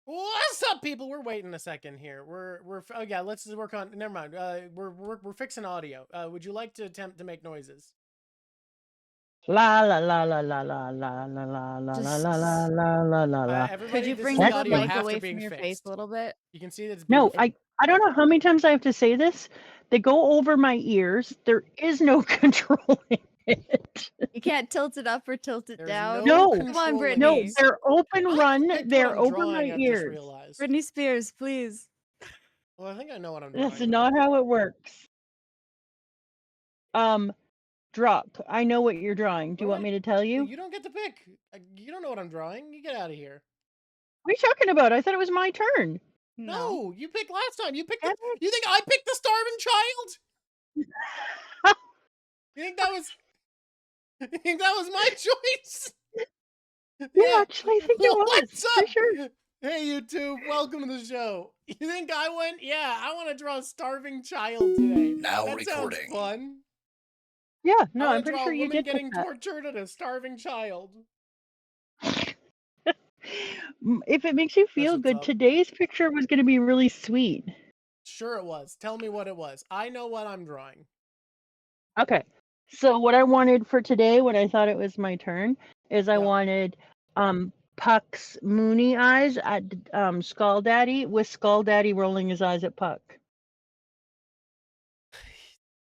What's up, people? We're waiting a second here. Oh yeah, let's just work on. Never mind. We're fixing audio. Would you like to attempt to make noises? La la la la la la la la la la la Just- la la la la la la. Could Everybody, you this bring is the the audio mic after away being from your face fixed. a little bit? You can see that it's being No, fixed. I don't know how many times I have to say this. They go over my ears. There is no controlling it. You can't tilt it up or tilt it There's down. no No. Come on, controlling No, Brittany. these. they're open I run. picked what They're I'm over drawing, my I've just ears. realized. Britney Spears, please. Well, I think I know what I'm drawing. That's not how it works. Drawk, I know what you're drawing. Do you want me to tell you? You don't get to pick. You don't know what I'm drawing. You get out of here. What are you talking about? I thought it was my turn. No, you picked last time. You picked. Damn You think I picked the starving child? You think that was? You think that was my choice? Yeah, actually, I think it was. What's For up? sure. Hey, YouTube. Welcome to the show. You think I went? Yeah, I want to draw a starving child today. Now that recording. Sounds fun. Yeah, no, I I'm pretty draw sure a you woman did pick getting that. tortured and a starving child. If it makes you feel what's good, up. today's picture was going to be really sweet. Sure it was. Tell me what it was. I know what I'm drawing. Okay. So what I wanted for today, when I thought it was my turn, is I wanted Puck's moony eyes at Skull Daddy, with Skull Daddy rolling his eyes at Puck.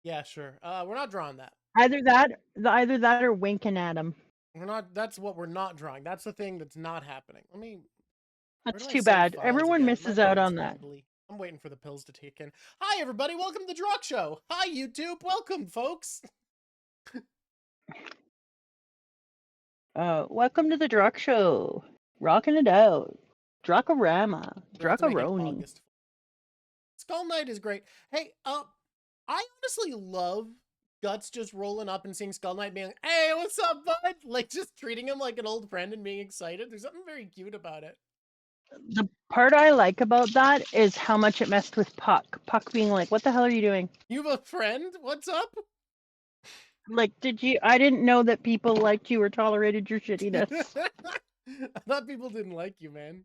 Yeah, sure. We're not drawing that. Either that or winking at him. We're not. That's what we're not drawing. That's the thing that's not happening. I mean, That's too bad. Everyone misses out on that. I'm waiting for the pills to take in. Hi, everybody. Welcome to the Drawk Show. Hi, YouTube. Welcome, folks. Welcome to the Drawk Show. Rocking it out. Drawkorama. Drawkoroni. Skull Knight is great. Hey, I honestly love Guts just rolling up and seeing Skull Knight being like, hey, what's up, bud? Like, just treating him like an old friend and being excited. There's something very cute about it. The part I like about that is how much it messed with Puck. Puck being like, what the hell are you doing? You have a friend? What's up? Like, I didn't know that people liked you or tolerated your shittiness. I thought people didn't like you, man.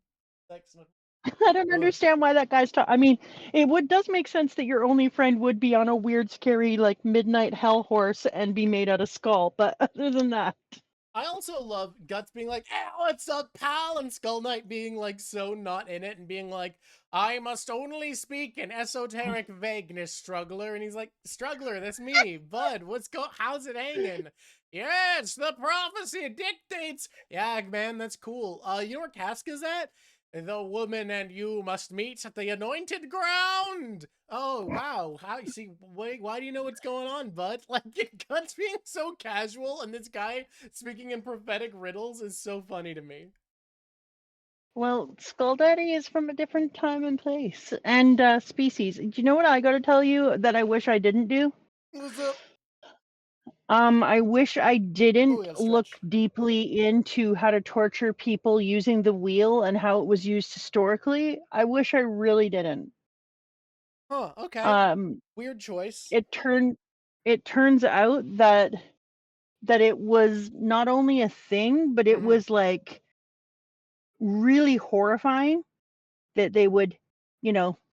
I don't understand why that guy's I mean, it does make sense that your only friend would be on a weird, scary, like, midnight hell horse and be made out of skull, but other than that. I also love Guts being like, hey, what's up, pal? And Skull Knight being like so not in it and being like, I must only speak in esoteric vagueness, struggler. And he's like, struggler, that's me. Bud, how's it hanging? Yes, the prophecy dictates. Yeah, man, that's cool. You know where Casca's at? The woman and you must meet at the anointed ground. Oh, wow. Why do you know what's going on, bud? Like, Guts being so casual and this guy speaking in prophetic riddles is so funny to me. Well, Skull Daddy is from a different time and place and species. Do you know what I got to tell you that I wish I didn't do? What's up? I wish I didn't look deeply into how to torture people using the wheel and how it was used historically. I wish I really didn't. Huh, okay. Weird choice. It turns out that it was not only a thing, but it was like really horrifying that they would,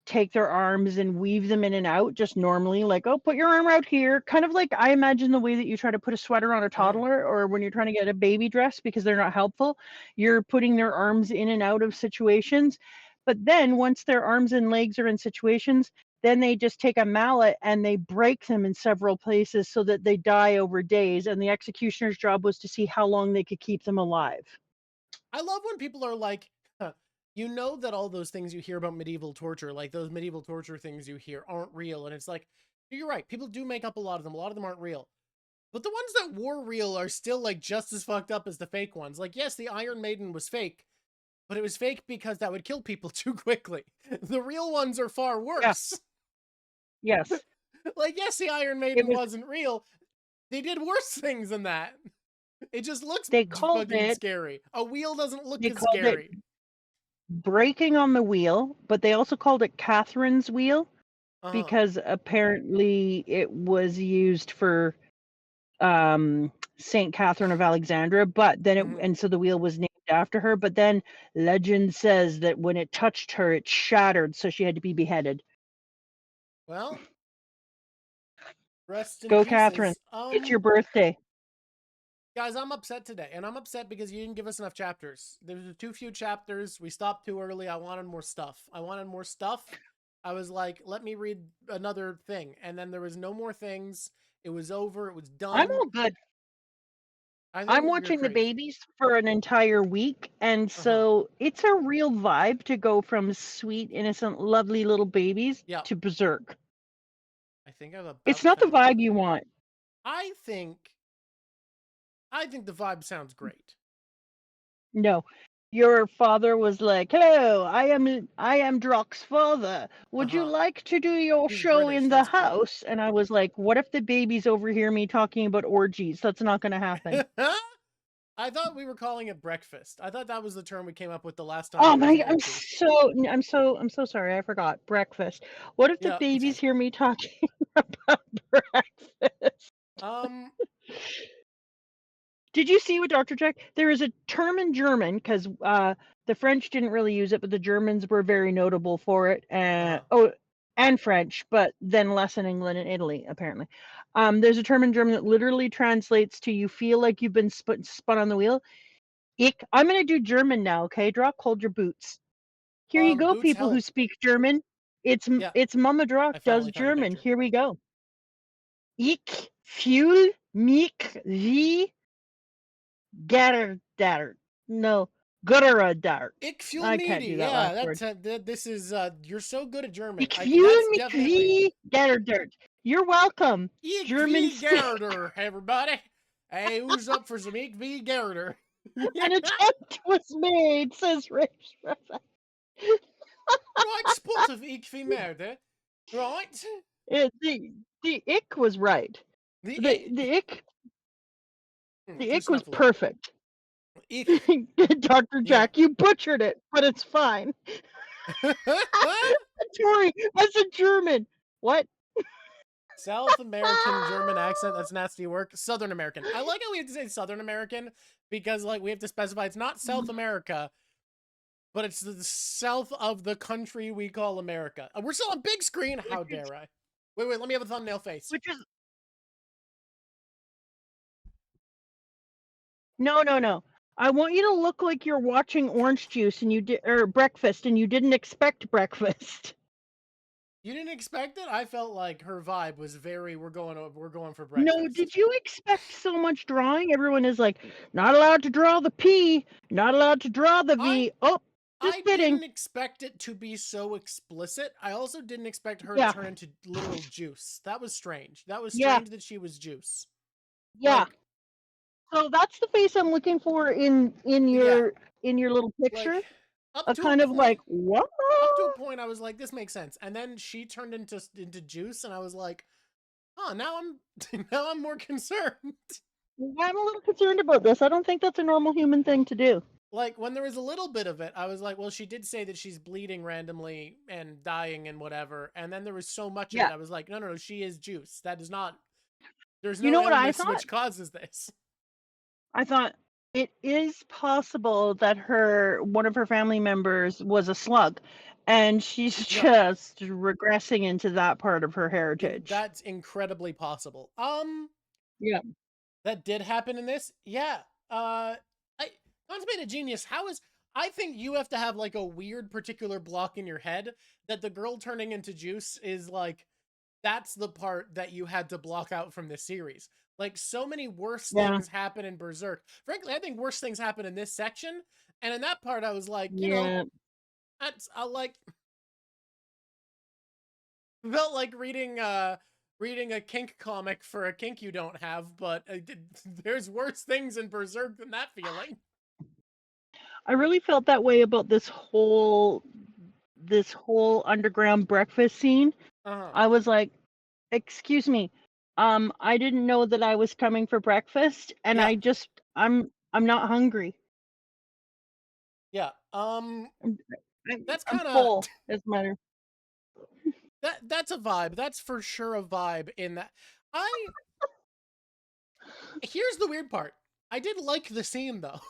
take their arms and weave them in and out just normally, like, oh, put your arm out here. Kind of like I imagine the way that you try to put a sweater on a toddler or when you're trying to get a baby dress because they're not helpful, you're putting their arms in and out of situations. But then once their arms and legs are in situations, then they just take a mallet and they break them in several places so that they die over days. And the executioner's job was to see how long they could keep them alive. I love when people are like, you know that all those things you hear about medieval torture, like those medieval torture things you hear, aren't real. And it's like, you're right. People do make up a lot of them. A lot of them aren't real. But the ones that were real are still like just as fucked up as the fake ones. Like, yes, the Iron Maiden was fake, but it was fake because that would kill people too quickly. The real ones are far worse. Yes. Like, yes, the Iron Maiden wasn't real. They did worse things than that. It just looks fucking scary. A wheel doesn't look as scary. Breaking on the wheel, but they also called it Catherine's wheel because apparently it was used for Saint Catherine of Alexandria, but then and so the wheel was named looked after her, but then legend says that when it touched her, it shattered, so she had to be beheaded. Well, rest in Go, Catherine. pieces. It's your birthday. Guys, I'm upset today, and I'm upset because you didn't give us enough chapters. There were too few chapters. We stopped too early. I wanted more stuff. I was like, let me read another thing, and then there was no more things. It was over. It was done. I'm all good. I think I'm you're watching the great. babies for an entire week, and so it's a real vibe to go from sweet, innocent, lovely little babies Yeah. to Berserk. I think I'm about It's not the found vibe it. you want. I think the vibe sounds great. No. Your father was like, "Hello, I am Drawk's father. Would you like to do your He's show British, in the that's cool. house?" And I was like, "What if the babies overhear me talking about orgies? That's not going to happen." I thought we were calling it breakfast. I thought that was the term we came up with the last time. Oh there was my, an orgy. I'm so sorry. I forgot. Breakfast. What if the Yeah. babies hear me talking about breakfast? Did you see what Dr. Jack? There is a term in German because the French didn't really use it, but the Germans were very notable for it. And French, but then less in England and Italy, apparently. There's a term in German that literally translates to "you feel like you've been spun on the wheel." I'm going to do German now, okay? Drawk, hold your boots. Here you go, Boots people who help. speak German. It's Mama Drawk does German. Here we go. Ich fühle mich wie Gatterdart. No, Gutterdart. Ich fühle I mich can't do that yeah, last word. this is you're so good at German. Ich fühle mich definitely wie Gatterdart. You're welcome. Ich German wie Gerder, everybody. Hey, who's up for some Ich wie Gerder? An attempt was made, says Rich. Right spot of Ich wie Merde. Right? The ick was right. The ick was perfect. Dr. Jack, you butchered it, but it's fine. Tori, as a German. What? South American German accent, that's nasty work. Southern American. I like how we have to say Southern American because like we have to specify it's not South America, but it's the south of the country we call America. We're still on big screen. How dare I? Wait, let me have a thumbnail face. Which is No. I want you to look like you're watching Orange Juice and or Breakfast and you didn't expect breakfast. You didn't expect it? I felt like her vibe was very we're going for breakfast. No, did you expect so much drawing? Everyone is like, not allowed to draw the P, not allowed to draw the V. Just kidding. Didn't expect it to be so explicit. I also didn't expect her to turn into literal juice. That was strange. That was strange that she was juice. Yeah. Like, so that's the face I'm looking for in your little picture. Like, up to kind of point, like, what? Up to a point, I was like, this makes sense. And then she turned into juice, and I was like, oh, now I'm more concerned. I'm a little concerned about this. I don't think that's a normal human thing to do. Like, when there was a little bit of it, I was like, well, she did say that she's bleeding randomly and dying and whatever. And then there was so much of it, I was like, no, she is juice. That is not... There's no illness which causes this. I thought, it is possible that one of her family members was a slug, and she's just regressing into that part of her heritage. That's incredibly possible. Yeah. That did happen in this? Yeah. Constipated Genius, I think you have to have like a weird particular block in your head that the girl turning into juice is like, that's the part that you had to block out from this series. Like, so many worse things happen in Berserk. Frankly, I think worse things happen in this section. And in that part, I was like, you know, felt like reading a kink comic for a kink you don't have, but there's worse things in Berserk than that feeling. I really felt that way about this whole underground breakfast scene. I was like, excuse me, I didn't know that I was coming for breakfast, and I'm not hungry. Yeah. That's kind of full. Doesn't matter. That's a vibe. That's for sure a vibe in that. Here's the weird part. I did like the scene though.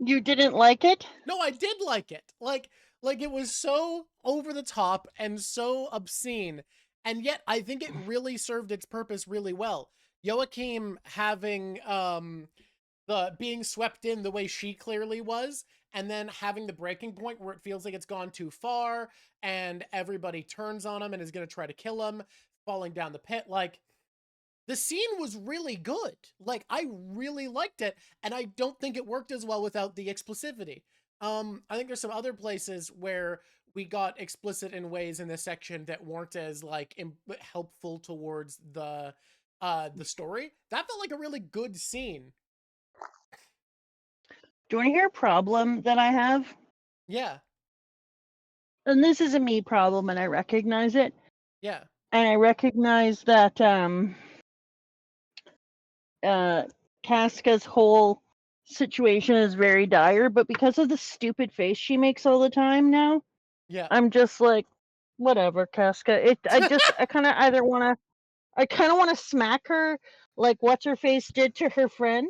You didn't like it? No, I did like it. Like it was so over the top and so obscene, and yet I think it really served its purpose really well. Joachim having the being swept in the way she clearly was, and then having the breaking point where it feels like it's gone too far and everybody turns on him and is going to try to kill him, falling down the pit. Like, the scene was really good. Like, I really liked it, and I don't think it worked as well without the explicitity. I think there's some other places where we got explicit in ways in this section that weren't as like helpful towards the story. That felt like a really good scene. Do you want to hear a problem that I have? Yeah. And this is a me problem, and I recognize it. Yeah. And I recognize that Casca's whole situation is very dire, but because of the stupid face she makes all the time now, Yeah. I'm just like, whatever, Casca. I kind of want to smack her like what's her face did to her friend,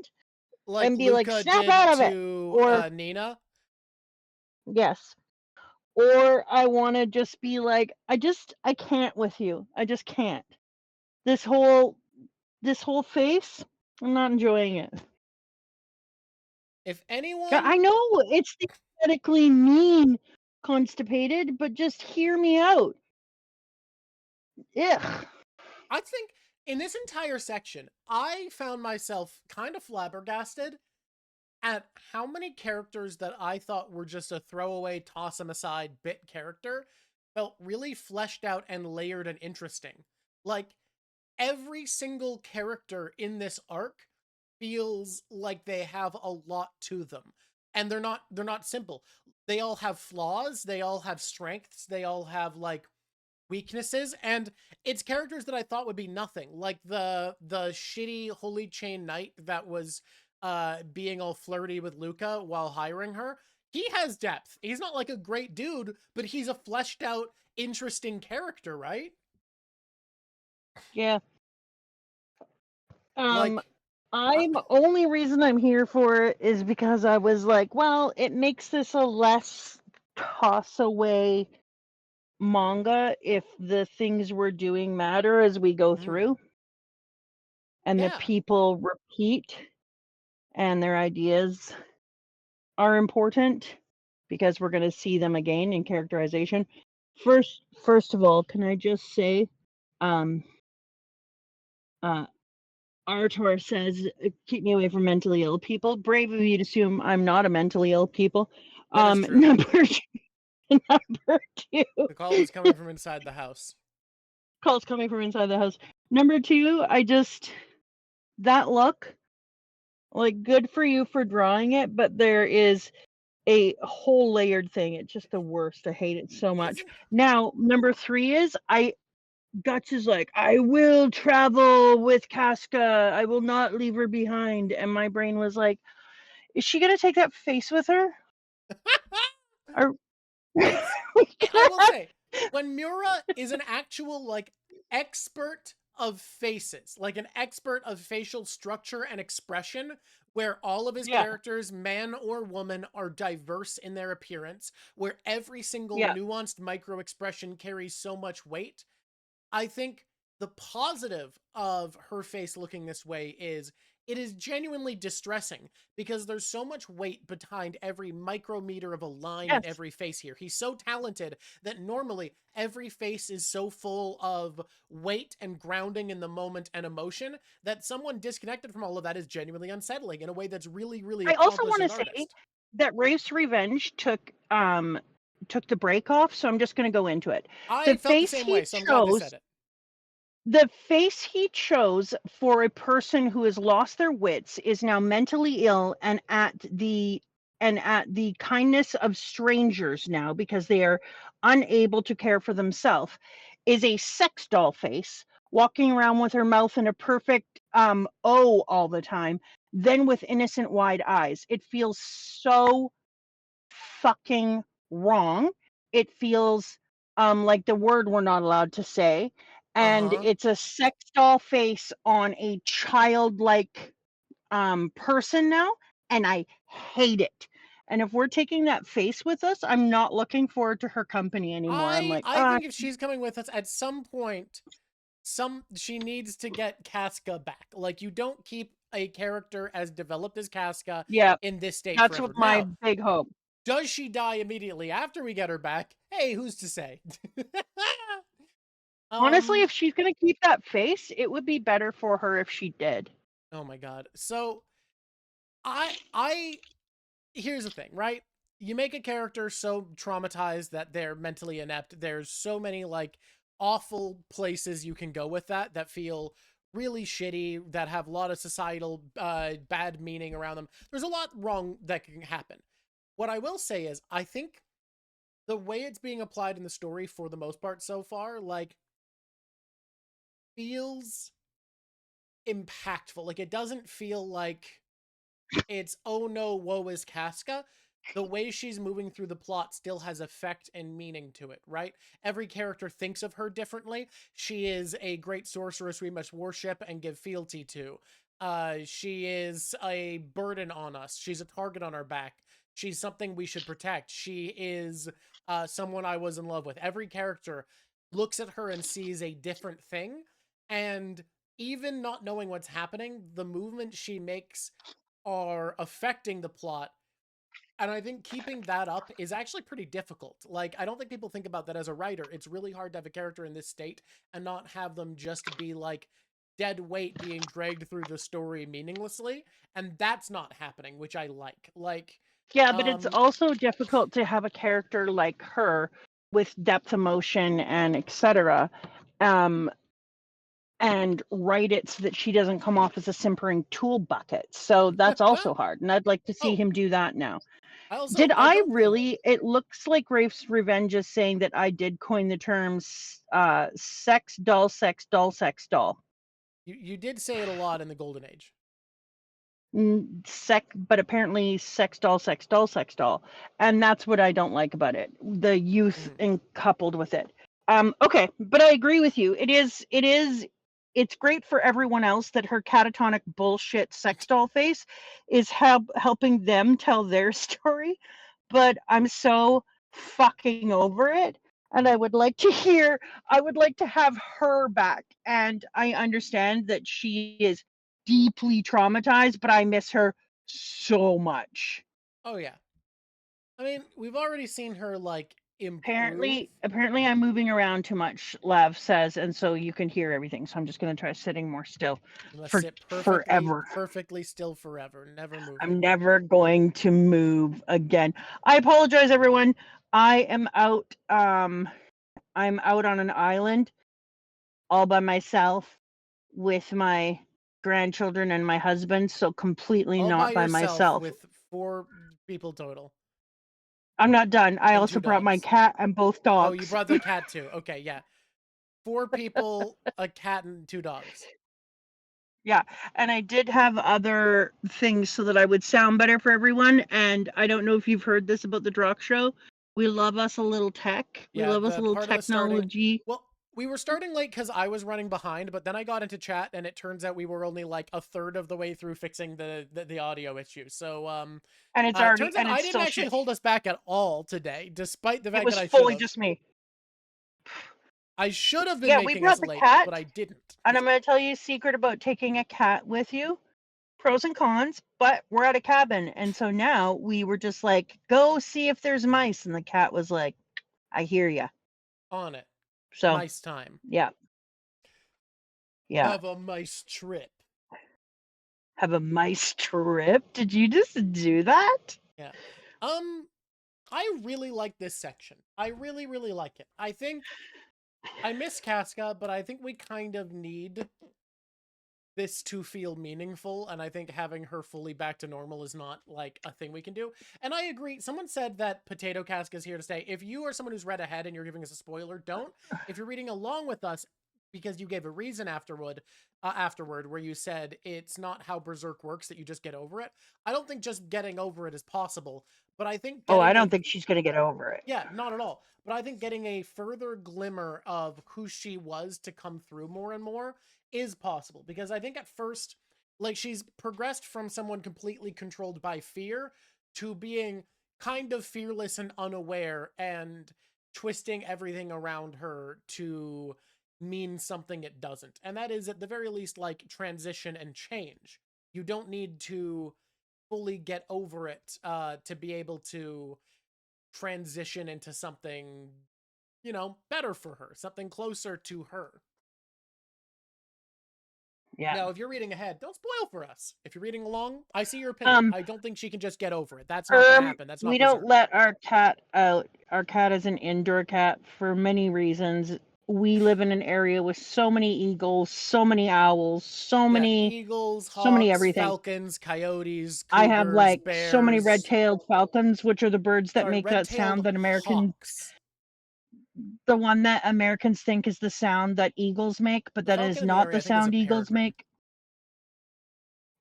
Like and be like, Luca snap did out of it. to Or Nina. yes. Or I want to just be like, I can't with you. I just can't. This whole face, I'm not enjoying it. If anyone, I know it's theoretically mean constipated, but just hear me out. Ugh. I think in this entire section, I found myself kind of flabbergasted at how many characters that I thought were just a throwaway, toss them aside bit character felt really fleshed out and layered and interesting. Like, every single character in this arc feels like they have a lot to them. And they're not simple. They all have flaws, they all have strengths, they all have like weaknesses, and it's characters that I thought would be nothing. Like the shitty Holy Chain Knight that was being all flirty with Luca while hiring her. He has depth. He's not like a great dude, but he's a fleshed out, interesting character, right? Yeah. Like, Only reason I'm here for it is because I was like, well, it makes this a less toss away manga if the things we're doing matter as we go through, and the yeah. people repeat and their ideas are important because we're going to see them again in characterization. First of all, can I just say, Artor says, keep me away from mentally ill people. Brave of you to assume I'm not a mentally ill people. That is true. Number two. The call is coming from inside the house. Call's coming from inside the house. Number two, that look, like, good for you for drawing it, but there is a whole layered thing. It's just the worst. I hate it so much. Now, number three is Guts is like, I will travel with Casca. I will not leave her behind. And my brain was like, is she gonna take that face with her? I will say, when Miura is an actual like expert of faces, like an expert of facial structure and expression, where all of his characters, man or woman, are diverse in their appearance, where every single nuanced micro expression carries so much weight, I think the positive of her face looking this way is it is genuinely distressing because there's so much weight behind every micrometer of a line in every face here. He's so talented that normally every face is so full of weight and grounding in the moment and emotion that someone disconnected from all of that is genuinely unsettling in a way that's really, really I also want to say that Race Revenge took the break off, so I'm just going to go into it. I felt the same way, so I'm glad they said it. The face he chose for a person who has lost their wits, is now mentally ill and at the kindness of strangers now because they are unable to care for themselves, is a sex doll face, walking around with her mouth in a perfect O all the time, then with innocent wide eyes. It feels so fucking wrong. It feels like the word we're not allowed to say. And it's a sex doll face on a childlike person now, and I hate it And if we're taking that face with us, I'm not looking forward to her company anymore. I'm like, I think if she's coming with us at some point, she needs to get Casca back. Like, you don't keep a character as developed as Casca yeah, in this state that's forever. what my Now, big hope. does she die immediately after we get her back? Hey, who's to say? Honestly, if she's gonna keep that face, it would be better for her if she did. Oh my god. So here's the thing, right? You make a character so traumatized that they're mentally inept. There's so many like awful places you can go with that feel really shitty, that have a lot of societal bad meaning around them. There's a lot wrong that can happen. What I will say is, I think the way it's being applied in the story for the most part so far, like, feels impactful. Like, it doesn't feel like it's, oh no, woe is Casca. The way she's moving through the plot still has effect and meaning to it, right? Every character thinks of her differently. She is a great sorceress we must worship and give fealty to. She is a burden on us. She's a target on our back. She's something we should protect. She is someone I was in love with. Every character looks at her and sees a different thing. And even not knowing what's happening, the movement she makes are affecting the plot. And I think keeping that up is actually pretty difficult. Like, I don't think people think about that as a writer. It's really hard to have a character in this state and not have them just be like dead weight being dragged through the story meaninglessly. And that's not happening, which I like. Like, yeah, but it's also difficult to have a character like her with depth, emotion, and etc. And write it so that she doesn't come off as a simpering tool bucket. So that's also hard. And I'd like to see him do that now. It looks like Rafe's Revenge is saying that I did coin the terms sex doll, sex doll, sex doll. You did say it a lot in the Golden Age. But apparently sex doll, sex doll, sex doll. And that's what I don't like about it. The youth coupled with it. Okay, but I agree with you. It's great for everyone else that her catatonic bullshit sex doll face is helping them tell their story, but I'm so fucking over it, and I would like to have her back. And I understand that she is deeply traumatized, but I miss her so much. Oh yeah. I mean, we've already seen her like improve. Apparently I'm moving around too much, Lav says, and so you can hear everything. So I'm just going to try sitting more still forever. Perfectly still forever, never moving. I'm never going to move again. I apologize, everyone. I am out. I'm out on an island all by myself with my grandchildren and my husband, so completely all not by myself. With 4 people total. I'm not done. I also brought my cat and both dogs. Oh, you brought the cat too. Okay, yeah. 4 people, a cat, and 2 dogs. Yeah, and I did have other things so that I would sound better for everyone. And I don't know if you've heard this about the Drawk show. We love us a little tech. We love us a little technology. Well, we were starting late because I was running behind, but then I got into chat, and it turns out we were only like a third of the way through fixing the audio issue. So and it's already turns out I didn't actually hold us back at all today, despite the fact that I should have. It was fully just me. I should have been making us late, but I didn't. And I'm going to tell you a secret about taking a cat with you. Pros and cons, but we're at a cabin. And so now we were just like, go see if there's mice. And the cat was like, I hear ya. On it. So nice time. Yeah. Yeah. Have a mice trip. Have a mice trip? Did you just do that? Yeah. I really like this section. I really, really like it. I think I miss Casca, but I think we kind of need this to feel meaningful, and I think having her fully back to normal is not like a thing we can do. And I agree. Someone said that Potato Casca is here to stay. If you are someone who's read ahead and you're giving us a spoiler, don't. If you're reading along with us because you gave a reason afterward where you said it's not how Berserk works, that you just get over it. I don't think just getting over it is possible, but I think I don't think she's going to get over it. Yeah, not at all. But I think getting a further glimmer of who she was to come through more and more is possible, because I think at first, like, she's progressed from someone completely controlled by fear to being kind of fearless and unaware and twisting everything around her to mean something it doesn't. And that is, at the very least, like transition and change. You don't need to fully get over it to be able to transition into something, better for her, something closer to her. Yeah. Now, if you're reading ahead, don't spoil for us. If you're reading along, I see your opinion. I don't think she can just get over it. That's not going to happen. That's not We Berserk. don't let our cat out. Our cat is an indoor cat for many reasons. We live in an area with so many eagles, so many owls, so many eagles, so many hawks, everything. falcons, coyotes, cougars, I have like bears. so many red-tailed falcons, which are the birds that Sorry, make that sound that Americans, hawks. the one that Americans think is the sound that eagles make, but that is not the sound eagles make.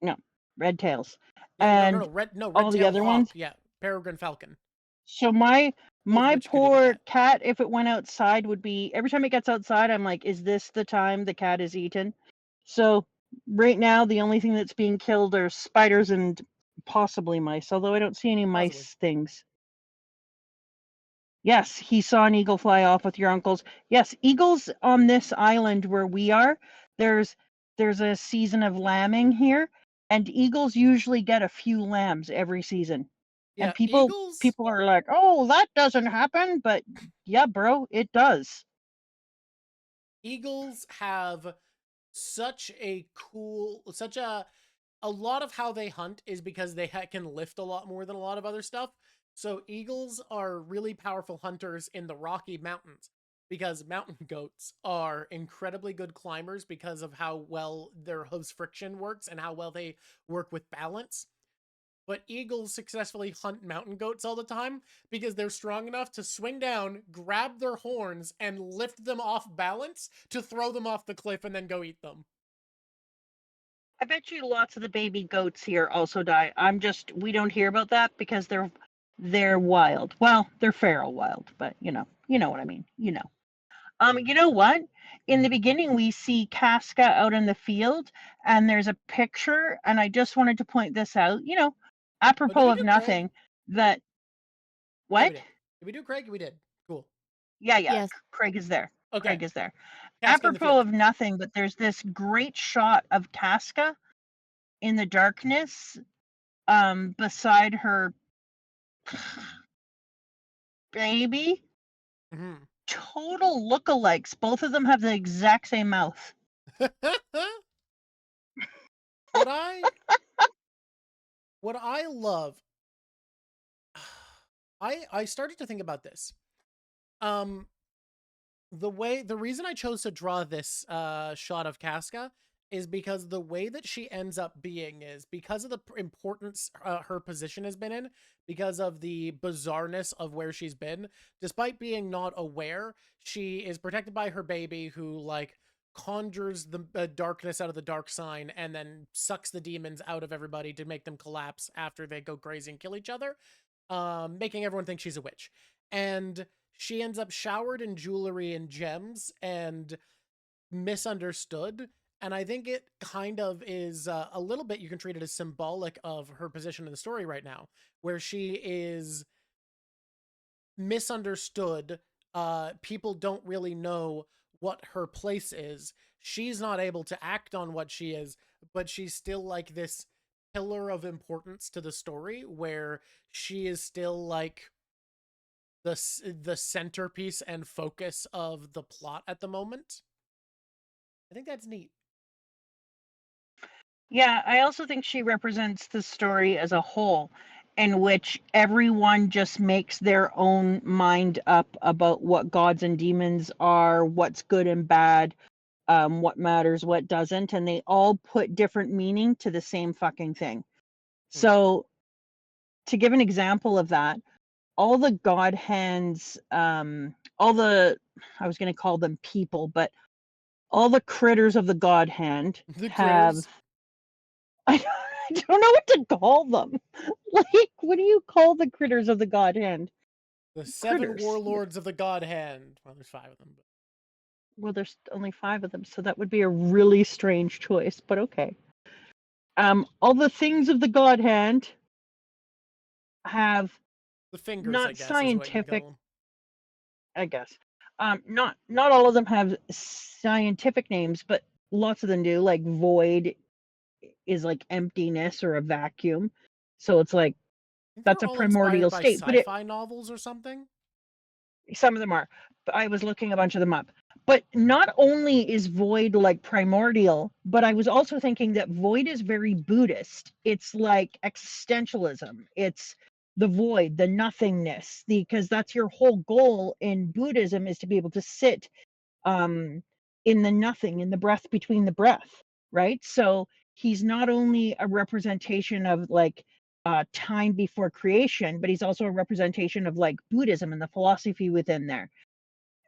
No, red tails. Yeah, and no, red all the other hawk, ones. Yeah, peregrine falcon. So my which poor cat, if it went outside, would be every time it gets outside, I'm like, is this the time the cat is eaten? So right now, the only thing that's being killed are spiders and possibly mice, although I don't see any mice things. Yes, he saw an eagle fly off with your uncles. Yes, eagles on this island where we are, there's a season of lambing here, and eagles usually get a few lambs every season. Yeah, and people are like, oh, that doesn't happen, but yeah, bro, it does. Eagles have such a lot of how they hunt is because they can lift a lot more than a lot of other stuff. So eagles are really powerful hunters in the Rocky Mountains because mountain goats are incredibly good climbers because of how well their hooves friction works and how well they work with balance. But eagles successfully hunt mountain goats all the time because they're strong enough to swing down, grab their horns, and lift them off balance to throw them off the cliff and then go eat them. I bet you lots of the baby goats here also die. We don't hear about that because they're wild. Well, they're feral wild, but you know what I mean. You know what? In the beginning, we see Casca out in the field, and there's a picture, and I just wanted to point this out. Apropos of nothing, that what? Did we do Craig? We did. Cool. Yeah. Yes. Craig is there. Okay. Craig is there. Casca Apropos of nothing, but there's this great shot of Casca in the darkness, beside her baby. Mm-hmm. Total lookalikes. Both of them have the exact same mouth. What I love, I started to think about this. The reason I chose to draw this shot of Casca is because the way that she ends up being is because of the importance her position has been in, because of the bizarreness of where she's been. Despite being not aware, she is protected by her baby who, like, conjures the darkness out of the dark sign and then sucks the demons out of everybody to make them collapse after they go crazy and kill each other, making everyone think she's a witch. And she ends up showered in jewelry and gems and misunderstood. And I think it kind of is a little bit, you can treat it as symbolic of her position in the story right now, where she is misunderstood. People don't really know what her place is. She's not able to act on what she is, but she's still like this pillar of importance to the story where she is still like the centerpiece and focus of the plot at the moment. I think that's neat. Yeah, I also think she represents the story as a whole, in which everyone just makes their own mind up about what gods and demons are, what's good and bad, what matters, what doesn't, and they all put different meaning to the same fucking thing. So, to give an example of that, all the god hands, I was going to call them people, but all the critters of the god hand have... I don't know what to call them. Like, what do you call the critters of the god hand? The 7 warlords of the god hand. Well, there's 5 of them. But... Well, there's only 5 of them, so that would be a really strange choice, but okay. All the things of the god hand have The fingers, not I guess, is what you scientific, call them. I guess. Not all of them have scientific names, but lots of them do. Like void is like emptiness or a vacuum. So it's like I think that's they're a all inspired primordial by state. But sci-fi novels or something. some of them are. But I was looking a bunch of them up. But not only is void like primordial, but I was also thinking that void is very Buddhist. It's like existentialism. It's the void, the nothingness, because that's your whole goal in Buddhism, is to be able to sit um in the nothing, in the breath between the breath, right? So he's not only a representation of like time before creation, but he's also a representation of like Buddhism and the philosophy within there.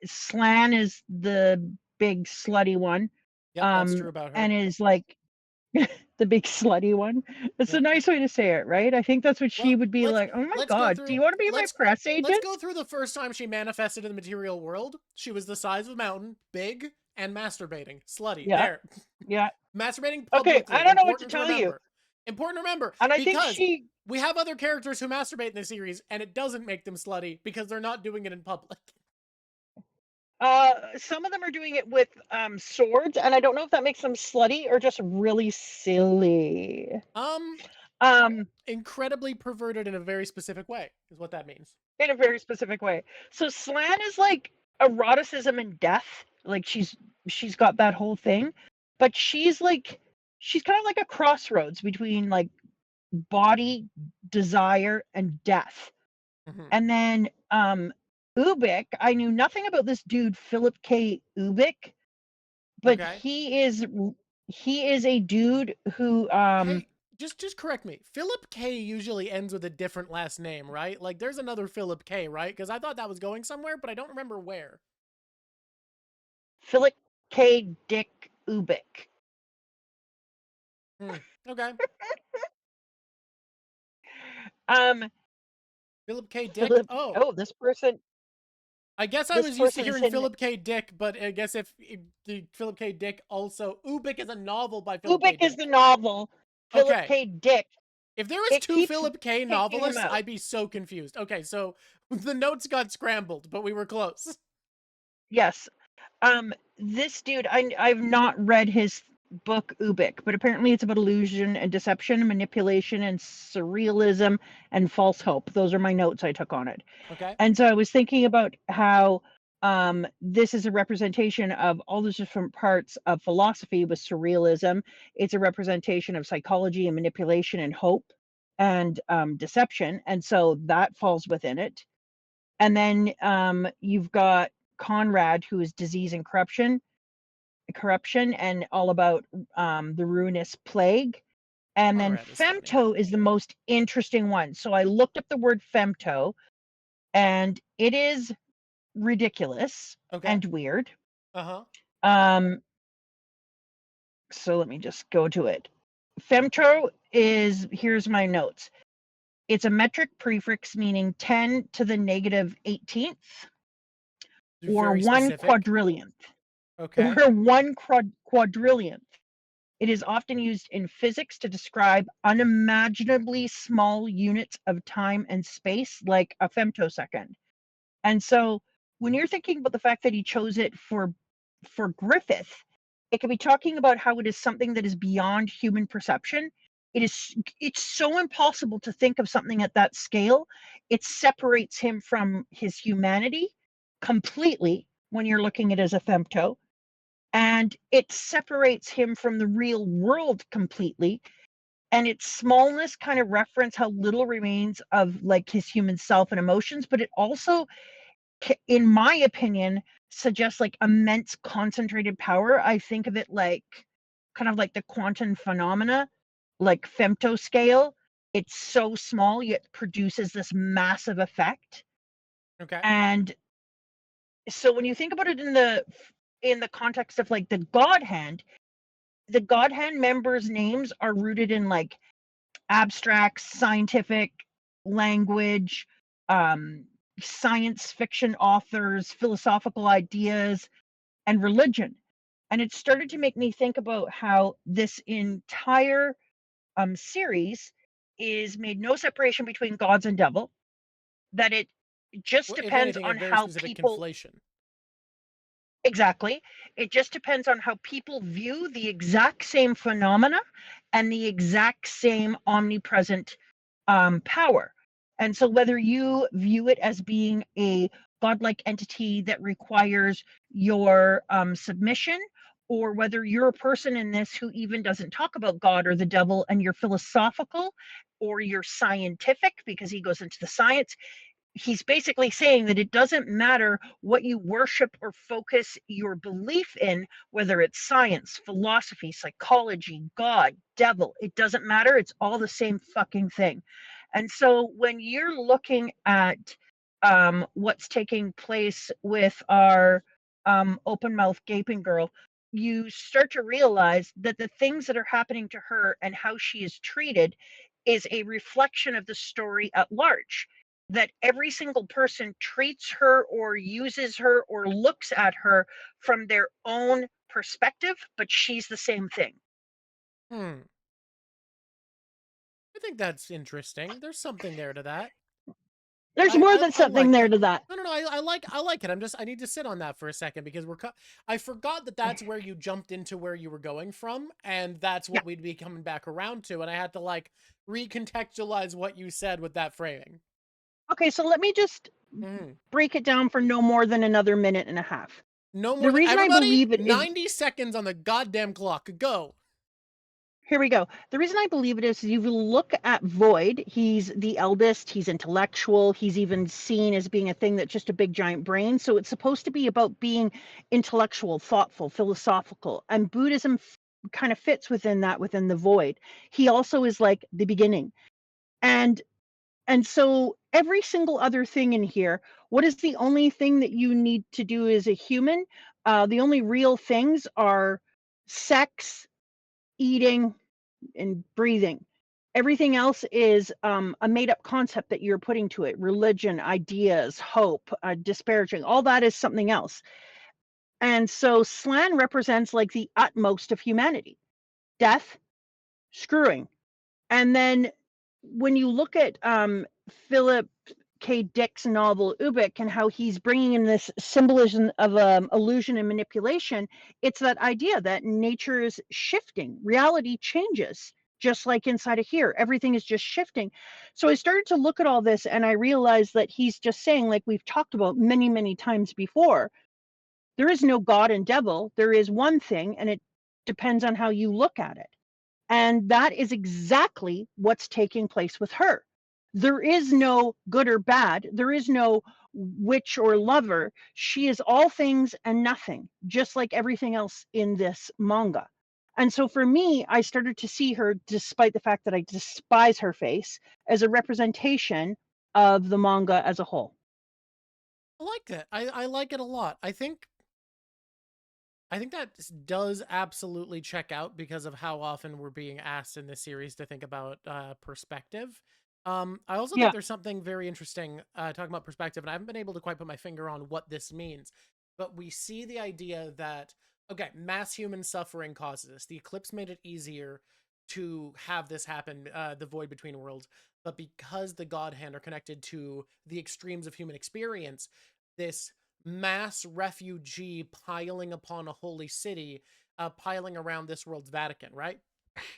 Slan is the big slutty one, Yep, that's true about her. and is like the big slutty one. It's a Yep. nice way to say it, right? I think that's what she Well, would be like. Oh my let's go god, through. do you want to be my press agent? Let's go through the first time she manifested in the material world. She was the size of a mountain, big, and masturbating. Slutty. Yeah. There. Yeah. Masturbating Okay, publicly. I don't know what to Important tell you. remember. Important to remember. And I think because she we have other characters who masturbate in the series, and it doesn't make them slutty because they're not doing it in public. some of them are doing it with swords, and I don't know if that makes them slutty or just really silly. Incredibly perverted in a very specific way is what that means. In a very specific way. So Slan is like eroticism and death. Like she's got that whole thing, but she's kind of like a crossroads between like body, desire, and death. Mhm. And then Ubik, I knew nothing about this dude, Philip K. Ubik, but Okay. he is a dude who Hey, just correct me. Philip K usually ends with a different last name, right? Like there's another Philip K, right? Because I thought that was going somewhere, but I don't remember where. Philip K. Dick Ubik. Okay. Philip K. Dick. This person. I guess I was used to hearing Philip K. Dick, but I guess if the Philip K. Dick also Ubik is a novel by Philip K. Ubik Dick. is the novel. Philip Okay. K. Dick. If there was two Philip K. novelists, out. I'd be so confused. Okay, so the notes got scrambled, but we were close. Yes. This dude, I've not read his book Ubik, but apparently it's about illusion and deception, manipulation and surrealism and false hope. Those are my notes I took on it. Okay. And so I was thinking about how this is a representation of all those different parts of philosophy with surrealism. It's a representation of psychology and manipulation and hope and deception. And so that falls within it. And then you've got Conrad, who is disease and corruption, and all about the ruinous plague. And then femto is the most interesting one. So I looked up the word femto, and it is ridiculous and weird. So let me just go to it. Femto is, here's my notes. It's a metric prefix meaning 10 to the negative 18th. Or 1 quadrillionth. Okay. Or 1 quadrillionth. It is often used in physics to describe unimaginably small units of time and space, like a femtosecond. And so when you're thinking about the fact that he chose it for Griffith, it could be talking about how it is something that is beyond human perception. It's so impossible to think of something at that scale. It separates him from his humanity completely when you're looking at it as a femto, and it separates him from the real world completely. And its smallness kind of reference how little remains of like his human self and emotions, but it also, in my opinion, suggests like immense concentrated power. I think of it like kind of like the quantum phenomena, like femtoscale. It's so small yet produces this massive effect. Okay. And so when you think about it in the context of like the God Hand members' names are rooted in like abstract scientific language, science fiction authors, philosophical ideas, and religion. And it started to make me think about how this entire series is made no separation between gods and devil. that it just Well, if depends anything, a on very how specific people. conflation. Exactly. It just depends on how people view the exact same phenomena and the exact same omnipresent power. And so, whether you view it as being a godlike entity that requires your submission, or whether you're a person in this who even doesn't talk about God or the devil and you're philosophical or you're scientific because he goes into the science, he's basically saying that it doesn't matter what you worship or focus your belief in, whether it's science, philosophy, psychology, God, devil, it doesn't matter. It's all the same fucking thing. And so when you're looking at what's taking place with our open mouth gaping girl, you start to realize that the things that are happening to her and how she is treated is a reflection of the story at large, that every single person treats her or uses her or looks at her from their own perspective, but she's the same thing. Hmm. I think that's interesting. There's something there to that. There's more than I something like there it. to that. No, I like it. I need to sit on that for a second because I forgot that that's where you jumped into where you were going from, and that's Yeah. what we'd be coming back around to, and I had to like recontextualize what you said with that framing. Okay, so let me just Mhm. break it down for no more than another minute and a half. No The more than reason I everybody. believe it is 90 seconds on the goddamn clock. Go. Here we go. The reason I believe it is you look at Void, he's the eldest, he's intellectual, he's even seen as being a thing that's just a big giant brain. So it's supposed to be about being intellectual, thoughtful, philosophical. And Buddhism kind of fits within that, within the Void. He also is like the beginning. And so every single other thing in here, what is the only thing that you need to do as a human? The only real things are sex, eating, and breathing. Everything else is a made up concept that you're putting to it: religion, ideas, hope, disparaging. All that is something else. And so slan represents like the utmost of humanity: death, screwing. And then when you look at Philip K. Dick's novel Ubik and how he's bringing in this symbolism of illusion and manipulation, it's that idea that nature is shifting, reality changes, just like inside of here. Everything is just shifting. So I started to look at all this and I realized that he's just saying, like we've talked about many, many times before, there is no God and devil. There is one thing, and it depends on how you look at it. And that is exactly what's taking place with her. There is no good or bad. There is no witch or lover. She is all things and nothing, just like everything else in this manga. And so for me, I started to see her, despite the fact that I despise her face, as a representation of the manga as a whole. I like that. I like it a lot. I think that does absolutely check out because of how often we're being asked in this series to think about perspective. I also think Yeah. there's something very interesting talking about perspective, and I haven't been able to quite put my finger on what this means. But we see the idea that, okay, mass human suffering causes this. The eclipse made it easier to have this happen, the void between worlds. But because the God Hand are connected to the extremes of human experience, this mass refugee piling upon a holy city, piling around this world's Vatican, right?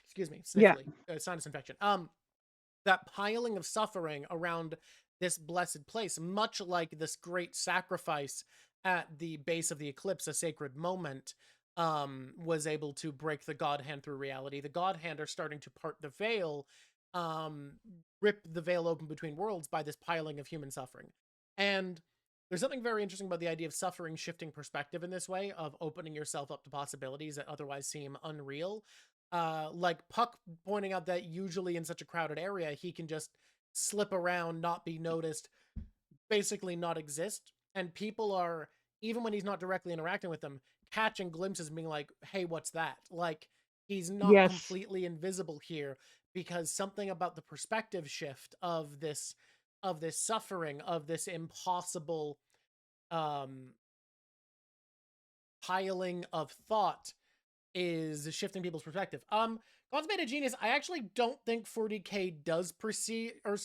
Excuse me, Yeah. sniffly, sinus infection. That piling of suffering around this blessed place, much like this great sacrifice at the base of the eclipse, a sacred moment, was able to break the God Hand through reality. The God Hand are starting to part the veil, rip the veil open between worlds by this piling of human suffering. And there's something very interesting about the idea of suffering shifting perspective in this way, of opening yourself up to possibilities that otherwise seem unreal. Like Puck pointing out that usually in such a crowded area, he can just slip around, not be noticed, basically not exist. And people are, even when he's not directly interacting with them, catching glimpses and being like, hey, what's that? Like, he's not Yes. completely invisible here because something about the perspective shift of this suffering, of this impossible um piling of thought is shifting people's perspective. Consummate Genius, I actually don't think 40K does perceive or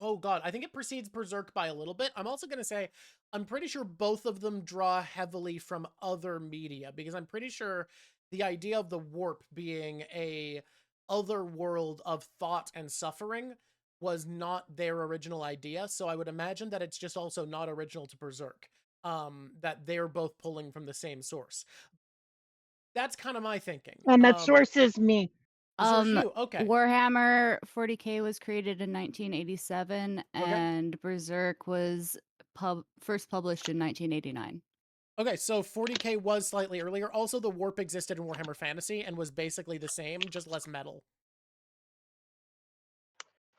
Oh god, I think it precedes Berserk by a little bit. I'm also gonna say, I'm pretty sure both of them draw heavily from other media, because I'm pretty sure the idea of the warp being a other world of thought and suffering was not their original idea, so I would imagine that it's just also not original to Berserk. That they're both pulling from the same source. That's kind of my thinking. And that source is me. The source you, okay. Warhammer 40K was created in 1987, Okay. and Berserk was first published in 1989. Okay, so 40K was slightly earlier. Also, the warp existed in Warhammer Fantasy and was basically the same, just less metal.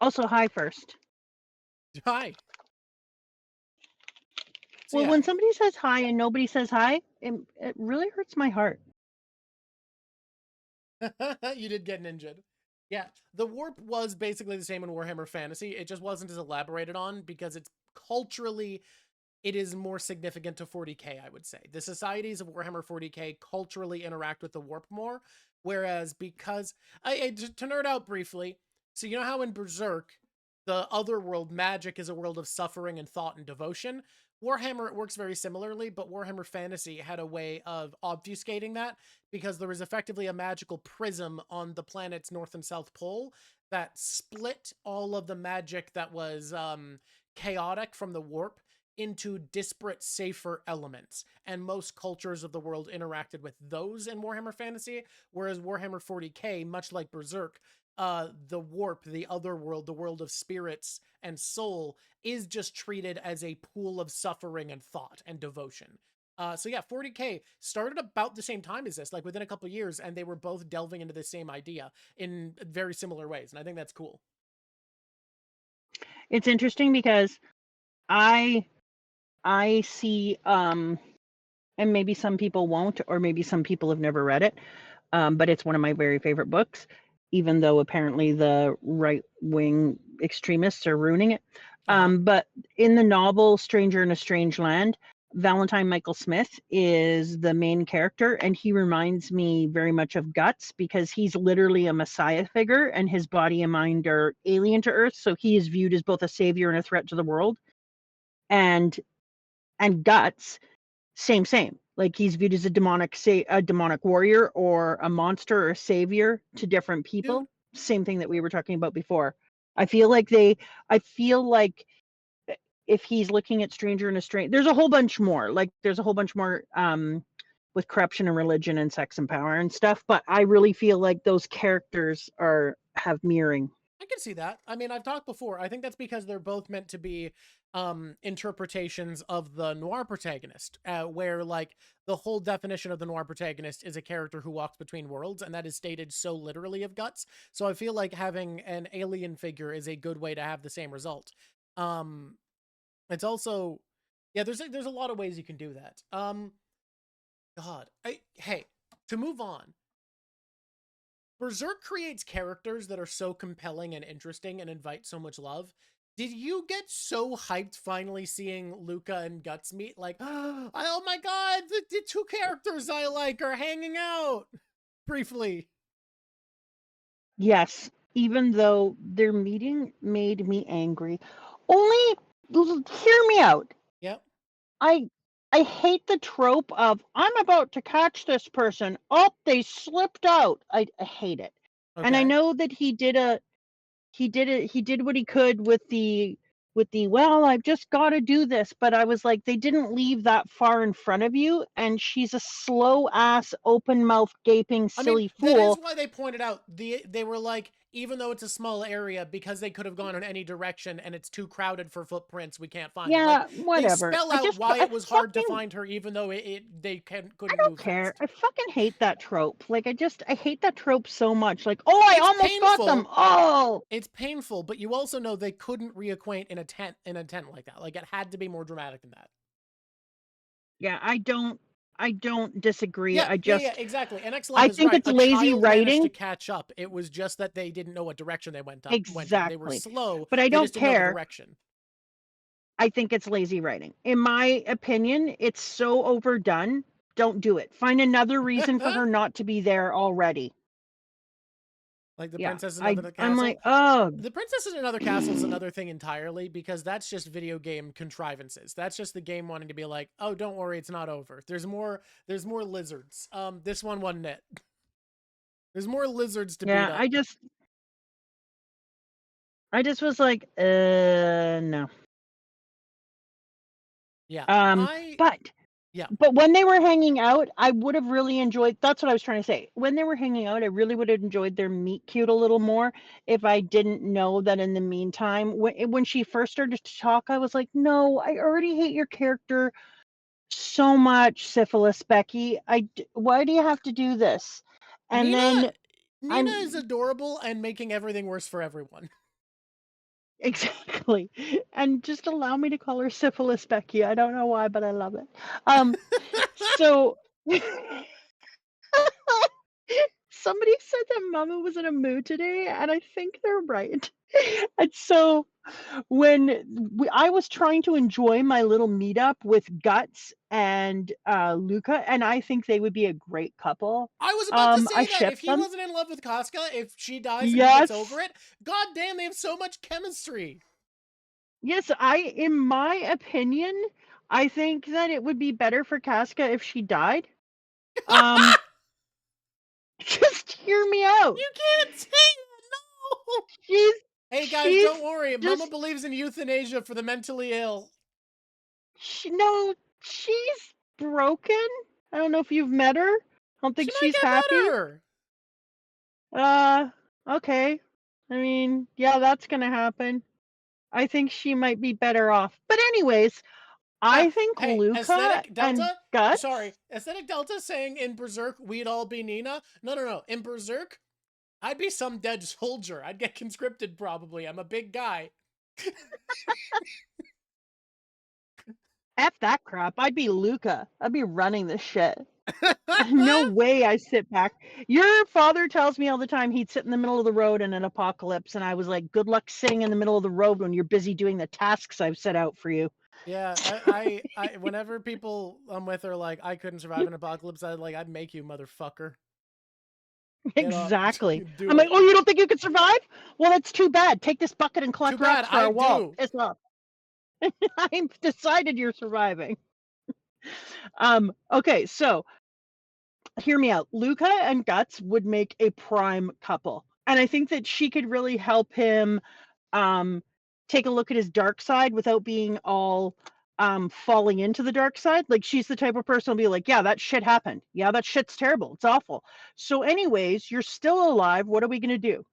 Also, hi first. Hi. So, Well, yeah. when somebody says hi and nobody says hi, it really hurts my heart. You did get ninja'd. Yeah, the warp was basically the same in Warhammer Fantasy. It just wasn't as elaborated on because it's culturally, it is more significant to 40K, I would say. The societies of Warhammer 40K culturally interact with the warp more, whereas because, to nerd out briefly, so you know how in Berserk, the other world, magic, is a world of suffering and thought and devotion? Warhammer, it works very similarly, but Warhammer Fantasy had a way of obfuscating that because there was effectively a magical prism on the planet's north and south pole that split all of the magic that was chaotic from the warp into disparate, safer elements. And most cultures of the world interacted with those in Warhammer Fantasy, whereas Warhammer 40K, much like Berserk, the warp, the other world, the world of spirits and soul, is just treated as a pool of suffering and thought and devotion. So yeah, 40K started about the same time as this, like within a couple years, and they were both delving into the same idea in very similar ways, and I think that's cool. It's interesting because I see, and maybe some people won't, or maybe some people have never read it, but it's one of my very favorite books, even though apparently the right-wing extremists are ruining it. But in the novel Stranger in a Strange Land, Valentine Michael Smith is the main character, and he reminds me very much of Guts because he's literally a messiah figure, and his body and mind are alien to Earth, so he is viewed as both a savior and a threat to the world. And Guts, same. Like he's viewed as a demonic warrior or a monster or a savior to different people. Dude. Same thing that we were talking about before. I feel like if he's looking at Stranger in a Strange, there's a whole bunch more. Like there's a whole bunch more with corruption and religion and sex and power and stuff. But I really feel like those characters have mirroring. I can see that. I mean, I've talked before. I think that's because they're both meant to be interpretations of the noir protagonist, where like the whole definition of the noir protagonist is a character who walks between worlds, and that is stated so literally of Guts. So I feel like having an alien figure is a good way to have the same result. It's also, yeah, there's a lot of ways you can do that. God, hey, to move on. Berserk creates characters that are so compelling and interesting and invite so much love. Did you get so hyped finally seeing Luca and Guts meet? Like, oh my god, the two characters I like are hanging out briefly. Yes, even though their meeting made me angry. Only, hear me out. Yep. I hate the trope of I'm about to catch this person. Oh, they slipped out. I hate it. Okay. And I know that he did what he could with the well, I've just got to do this, but I was like, they didn't leave that far in front of you, and she's a slow ass, open mouth, gaping, silly fool. That is why they pointed out they were like, even though it's a small area, because they could have gone in any direction and it's too crowded for footprints, we can't find it. Like, whatever. They spell out why it was hard to find her, even though they couldn't I don't move care. fast. I fucking hate that trope. Like, I hate that trope so much. Like, oh, I almost got them. Oh, it's painful, but you also know they couldn't reacquaint in a tent like that. Like, it had to be more dramatic than that. Yeah, I don't disagree. Yeah, I just exactly. And I think it's lazy writing to catch up. It was just that they didn't know what direction they went exactly. They were slow, but I don't care. Direction. I think it's lazy writing. In my opinion, it's so overdone. Don't do it. Find another reason for her not to be there already. Like the Yeah, princess in I'm another castle. like, oh, The princess in another castle is another thing entirely, because that's just video game contrivances. That's just the game wanting to be like, oh, don't worry, it's not over. There's more lizards. This one wasn't it. There's more lizards to beat yeah. up. I just was like, no. Yeah. But Yeah. But when they were hanging out, I would have really enjoyed. That's what I was trying to say. When they were hanging out, I really would have enjoyed their meet cute a little more if I didn't know that in the meantime, when she first started to talk, I was like, no, I already hate your character so much, Syphilis Becky. Why do you have to do this? And Nina I'm is adorable and making everything worse for everyone. exactly. And just allow me to call her Syphilis Becky. I don't know why, but I love it. So somebody said that Mama was in a mood today, and I think they're right. And so when I was trying to enjoy my little meetup with Guts and Luca, and I think they would be a great couple. I was about to I say that ship if he them. wasn't in love with Casca, if she dies and he Yes. gets over it, god damn, they have so much chemistry. Yes, in my opinion, I think that it would be better for Casca if she died. Just hear me out. You can't say that, no! Hey guys, she's don't worry. Mama just believes in euthanasia for the mentally ill. no, she's broken. I don't know if you've met her. I don't think She might she's get happy. better. Okay. I mean, yeah, that's gonna happen. I think she might be better off. But anyways, I think Hey, Luca Aesthetic and Delta? Guts. Sorry, Aesthetic Delta saying in Berserk we'd all be Nina? No. In Berserk, I'd be some dead soldier. I'd get conscripted probably. I'm a big guy. F that crap. I'd be Luca. I'd be running this shit. No way I sit back. Your father tells me all the time he'd sit in the middle of the road in an apocalypse, and I was like, good luck sitting in the middle of the road when you're busy doing the tasks I've set out for you. Yeah, I whenever people I'm with are like, I couldn't survive an apocalypse, I'd make you, motherfucker. Exactly. Do I'm like, it. oh, you don't think you can survive? Well, that's too bad. Take this bucket and collect Too bad, rocks for I our wall. do. Piss off. I've decided you're surviving. Okay, so hear me out. Luca and Guts would make a prime couple. And I think that she could really help him take a look at his dark side without being all falling into the dark side. Like she's the type of person who'll be like, yeah, that shit happened. Yeah, that shit's terrible. It's awful. So anyways, you're still alive. What are we gonna do?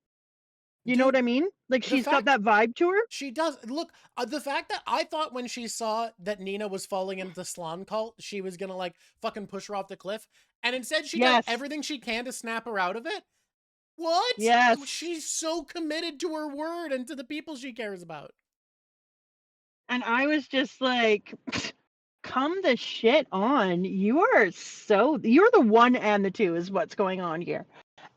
You know what I mean? Like she's got that vibe to her. She does. Look, the fact that I thought when she saw that Nina was falling into the Slan cult, she was gonna like fucking push her off the cliff, and instead she does everything she can to snap her out of it. What? Yes. She's so committed to her word and to the people she cares about. And I was just like, come the shit on. You're the one and the two is what's going on here.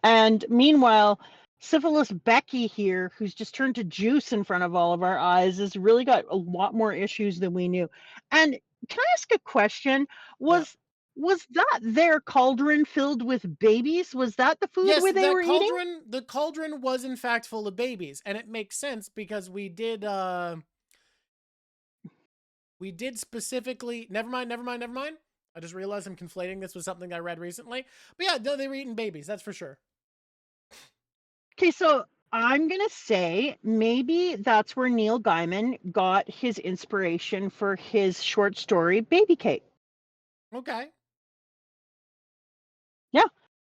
And meanwhile, Syphilis Becky here, who's just turned to juice in front of all of our eyes, has really got a lot more issues than we knew. And can I ask a question? Was that their cauldron filled with babies? Was that the food where they were eating? The cauldron was in fact full of babies, and it makes sense because we did specifically. Never mind. I just realized I'm conflating this with something I read recently. But yeah, no, they were eating babies. That's for sure. Okay, so I'm going to say maybe that's where Neil Gaiman got his inspiration for his short story, Baby Cake. Okay. Yeah,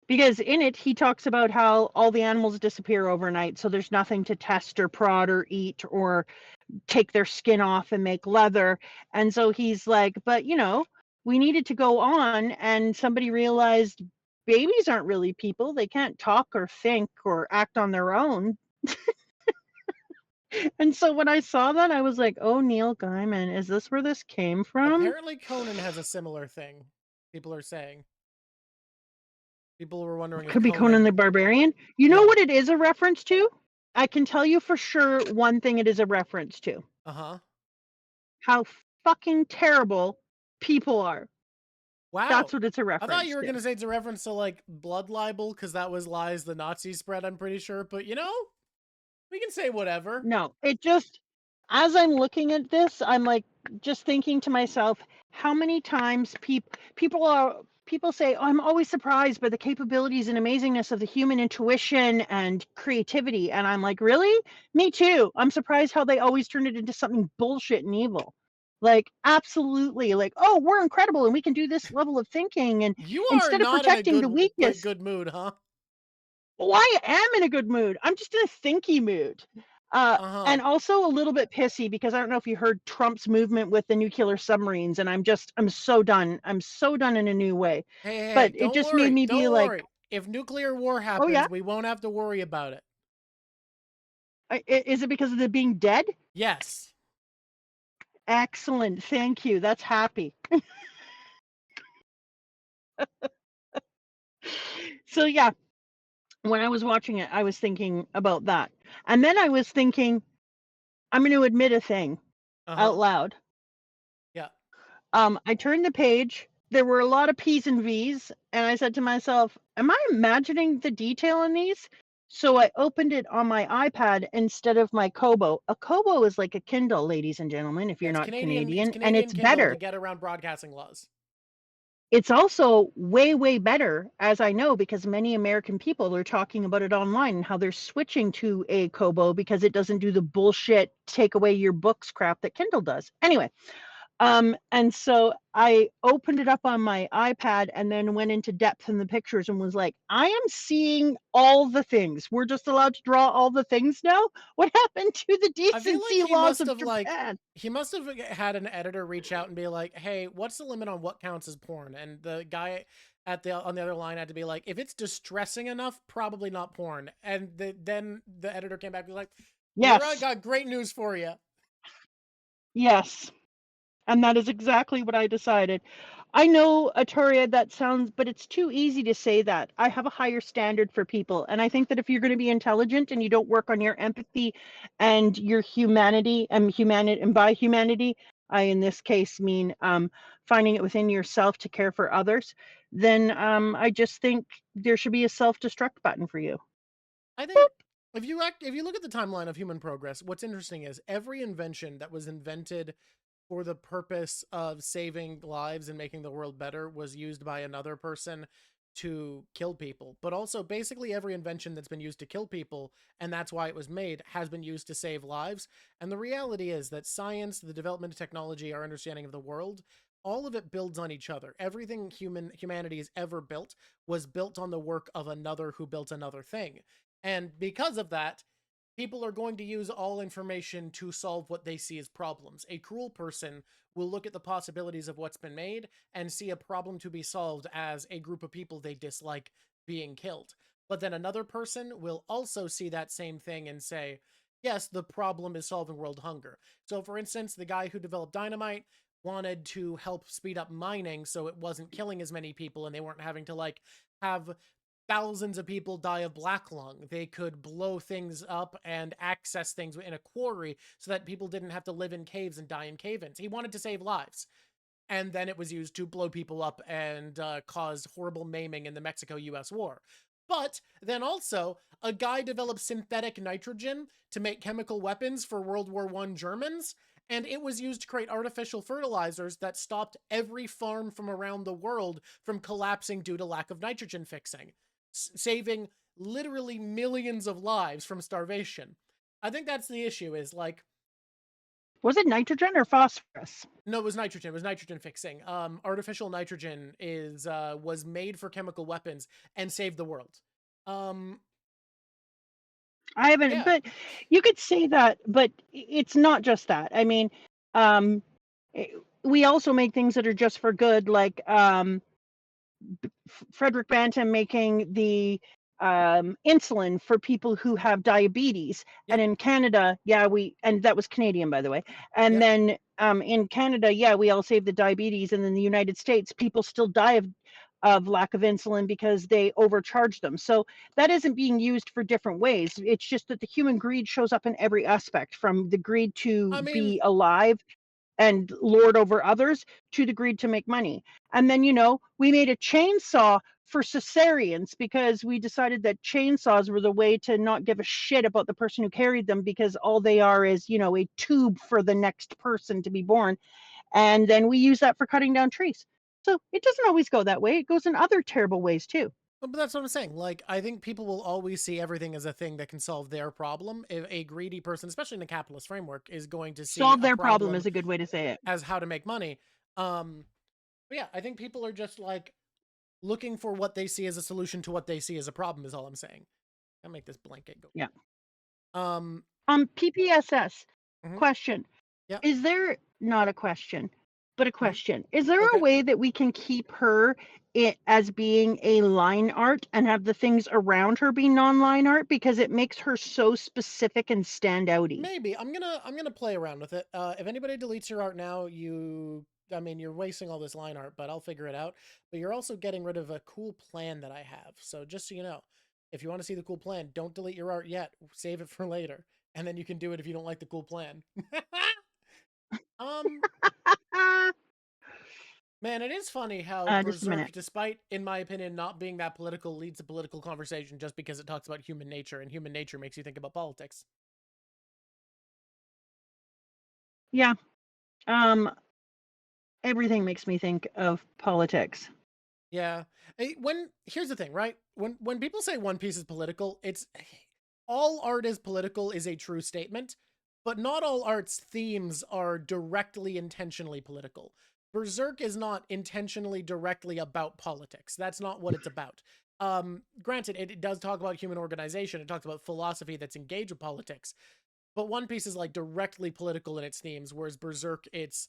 because in it, he talks about how all the animals disappear overnight, so there's nothing to test or prod or eat or take their skin off and make leather. And so he's like, but we needed to go on, and somebody realized babies aren't really people. They can't talk or think or act on their own. And so when I saw that, I was like, oh, Neil Gaiman, is this where this came from? Apparently Conan has a similar thing, people are saying. People were wondering Could be Conan the Barbarian. You know what it is a reference to? I can tell you for sure one thing it is a reference to. Uh-huh. How fucking terrible people are. Wow. That's what it's a I reference thought you were to. going to say it's a reference to like blood libel because that was lies the Nazis spread, I'm pretty sure. But you know, we can say whatever. No, it just, as I'm looking at this, I'm like just thinking to myself, how many times people say, oh, I'm always surprised by the capabilities and amazingness of the human intuition and creativity. And I'm like, really? Me too. I'm surprised how they always turn it into something bullshit and evil. Like, absolutely. Like, oh, we're incredible and we can do this level of thinking. And You are instead of not in a protecting the weakness, good mood, huh? well, I am in a good mood. I'm just in a thinky mood. And also a little bit pissy because I don't know if you heard Trump's movement with the nuclear submarines, and I'm so done. I'm so done in a new way. Hey, But don't it just worry. made me Don't be worry. like, If nuclear war happens, oh yeah, we won't have to worry about it. is it because of the being dead? Yes. Excellent, thank you. That's happy. So yeah, when I was watching it, I was thinking about that, and then I was thinking, I'm going to admit a thing out loud. Yeah. I turned the page. There were a lot of P's and V's, and I said to myself, am I imagining the detail in these? So I opened it on my iPad instead of my Kobo. A Kobo is like a Kindle, ladies and gentlemen, if you're It's not Canadian Canadian, and it's Kindle better. to get around broadcasting laws. It's also way, way better, as I know, because many American people are talking about it online and how they're switching to a Kobo because it doesn't do the bullshit take away your books crap that Kindle does. Anyway, and so I opened it up on my iPad and then went into depth in the pictures and was like, I am seeing all the things. We're just allowed to draw all the things now? What happened to the I feel decency like he laws must of have Japan? he must have had an editor reach out and be like, "Hey, what's the limit on what counts as porn?" And the guy on the other line had to be like, "If it's distressing enough, probably not porn." And then the editor came back and was like, "You're right, Yes. got great news for you." Yes. And that is exactly what I decided. I know, Atoria, that sounds, but it's too easy to say that. I have a higher standard for people. And I think that if you're going to be intelligent and you don't work on your empathy and your humanity, and by humanity, I, in this case, mean finding it within yourself to care for others, then I just think there should be a self-destruct button for you. I think if you look at the timeline of human progress, what's interesting is every invention that was invented for the purpose of saving lives and making the world better was used by another person to kill people. But also basically every invention that's been used to kill people, and that's why it was made, has been used to save lives. And the reality is that science, the development of technology, our understanding of the world, all of it builds on each other. Everything humanity has ever built was built on the work of another who built another thing. And because of that, people are going to use all information to solve what they see as problems. A cruel person will look at the possibilities of what's been made and see a problem to be solved as a group of people they dislike being killed. But then another person will also see that same thing and say, yes, the problem is solving world hunger. So for instance, the guy who developed dynamite wanted to help speed up mining so it wasn't killing as many people and they weren't having to like have thousands of people die of black lung. They could blow things up and access things in a quarry so that people didn't have to live in caves and die in cave-ins. He wanted to save lives. And then it was used to blow people up and cause horrible maiming in the Mexico-US war. But then also, a guy developed synthetic nitrogen to make chemical weapons for World War I Germans, and it was used to create artificial fertilizers that stopped every farm from around the world from collapsing due to lack of nitrogen fixing, saving literally millions of lives from starvation. I think that's the issue, is like, was it nitrogen or phosphorus? no, it was nitrogen. It was nitrogen fixing. Artificial nitrogen was made for chemical weapons and saved the world. I haven't, Yeah. but you could say that, but it's not just that. I mean, we also make things that are just for good, like Frederick Bantam making the insulin for people who have diabetes. Yep. And in Canada, and that was Canadian, by the way. And then in Canada, we all save the diabetes. And in the United States, people still die of lack of insulin because they overcharge them. So that isn't being used for different ways. It's just that the human greed shows up in every aspect, from the greed to be alive and lord over others to the greed to make money. And then, we made a chainsaw for cesareans because we decided that chainsaws were the way to not give a shit about the person who carried them, because all they are is, a tube for the next person to be born. And then we use that for cutting down trees. So it doesn't always go that way. It goes in other terrible ways too. But that's what I'm saying. Like, I think people will always see everything as a thing that can solve their problem. If a greedy person, especially in a capitalist framework, is going to see Solve a their problem is a good way to say it. as how to make money. But yeah, I think people are just like looking for what they see as a solution to what they see as a problem is all I'm saying. I'll make this blanket go. Yeah. Mhm. PPSS question. Yeah. Is there not a question, but a question? Is there Okay. a way that we can keep her as being a line art and have the things around her be non-line art, because it makes her so specific and stand outy? Maybe I'm gonna play around with it. If anybody deletes your art now, you're wasting all this line art, but I'll figure it out. But you're also getting rid of a cool plan that I have. So just so you know, if you want to see the cool plan, don't delete your art yet. Save it for later, and then you can do it if you don't like the cool plan. Man, it is funny how Just a Berserk, minute. despite, in my opinion, not being that political, leads to political conversation just because it talks about human nature, and human nature makes you think about politics. Yeah. Everything makes me think of politics. Yeah. Here's the thing, right? When people say One Piece is political, it's all art is political is a true statement, but not all art's themes are directly intentionally political. Berserk is not intentionally directly about politics. That's not what it's about. Granted, it does talk about human organization. It talks about philosophy that's engaged with politics. But One Piece is like directly political in its themes, whereas Berserk, it's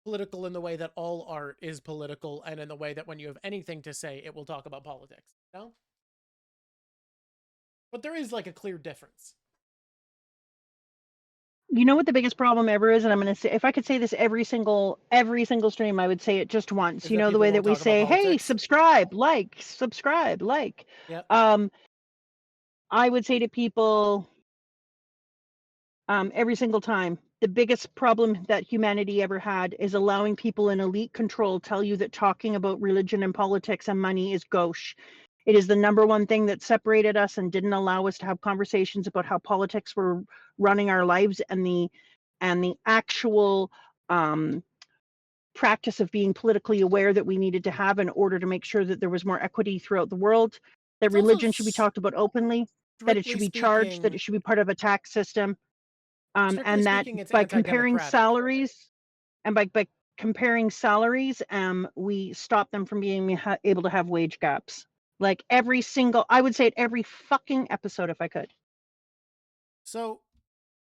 political in the way that all art is political, and in the way that when you have anything to say, it will talk about politics. No? But there is like a clear difference. You know what the biggest problem ever is, and I'm going to say, if I could say this every single stream, I would say it just once. Is You that know, the people way won't that we talk about say, "Hey, politics? subscribe, like." Yep. I would say to people, every single time, the biggest problem that humanity ever had is allowing people in elite control tell you that talking about religion and politics and money is gauche. It is the number one thing that separated us and didn't allow us to have conversations about how politics were running our lives, and the actual practice of being politically aware that we needed to have in order to make sure that there was more equity throughout the world, that It's also religion should be talked about openly, that it should strictly be charged, that speaking- it should be part of a tax system, Strictly and that speaking, it's by comparing anti-democratic. salaries, and by comparing salaries, we stop them from being able to have wage gaps. Like I would say it every fucking episode if I could. So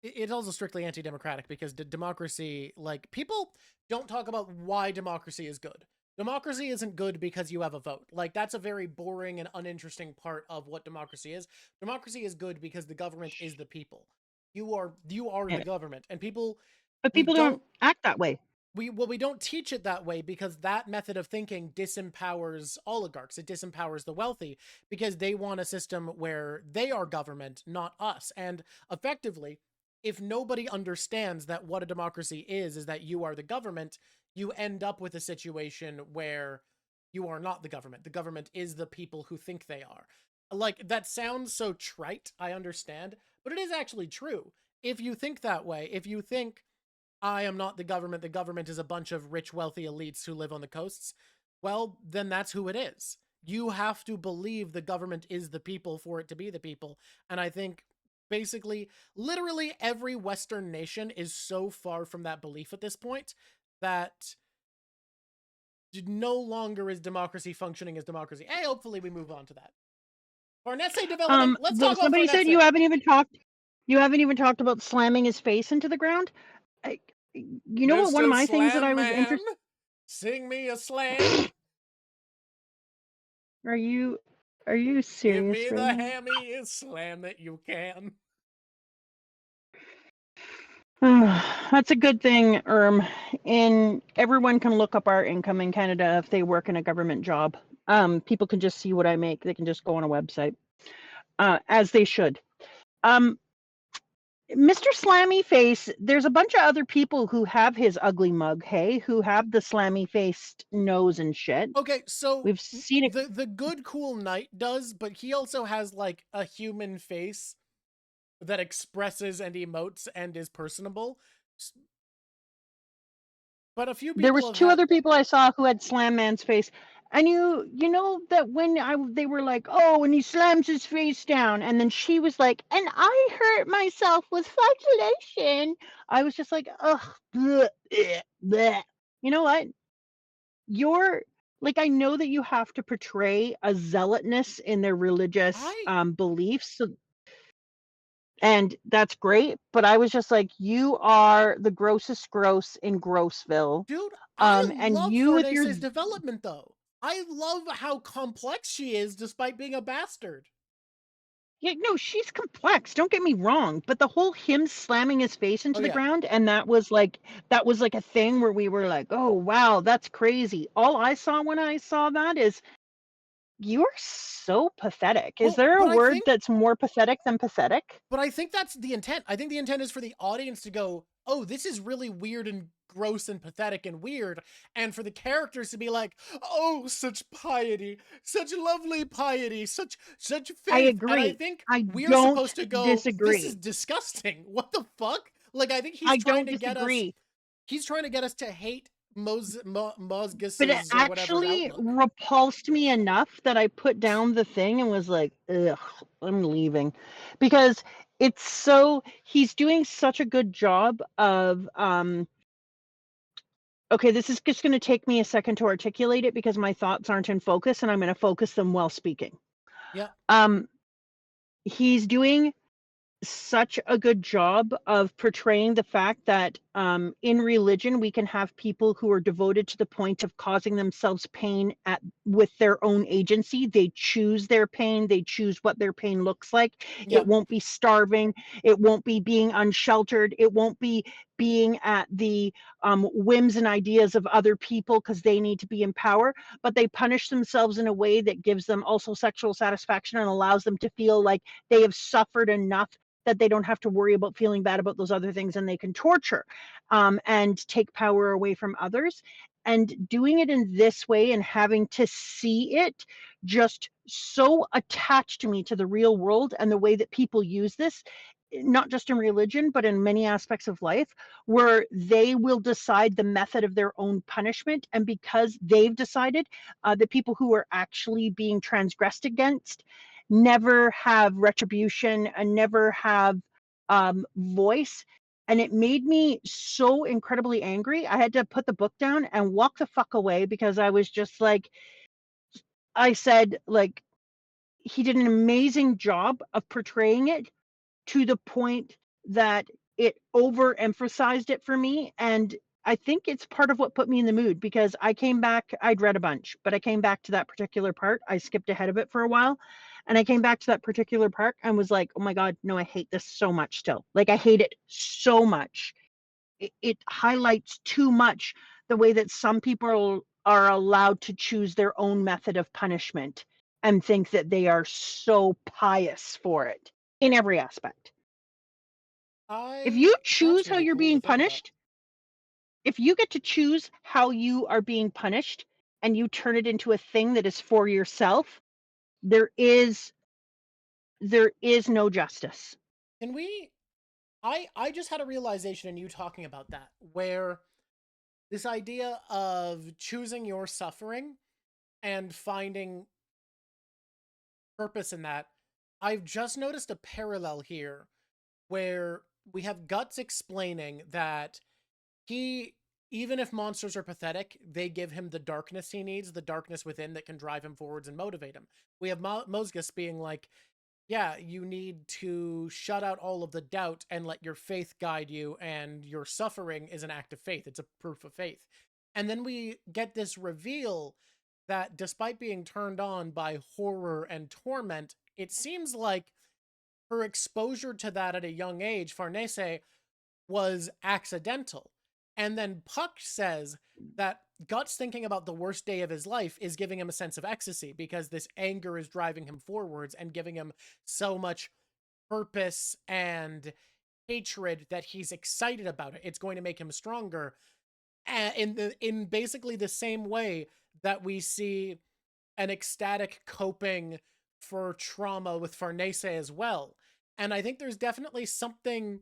it's also strictly anti-democratic because democracy, like, people don't talk about why democracy is good. Democracy isn't good because you have a vote. Like, that's a very boring and uninteresting part of what democracy is. Democracy is good because the government is the people. You are the government, and people. But people don't act that way. We don't teach it that way because that method of thinking disempowers oligarchs. It disempowers the wealthy because they want a system where they are government, not us. And effectively, if nobody understands that what a democracy is that you are the government, you end up with a situation where you are not the government. The government is the people who think they are. Like, that sounds so trite, I understand, but it is actually true. If you think that way, if you think, I am not the government is a bunch of rich, wealthy elites who live on the coasts, well, then that's who it is. You have to believe the government is the people for it to be the people. And I think basically, literally every Western nation is so far from that belief at this point that no longer is democracy functioning as democracy. Hey, hopefully we move on to that. Farnese development. Let's talk about somebody said you haven't even talked about slamming his face into the ground. You know what? One of my things that I was interested. Sing me a slam. Are you serious? Give me the right now? hammiest slam that you can. That's a good thing, and everyone can look up our income in Canada if they work in a government job. People can just see what I make. They can just go on a website, as they should. Mr. Slammy Face, there's a bunch of other people who have his ugly mug, hey, who have the slammy faced nose and shit. Okay, so We've seen it. the good cool knight does, but he also has like a human face that expresses and emotes and is personable. But a few people There was have two had, other people I saw who had Slam Man's face. And you know that when they were like, oh, and he slams his face down, and then she was like, and I hurt myself with flagellation. I was just like, ugh, bleh, bleh. You know what? You're like, I know that you have to portray a zealotness in their religious beliefs, and that's great. But I was just like, you are the grossest gross in Grossville. dude, I And love you with your Farnese's development though. I love how complex she is despite being a bastard. yeah, no, she's complex. Don't get me wrong, but the whole him slamming his face into Oh the yeah. ground, and that was like a thing where we were like, oh wow, that's crazy. All I saw when I saw that is you're so pathetic. Is Well, there a but I word think that's more pathetic than pathetic? But I think that's the intent. I think the intent is for the audience to go, oh, this is really weird and gross and pathetic and weird. And for the characters to be like, oh, such piety, such lovely piety, such I faith. And I agree. think I we're don't supposed to go, this is disagree. disgusting. What the fuck? Like, I think I don't disagree. he's trying to get us to hate But it Mosgus's or whatever's actually outlook. repulsed me enough that I put down the thing and was like, ugh, I'm leaving. Because he's doing such a good job of okay, this is just going to take me a second to articulate it because my thoughts aren't in focus and I'm going to focus them while speaking. Yeah. He's doing such a good job of portraying the fact that in religion we can have people who are devoted to the point of causing themselves pain with their own agency. They choose their pain, they choose what their pain looks like. Yeah. It won't be starving, it won't be being unsheltered, it won't be being at the whims and ideas of other people because they need to be in power, but they punish themselves in a way that gives them also sexual satisfaction and allows them to feel like they have suffered enough that they don't have to worry about feeling bad about those other things, and they can torture and take power away from others. And doing it in this way and having to see it just so attached me to the real world and the way that people use this, not just in religion, but in many aspects of life, where they will decide the method of their own punishment. And because they've decided, the people who are actually being transgressed against never have retribution and never have voice. And it made me so incredibly angry. I had to put the book down and walk the fuck away because I was just like, I said, like, he did an amazing job of portraying it to the point that it overemphasized it for me. And I think it's part of what put me in the mood because I came back, I'd read a bunch, but I came back to that particular part. I skipped ahead of it for a while. And I came back to that particular part and was like, oh my God, no, I hate this so much still. Like, I hate it so much. It highlights too much the way that some people are allowed to choose their own method of punishment and think that they are so pious for it in every aspect. If you choose That's how really you're cool to being think about. punished, if you get to choose how you are being punished and you turn it into a thing that is for yourself, there is no justice. Can we I just had a realization in you talking about that, where this idea of choosing your suffering and finding purpose in that. I've just noticed a parallel here where we have Guts explaining that even if monsters are pathetic, they give him the darkness he needs, the darkness within that can drive him forwards and motivate him. We have Mosgus being like, yeah, you need to shut out all of the doubt and let your faith guide you, and your suffering is an act of faith. It's a proof of faith. And then we get this reveal that despite being turned on by horror and torment, it seems like her exposure to that at a young age, Farnese, was accidental. And then Puck says that Guts thinking about the worst day of his life is giving him a sense of ecstasy because this anger is driving him forwards and giving him so much purpose and hatred that he's excited about it. It's going to make him stronger. In basically the same way that we see an ecstatic coping for trauma with Farnese as well. And I think there's definitely something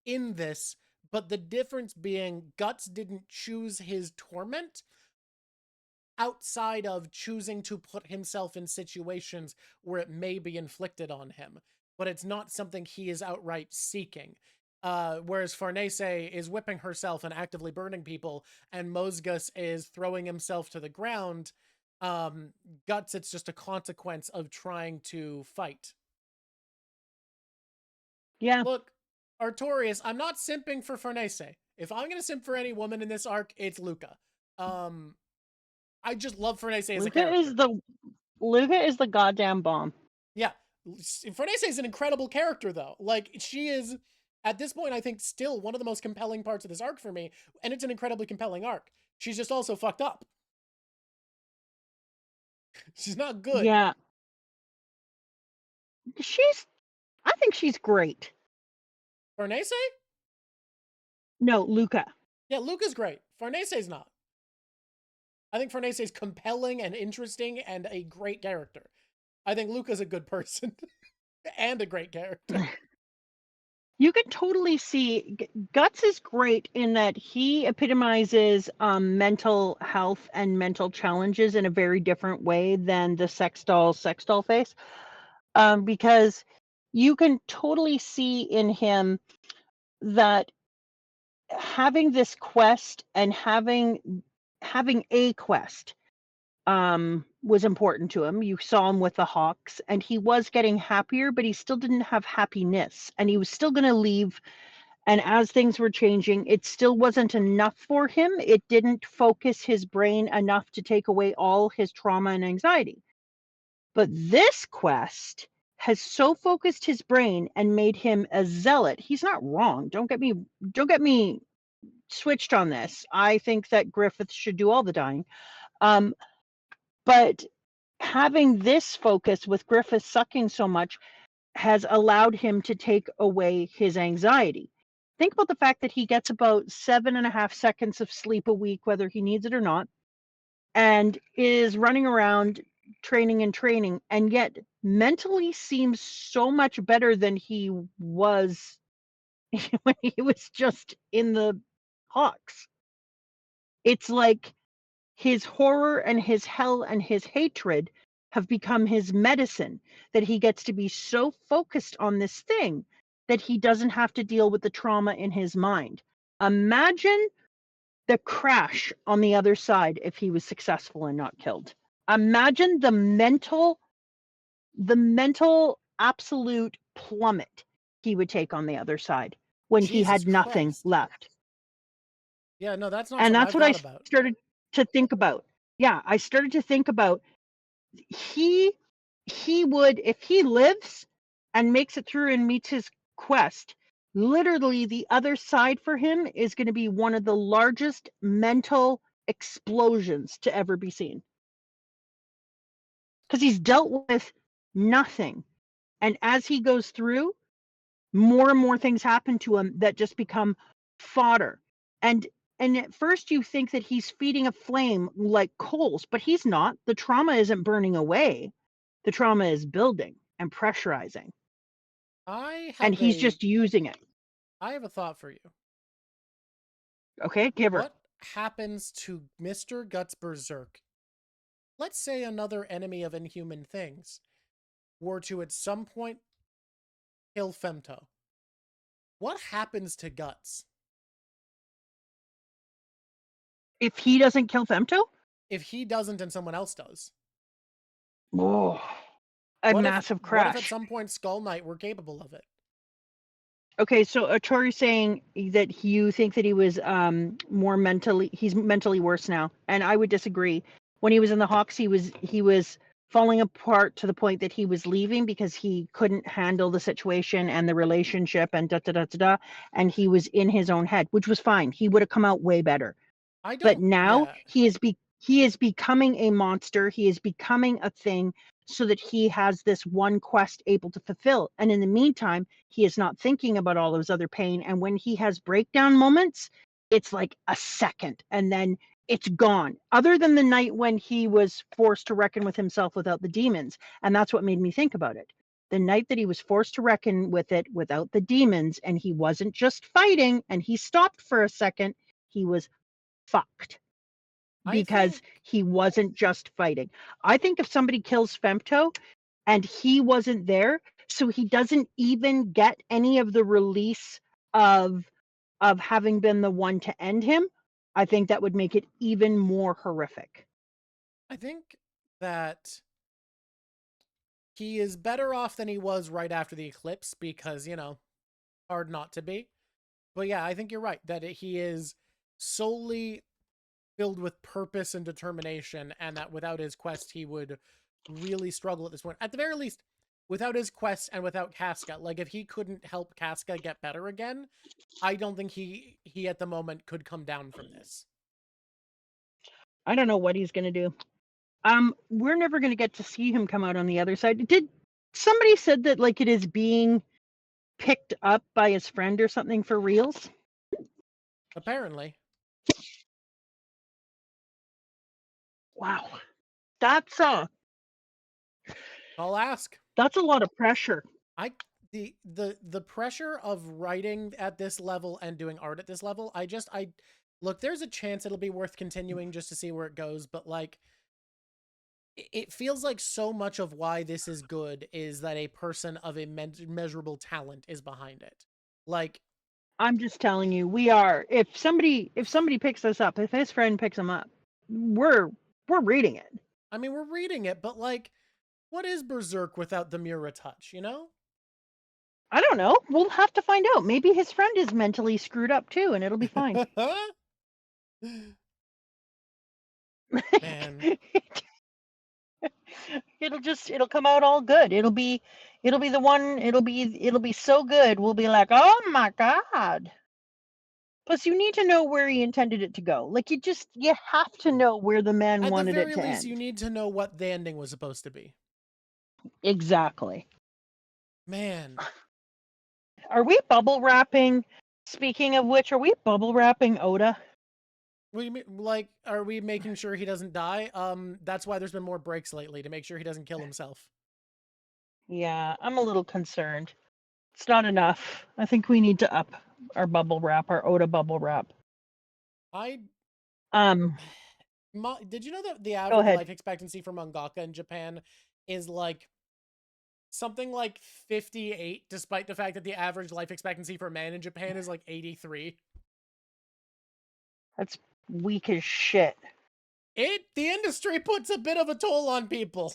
in this, but the difference being Guts didn't choose his torment outside of choosing to put himself in situations where it may be inflicted on him, but it's not something he is outright seeking. Whereas Farnese is whipping herself and actively burning people, and Mozgus is throwing himself to the ground. Guts, it's just a consequence of trying to fight. Yeah. Look, Artorias, I'm not simping for Farnese. If I'm gonna simp for any woman in this arc, it's Luca. I just love Farnese as a character. Luca is the goddamn bomb. Yeah. Farnese is an incredible character, though. Like, she is, at this point, I think, still one of the most compelling parts of this arc for me, and it's an incredibly compelling arc. She's just also fucked up. She's not good. Yeah. I think she's great. Farnese? No, Luca. Yeah, Luca's great. Farnese's not. I think Farnese's compelling and interesting and a great character. I think Luca's a good person and a great character. You can totally see Guts is great in that he epitomizes mental health and mental challenges in a very different way than the sex doll face, because you can totally see in him that having this quest and having a quest was important to him. You saw him with the Hawks, and he was getting happier, but he still didn't have happiness, and he was still going to leave. And as things were changing, it still wasn't enough for him. It didn't focus his brain enough to take away all his trauma and anxiety. But this quest has so focused his brain and made him a zealot. He's not wrong. Don't get me switched on this. I think that Griffith should do all the dying. But having this focus with Griffith sucking so much has allowed him to take away his anxiety. Think about the fact that he gets about 7.5 seconds of sleep a week, whether he needs it or not, and is running around training, and yet mentally seems so much better than he was when he was just in the Hawks. It's like his horror and his hell and his hatred have become his medicine, that he gets to be so focused on this thing that he doesn't have to deal with the trauma in his mind. Imagine the crash on the other side if he was successful and not killed. Imagine the mental absolute plummet he would take on the other side when he had nothing left. Yeah, no, that's not. And that's what I started to think about. Yeah, I started to think about he would, if he lives and makes it through and meets his quest, literally the other side for him is going to be one of the largest mental explosions to ever be seen. Because he's dealt with nothing. And as he goes through, more and more things happen to him that just become fodder. And at first you think that he's feeding a flame like coals, but he's not. The trauma isn't burning away. The trauma is building and pressurizing. And he's just using it. I have a thought for you. Okay, give her. What happens to Mr. Guts Berserk? Let's say another enemy of inhuman things were to at some point kill Femto. What happens to Guts? If he doesn't kill Femto? If he doesn't and someone else does. Oh, massive crash. What if at some point Skull Knight were capable of it? Okay, so Atori's saying that you think that he was he's mentally worse now, and I would disagree. When he was in the Hawks, he was falling apart to the point that he was leaving because he couldn't handle the situation and the relationship and and he was in his own head, which was fine. He would have come out way better. But now he he is becoming a monster. He is becoming a thing so that he has this one quest able to fulfill. And in the meantime, he is not thinking about all of his other pain. And when he has breakdown moments, it's like a second and then it's gone. Other than the night when he was forced to reckon with himself without the demons. And that's what made me think about it. The night that he was forced to reckon with it without the demons, and he wasn't just fighting and he stopped for a second, he was fucked. Because he wasn't just fighting. I think if somebody kills Femto and he wasn't there, so he doesn't even get any of the release of having been the one to end him, I think that would make it even more horrific. I think that he is better off than he was right after the eclipse because, you know, hard not to be. But yeah, I think you're right that he is solely filled with purpose and determination, and that without his quest, he would really struggle at this point. At the very least, without his quest and without Casca, like if he couldn't help Casca get better again, I don't think he at the moment could come down from this. I don't know what he's going to do. We're never going to get to see him come out on the other side. Did somebody said that like it is being picked up by his friend or something for reals? Apparently. Wow. That's I'll ask. That's a lot of pressure. The pressure of writing at this level and doing art at this level, I look, there's a chance it'll be worth continuing just to see where it goes, but like it feels like so much of why this is good is that a person of immeasurable talent is behind it. Like, I'm just telling you, we are. If somebody picks this up, if his friend picks him up, we're reading it. I mean, we're reading it, but like, what is Berserk without the Mura touch, you know? I don't know. We'll have to find out. Maybe his friend is mentally screwed up too, and it'll be fine. Man. It'll come out all good. It'll be so good. We'll be like, oh my God. Plus, you need to know where he intended it to go. Like you have to know where the man wanted it to end. At the very least, you need to know what the ending was supposed to be. Exactly. Man. Are we bubble wrapping? Speaking of which, are we bubble wrapping Oda? Like, are we making sure he doesn't die? That's why there's been more breaks lately, to make sure he doesn't kill himself. Yeah, I'm a little concerned. It's not enough. I think we need to up our bubble wrap, our Oda bubble wrap. Did you know that the Go average ahead. life expectancy for mangaka in Japan is like something like 58, despite the fact that the average life expectancy for a man in Japan is like 83? That's weak as shit. The industry puts a bit of a toll on people.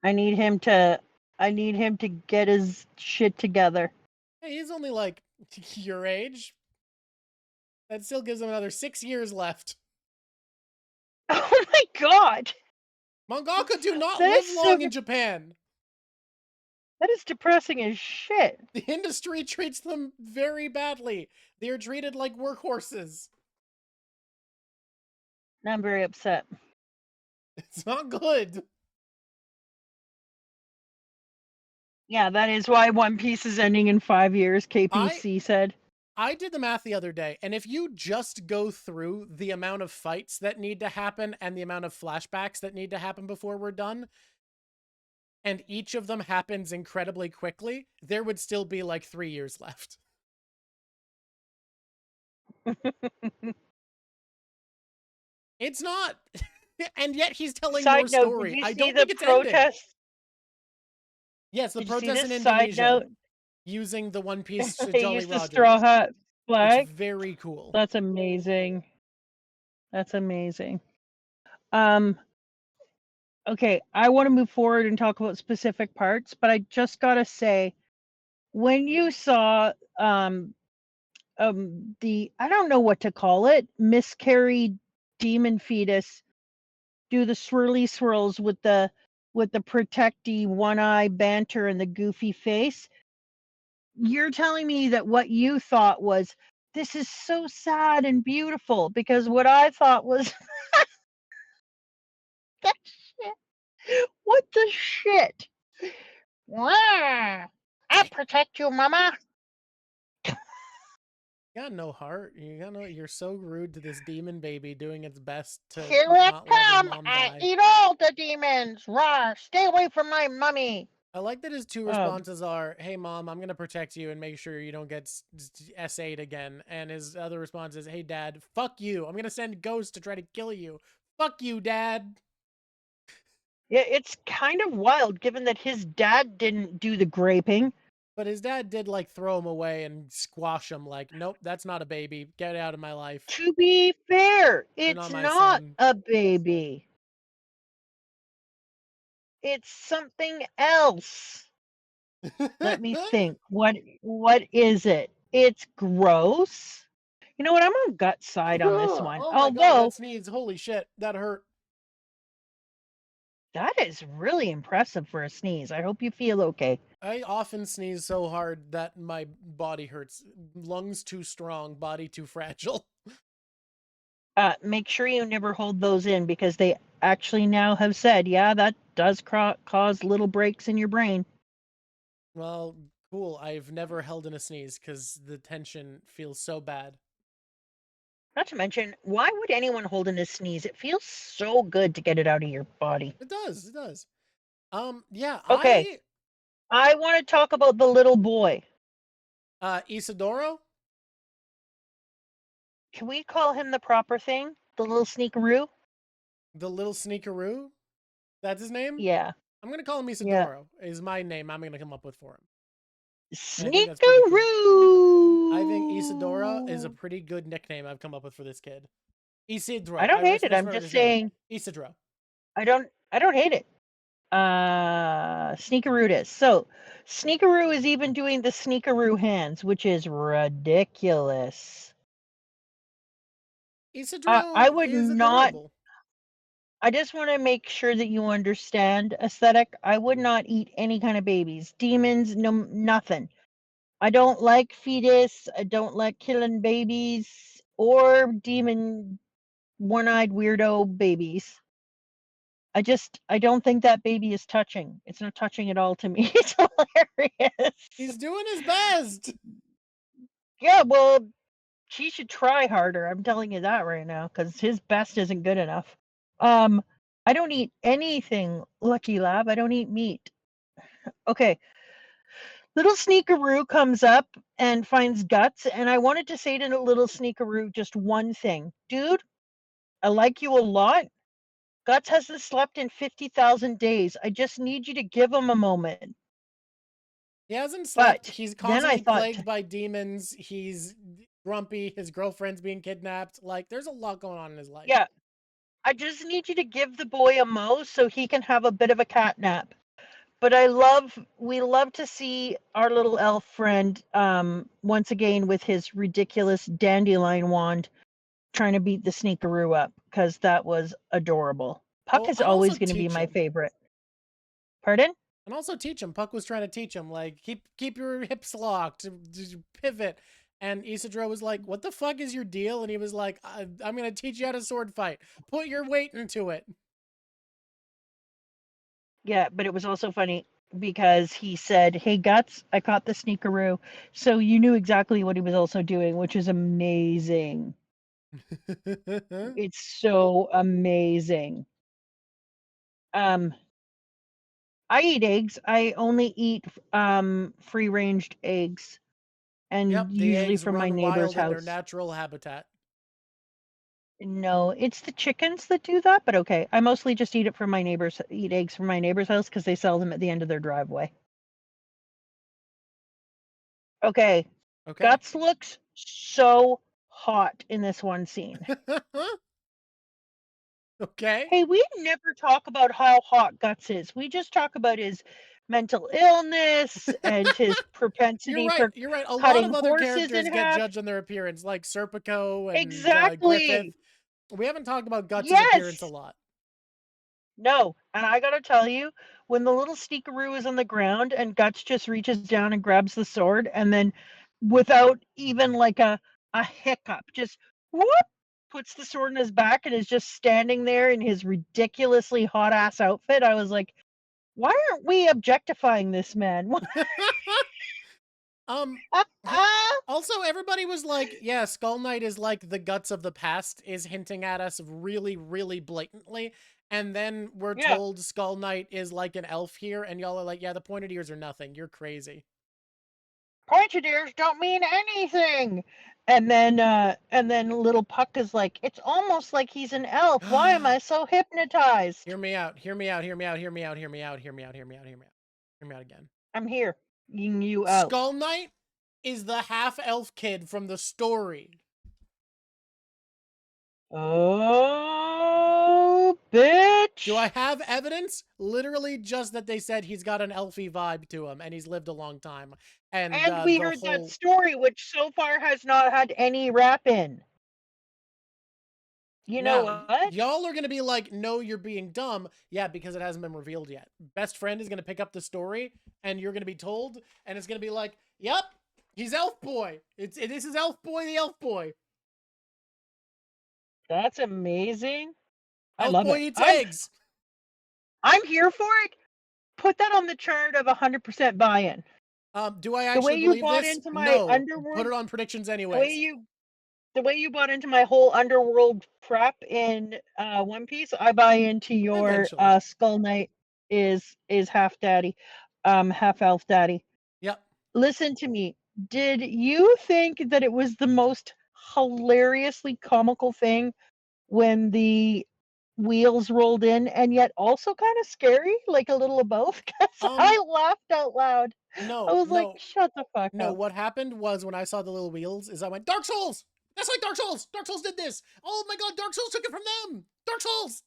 I need him to get his shit together. Hey, he's only like your age. That still gives him another 6 years left. Oh my God! Mangaka do not live long in Japan. That is depressing as shit. The industry treats them very badly. They are treated like workhorses. Now I'm very upset. It's not good. Yeah, that is why One Piece is ending in 5 years, KPC said. I did the math the other day, and if you just go through the amount of fights that need to happen and the amount of flashbacks that need to happen before we're done, and each of them happens incredibly quickly, there would still be like 3 years left. It's not. And yet he's telling your story. I don't think it's ending. Yes, the protest in Indonesia using the One Piece Jolly Rogers. The Straw Hat flag. It's very cool. That's amazing. That's amazing. Okay, I want to move forward and talk about specific parts, but I just gotta say, when you saw the I don't know what to call it, miscarried demon fetus do the swirly swirls with the protecty one eye banter and the goofy face, you're telling me that what you thought was this is so sad and beautiful because what I thought was that shit. What the shit? Wah! I protect you, mama. You got no heart. You're so rude to this demon baby doing its best to Here I not let your come. mom I die. eat all the demons. Rawr! Stay away from my mummy. I like that his two responses are, "Hey mom, I'm gonna protect you and make sure you don't get SA'd again," and his other response is, "Hey dad, fuck you. I'm gonna send ghosts to try to kill you. Fuck you, dad." Yeah, it's kind of wild given that his dad didn't do the graping. But his dad did like throw him away and squash him. Like, nope, that's not a baby. Get out of my life. To be fair, You're it's not my not son. a baby. It's something else. Let me think. What is it? It's gross. You know what? I'm on gut side on this one. Oh my god, Although that sneeze. Holy shit, that hurt. that is really impressive for a sneeze. I hope you feel okay. I often sneeze so hard that my body hurts. Lungs too strong, body too fragile. Make sure you never hold those in because they actually now have said, yeah, that does cause little breaks in your brain. Well, cool. I've never held in a sneeze because the tension feels so bad. Not to mention, why would anyone hold in a sneeze? It feels so good to get it out of your body. It does. It does. Yeah. Okay. I want to talk about the little boy. Isidoro. Can we call him the proper thing? The little sneakeroo? The little sneakeroo. That's his name. Yeah. I'm gonna call him Isidoro. Is my name I'm gonna come up with for him. Sneakeroo! I think Isidora is a pretty good nickname I've come up with for this kid. Isidro. I don't hate it. I'm just saying. Isidro. I don't hate it. Sneakeroo it is. So Sneakeroo is even doing the Sneakeroo hands, which is ridiculous. Isidro I would is not. adorable. I just want to make sure that you understand aesthetic. I would not eat any kind of babies, demons, no, nothing. I don't like fetus. I don't like killing babies or demon one-eyed weirdo babies. I don't think that baby is touching. It's not touching at all to me. It's hilarious. He's doing his best. Yeah, well, she should try harder. I'm telling you that right now, because his best isn't good enough. I don't eat anything, Lucky Lab. I don't eat meat. Okay. Little Sneakeroo comes up and finds Guts, and I wanted to say to little Sneakeroo just one thing. Dude, I like you a lot. Guts hasn't slept in 50,000 days. I just need you to give him a moment. He hasn't slept. But He's then I constantly thought, plagued by demons. He's grumpy. His girlfriend's being kidnapped. Like, there's a lot going on in his life. yeah, I just need you to give the boy a mo so he can have a bit of a cat nap. But we love to see our little elf friend once again with his ridiculous dandelion wand trying to beat the Sneakeroo up because that was adorable. Puck is and always also going to be teach my him. favorite. Pardon? And also teach him. Puck was trying to teach him, like, keep your hips locked, pivot. And Isidro was like, "What the fuck is your deal?" And he was like, "I'm gonna teach you how to sword fight. Put your weight into it." Yeah, but it was also funny because he said, "Hey Guts, I caught the Sneakeroo." So you knew exactly what he was also doing, which is amazing. It's so amazing. I eat eggs. I only eat free-ranged eggs, and Yep, the usually eggs from my run neighbor's wild in their house. natural habitat. No, it's the chickens that do that, but okay. I mostly just eat eggs from my neighbor's house because they sell them at the end of their driveway. Okay. Guts looks so hot in this one scene. Okay. Hey, we never talk about how hot Guts is. We just talk about his mental illness and his propensity for You're right. A lot cutting of other horses characters in get half. judged on their appearance, like Serpico and Exactly. Griffith. We haven't talked about Guts' Yes. appearance a lot. No, and I gotta tell you, when the little Sneakeroo is on the ground and Guts just reaches down and grabs the sword, and then without even like a a hiccup. Just whoop, puts the sword in his back and is just standing there in his ridiculously hot ass outfit. I was like, why aren't we objectifying this man? Also, everybody was like, yeah, Skull Knight is like the guts of the past, is hinting at us really, really blatantly. And then we're Yeah. told Skull Knight is like an elf here, and y'all are like, yeah, the pointed ears are nothing. You're crazy. Pointed ears don't mean anything. And then little Puck is like, it's almost like he's an elf. Why am I so hypnotized? Hear me out. Hear me out. Hear me out. Hear me out. Hear me out. Hear me out. Hear me out. Hear me out. Hear me out again. I'm here. You out. Skull Knight is the half-elf kid from the story. Oh, bitch. Do I have evidence? Literally just that they said he's got an elfy vibe to him and he's lived a long time. And we the heard that whole... story, which so far has not had any rap in. You know Now, what? y'all are going to be like, no, you're being dumb. Yeah, because it hasn't been revealed yet. Best friend is going to pick up the story and you're going to be told, and it's going to be like, yep, he's Elf Boy. This is Elf Boy the Elf Boy. That's amazing. I Elf love Boy it. eats eggs. I'm here for it. Put that on the chart of 100% buy-in. Do I The way actually you believe bought this? into my No. underworld, Put it on predictions the anyways. way you bought into my whole underworld prep in One Piece, I buy into your Eventually. Skull Knight is half daddy, half elf daddy. Yep. Listen to me. Did you think that it was the most hilariously comical thing when the wheels rolled in, and yet also kind of scary, like a little of both? 'Cause I laughed out loud. I was like, shut the fuck No, up. what happened was when I saw the little wheels is I went, Dark Souls! That's like Dark Souls! Dark Souls did this! Oh my god, Dark Souls took it from them! Dark Souls!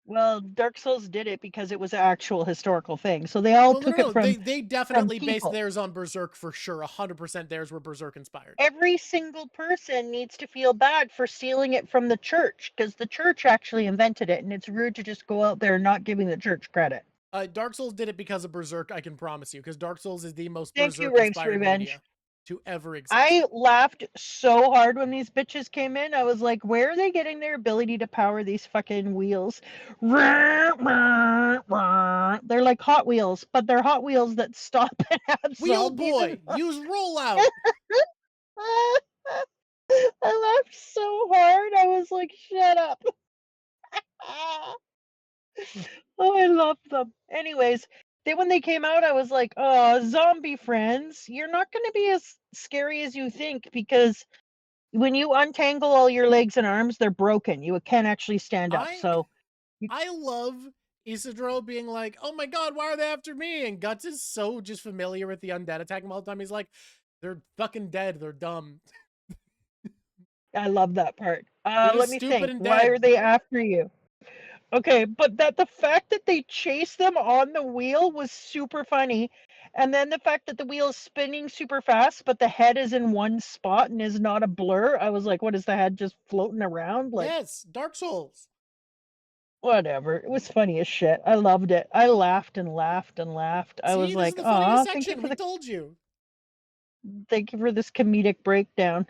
Well, Dark Souls did it because it was an actual historical thing. So they all took it from They definitely based people. theirs on Berserk for sure. 100% theirs were Berserk inspired. Every single person needs to feel bad for stealing it from the church, because the church actually invented it, and it's rude to just go out there not giving the church credit. Dark Souls did it because of Berserk, I can promise you, because Dark Souls is the most Thank you, Berserk Rafe's inspired Revenge. media to ever exist. I laughed so hard when these bitches came in. I was like, where are they getting their ability to power these fucking wheels? They're like Hot Wheels, but they're Hot Wheels that stop and have Wheel zombies. Boy, use rollout. I laughed so hard. I was like, shut up. Oh, I love them. Anyways, then when they came out, I was like, oh, zombie friends, you're not going to be as scary as you think, because when you untangle all your legs and arms, they're broken. You can't actually stand up. I love Isidro being like, oh my god, why are they after me? And Guts is so just familiar with the undead attacking him all the time. He's like, they're fucking dead. They're dumb. I love that part. Let me think. And Why dead. are they after you? Okay, but the fact that they chase them on the wheel was super funny. And then the fact that the wheel is spinning super fast, but the head is in one spot and is not a blur. I was like, what is the head just floating around? Like, yes, Dark Souls. Whatever. It was funny as shit. I loved it. I laughed and laughed and laughed. I was like, oh, thank you for told you. Thank you for this comedic breakdown.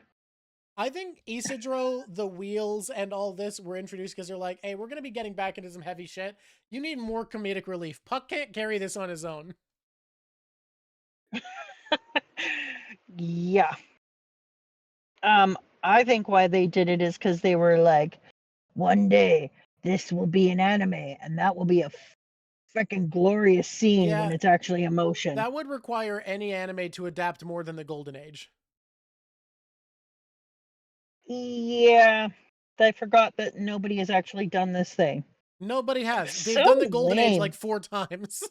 I think Isidro, the wheels, and all this were introduced because they're like, hey, we're going to be getting back into some heavy shit. You need more comedic relief. Puck can't carry this on his own. Yeah. I think why they did it is because they were like, one day this will be an anime, and that will be a freaking glorious scene when it's actually emotion. That would require any anime to adapt more than the Golden Age. Yeah, I forgot that nobody has actually done this thing. Nobody has. They've done the Golden Age like 4 times.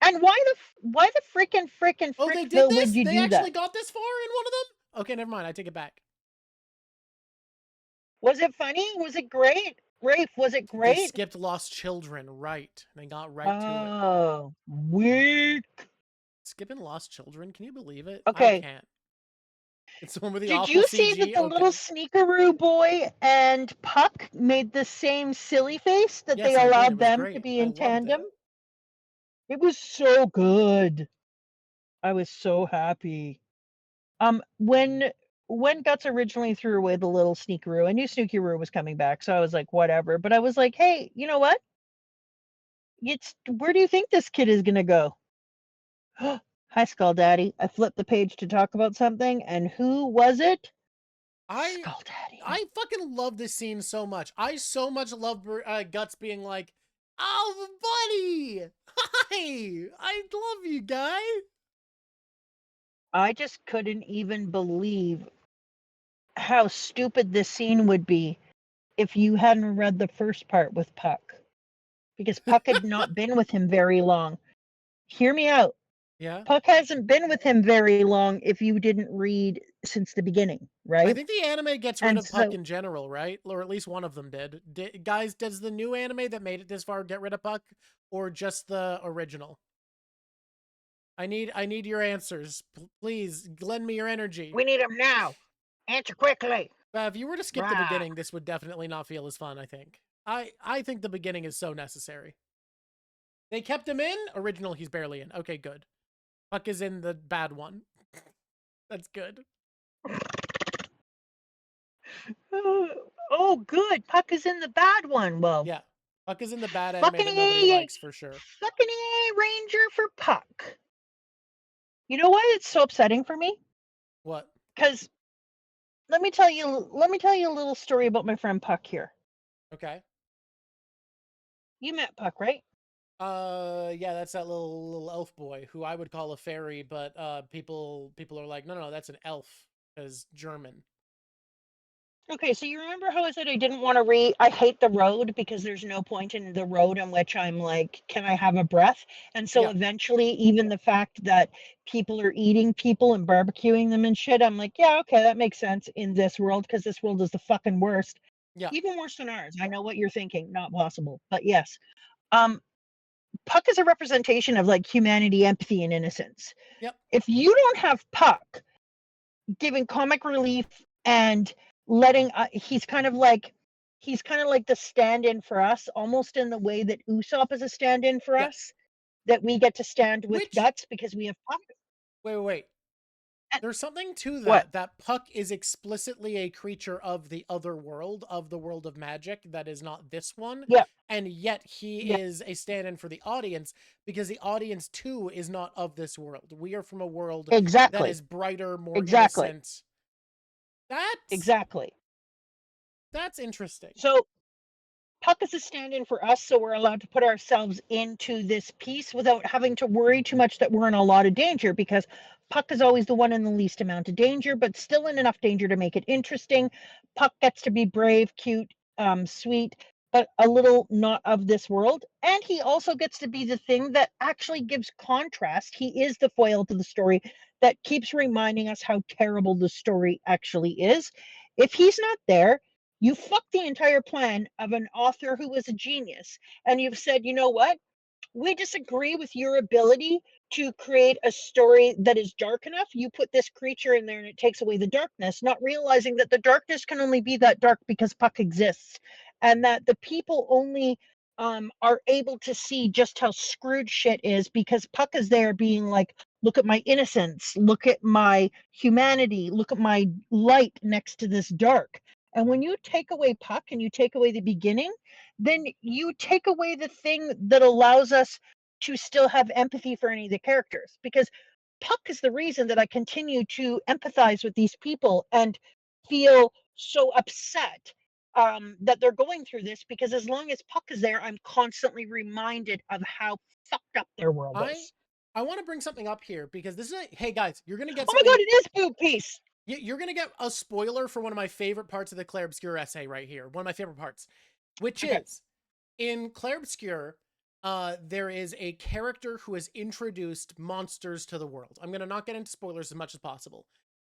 And why the freaking oh, they did hell this? would you they do actually that? got this far in one of them? Okay, never mind. I take it back. Was it funny? Was it great? Rafe, was it great? They skipped Lost Children, right. They got right to it. Oh, weak. Skipping Lost Children? Can you believe it? Okay. I can't. It's the one with the Did awful you CG? see that the little sneakeroo boy and Puck made the same silly face that they allowed them to be in tandem? It was so good. I was so happy. When when Guts originally threw away the little Sneakeroo, I knew Sneakeroo was coming back, so I was like, whatever. But I was like, hey, you know what? Where do you think this kid is gonna go? Hi, Skull Daddy. I flipped the page to talk about something, and who was it? I Skull Daddy. I fucking love this scene so much. I so much love Guts being like, "Oh, buddy, hi, I love you, guy." I just couldn't even believe how stupid this scene would be if you hadn't read the first part with Puck. Because Puck had not been with him very long. Hear me out. Yeah. Puck hasn't been with him very long if you didn't read since the beginning, right? I think the anime gets rid And of Puck so- in general, right? Or at least one of them did. Guys, does the new anime that made it this far get rid of Puck, or just the original? I need your answers. Please lend me your energy. We need him now. Answer quickly. If you were to skip the Rah. beginning, this would definitely not feel as fun, I think. I think the beginning is so necessary. They kept him in? Original, he's barely in. Okay, good. Puck is in the bad one. That's good. Oh, good. Puck is in the bad one. Well, Yeah. Puck is in the bad anime fucking that nobody A, likes, for sure. fucking A Ranger for Puck. You know why it's so upsetting for me? What? Because let me tell you a little story about my friend Puck here. Okay. You met Puck, right? Yeah, that's that little elf boy who I would call a fairy, but people are like, no, that's an elf because German. Okay, so you remember how I said I didn't want to read, I hate the road because there's no point in the road in which I'm like, can I have a breath? And so Yeah. eventually, even the fact that people are eating people and barbecuing them and shit, I'm like, yeah, okay, that makes sense in this world because this world is the fucking worst. Yeah. Even worse than ours. I know what you're thinking, not possible, but yes. Puck is a representation of like humanity, empathy, and innocence. Yep. If you don't have Puck giving comic relief and letting he's kind of like the stand-in for us, almost in the way that Usopp is a stand-in for Yeah. us, that we get to stand with Which- Guts because we have Puck. Wait. There's something to What? that Puck is explicitly a creature of the other world, of the world of magic, that is not this one. Yeah. And yet he is a stand-in for the audience because the audience too is not of this world. We are from a world Exactly. that is brighter, more Exactly. innocent. That's interesting. So Puck is a stand-in for us, so we're allowed to put ourselves into this piece without having to worry too much that we're in a lot of danger, because Puck is always the one in the least amount of danger, but still in enough danger to make it interesting. Puck gets to be brave, cute, sweet, but a little not of this world. And he also gets to be the thing that actually gives contrast. He is the foil to the story that keeps reminding us how terrible the story actually is. If he's not there, you fucked the entire plan of an author who was a genius, and you've said, you know what? We disagree with your ability to create a story that is dark enough. You put this creature in there and it takes away the darkness, not realizing that the darkness can only be that dark because Puck exists, and that the people only are able to see just how screwed shit is because Puck is there being like, look at my innocence, look at my humanity, look at my light next to this dark. And when you take away Puck and you take away the beginning, then you take away the thing that allows us to still have empathy for any of the characters. Because Puck is the reason that I continue to empathize with these people and feel so upset that they're going through this, because as long as Puck is there, I'm constantly reminded of how fucked up their world is. I want to bring something up here because this is hey guys, you're gonna get Oh my something. god, it is Boob Piece. You're gonna get a spoiler for one of my favorite parts of the Claire Obscure essay right here. One of my favorite parts, which is in Claire Obscure. There is a character who has introduced monsters to the world. I'm gonna not get into spoilers as much as possible.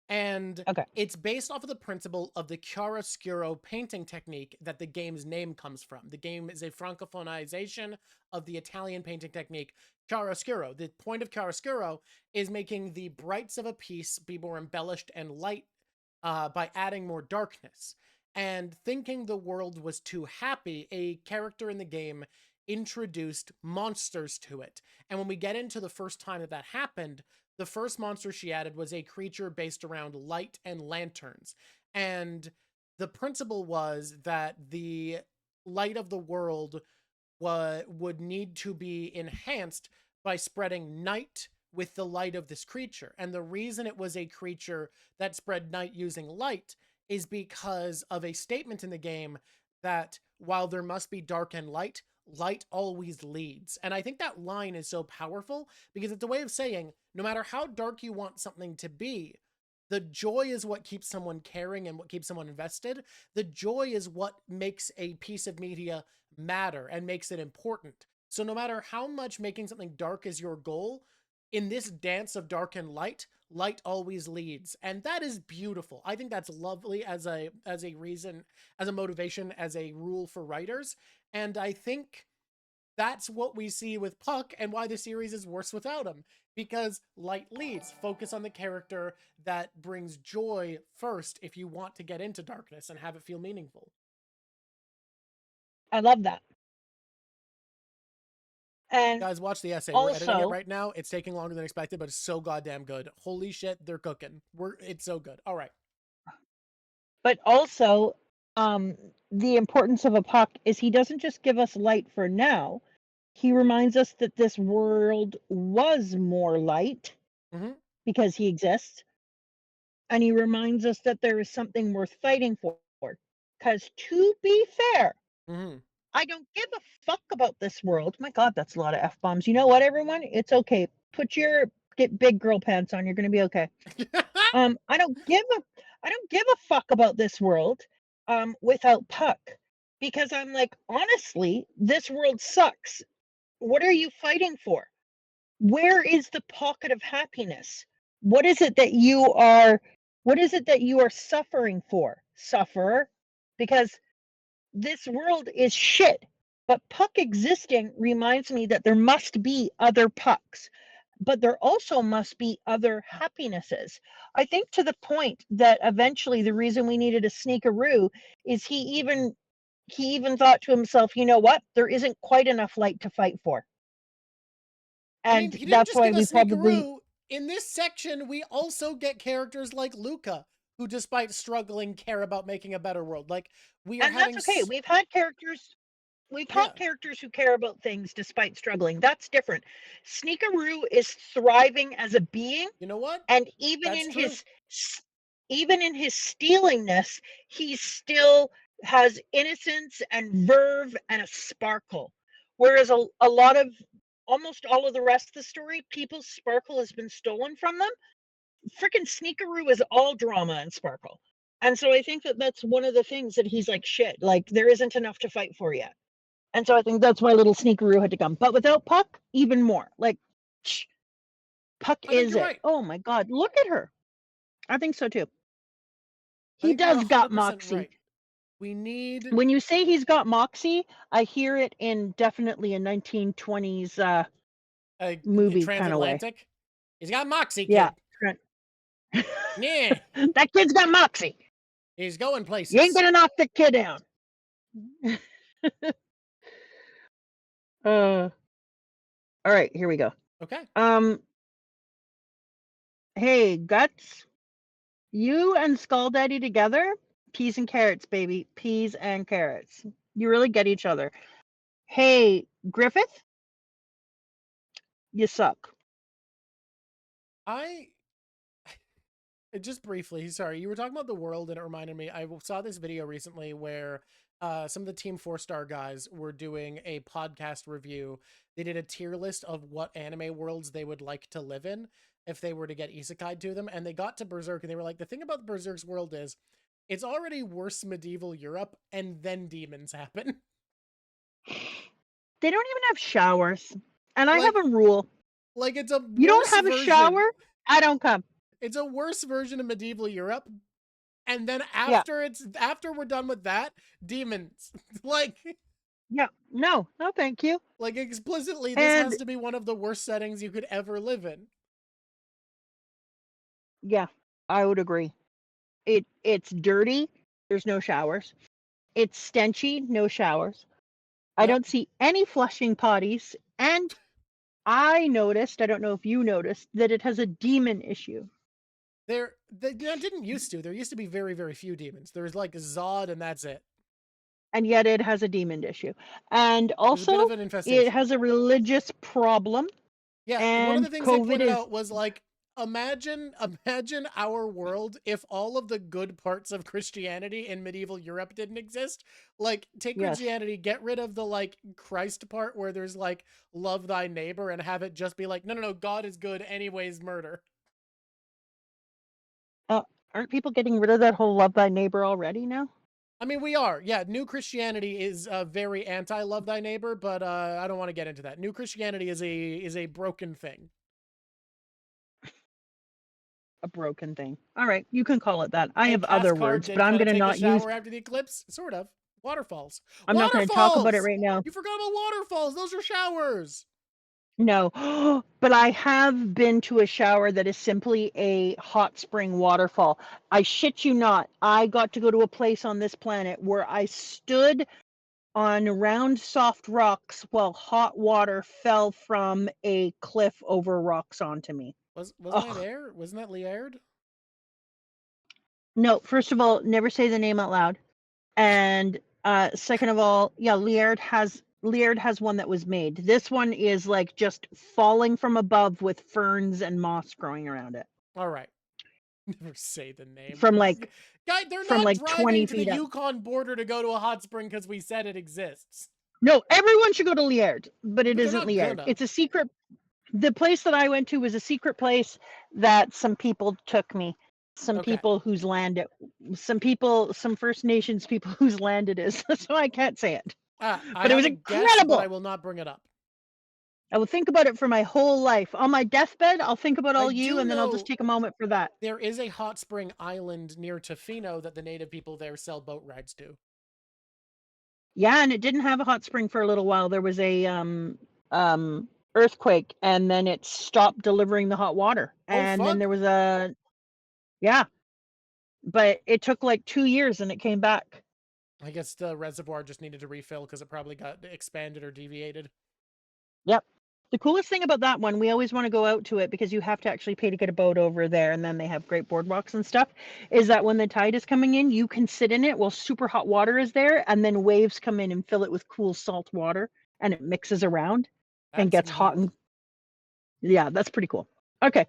And it's based off of the principle of the chiaroscuro painting technique that the game's name comes from. The game is a francophonization of the Italian painting technique chiaroscuro. The point of chiaroscuro is making the brights of a piece be more embellished and light by adding more darkness. And thinking the world was too happy, a character in the game introduced monsters to it. And when we get into the first time that happened, the first monster she added was a creature based around light and lanterns. And the principle was that the light of the world would need to be enhanced by spreading night with the light of this creature. And the reason it was a creature that spread night using light is because of a statement in the game that while there must be dark and light, light always leads. And I think that line is so powerful because it's a way of saying no matter how dark you want something to be, the joy is what keeps someone caring and what keeps someone invested. The joy is what makes a piece of media matter and makes it important. So no matter how much making something dark is your goal, in this dance of dark and light, light always leads. And that is beautiful. I think that's lovely as a reason, as a motivation, as a rule for writers. And I think that's what we see with Puck and why the series is worse without him. Because light leads. Focus on the character that brings joy first if you want to get into darkness and have it feel meaningful. I love that. And guys, watch the essay. We're editing it also, right now. It's taking longer than expected, but it's so goddamn good. Holy shit, they're cooking. It's so good. All right. but also, the importance of a Puck is he doesn't just give us light for now. He reminds us that this world was more light Mhm. because he exists. And he reminds us that there is something worth fighting for. Because to be fair, Mhm. I don't give a fuck about this world. My God, that's a lot of F-bombs. You know what, everyone? It's okay. Get big girl pants on. You're gonna be okay. I don't give a fuck about this world without Puck. Because I'm like, honestly, this world sucks. What are you fighting for? Where is the pocket of happiness? What is it that you are suffering for, sufferer? Because this world is shit. But Puck existing reminds me that there must be other Pucks, but there also must be other happinesses. I think to the point that eventually the reason we needed a sneakeroo is he even thought to himself, you know what? There isn't quite enough light to fight for. I mean, And he didn't that's just why give we us probably Sneakaroo. In this section, we also get characters like Luca, who, despite struggling, care about making a better world. Like, we are and that's having okay. We've had yeah. characters who care about things despite struggling. That's different. Sneakaroo is thriving as a being, You know what? and That's true. even in his stealingness, he still has innocence and verve and a sparkle. Whereas a lot of almost all of the rest of the story, people's sparkle has been stolen from them. Freaking Sneakaroo is all drama and sparkle. And so I think that that's one of the things that he's like, shit, like there isn't enough to fight for yet. And so I think that's why little Sneakaroo had to come. But without Puck, even more. Like, Puck I think is you're it. right. Oh my God, look at her. I think so too. I He think you're does got 100% moxie. right. We need When you say he's got moxie, I hear it in definitely a 1920s a movie kind of way. transatlantic. He's got moxie, kid. Yeah. Yeah. That kid's got moxie. He's going places. You ain't gonna knock the kid down. All right, here we go. Okay. Hey, Guts, you and Skull Daddy together, peas and carrots, baby. Peas and carrots. You really get each other. Hey, Griffith, you suck. Just briefly, sorry, you were talking about the world and it reminded me, I saw this video recently where some of the Team 4-Star guys were doing a podcast review. They did a tier list of what anime worlds they would like to live in if they were to get isekai to them, and they got to Berserk and they were like, the thing about Berserk's world is it's already worse medieval Europe and then demons happen. They don't even have showers. And I Like- have a rule. Like, it's a worse You don't have a version. shower, I don't come. It's a worse version of medieval Europe. And then after we're done with that, demons. Like, Yeah, no, thank you. like explicitly, this has to be one of the worst settings you could ever live in. Yeah, I would agree. It's dirty. There's no showers. It's stenchy. No showers. I Yep. don't see any flushing potties, and I noticed, I don't know if you noticed, that it has a demon issue. There didn't used to. There used to be very, very few demons. There's like Zod, and that's it. And yet it has a demon issue. And There's a bit also, of an it infestation. has a religious problem. Yeah, one of the And things they COVID pointed is out was like, imagine our world if all of the good parts of Christianity in medieval Europe didn't exist. Like, take yes. Christianity, get rid of the like Christ part where there's like love thy neighbor, and have it just be like, no, God is good, anyways, murder. Aren't people getting rid of that whole love thy neighbor already now? I mean, we are. Yeah, New Christianity is very anti-love thy neighbor, but I don't want to get into that. New Christianity is a broken thing. A broken thing. All right, you can call it that. I Hey, have other Cathcart words, did but I'm going to take a not use. shower after the eclipse. Sort of. Waterfalls. I'm not going to talk about it Waterfalls! right now. You forgot about waterfalls. Those are showers. No, but I have been to a shower that is simply a hot spring waterfall. I shit you not. I got to go to a place on this planet where I stood on round soft rocks while hot water fell from a cliff over rocks onto me. Wasn't that there? Wasn't that Liard? No, first of all, never say the name out loud. And second of all, yeah, Liard has one that was made. This one is like just falling from above with ferns and moss growing around it. All right. Never say the name. From like Guy, they're from not like driving 20 to the feet up. Yukon border to go to a hot spring because we said it exists. No, everyone should go to Liard, but it But they're isn't not Liard. gonna. It's a secret. The place that I went to was a secret place that some people took me. Some Okay. people whose land it, some First Nations people whose land it is. So I can't say it. I But it was have a guess, incredible. but I will not bring it up. I will think about it for my whole life. On my deathbed, I'll think about all you, do and then I'll just know take a moment for that. There is a hot spring island near Tofino that the native people there sell boat rides to. Yeah, and it didn't have a hot spring for a little while. There was a earthquake, and then it stopped delivering the hot water. And then fuck. there was a but it took like 2 years, and it came back. I guess the reservoir just needed to refill because it probably got expanded or deviated. Yep. The coolest thing about that one, we always want to go out to it because you have to actually pay to get a boat over there, and then they have great boardwalks and stuff, is that when the tide is coming in, you can sit in it while super hot water is there, and then waves come in and fill it with cool salt water, and it mixes around and gets hot. And yeah, that's pretty cool. Okay.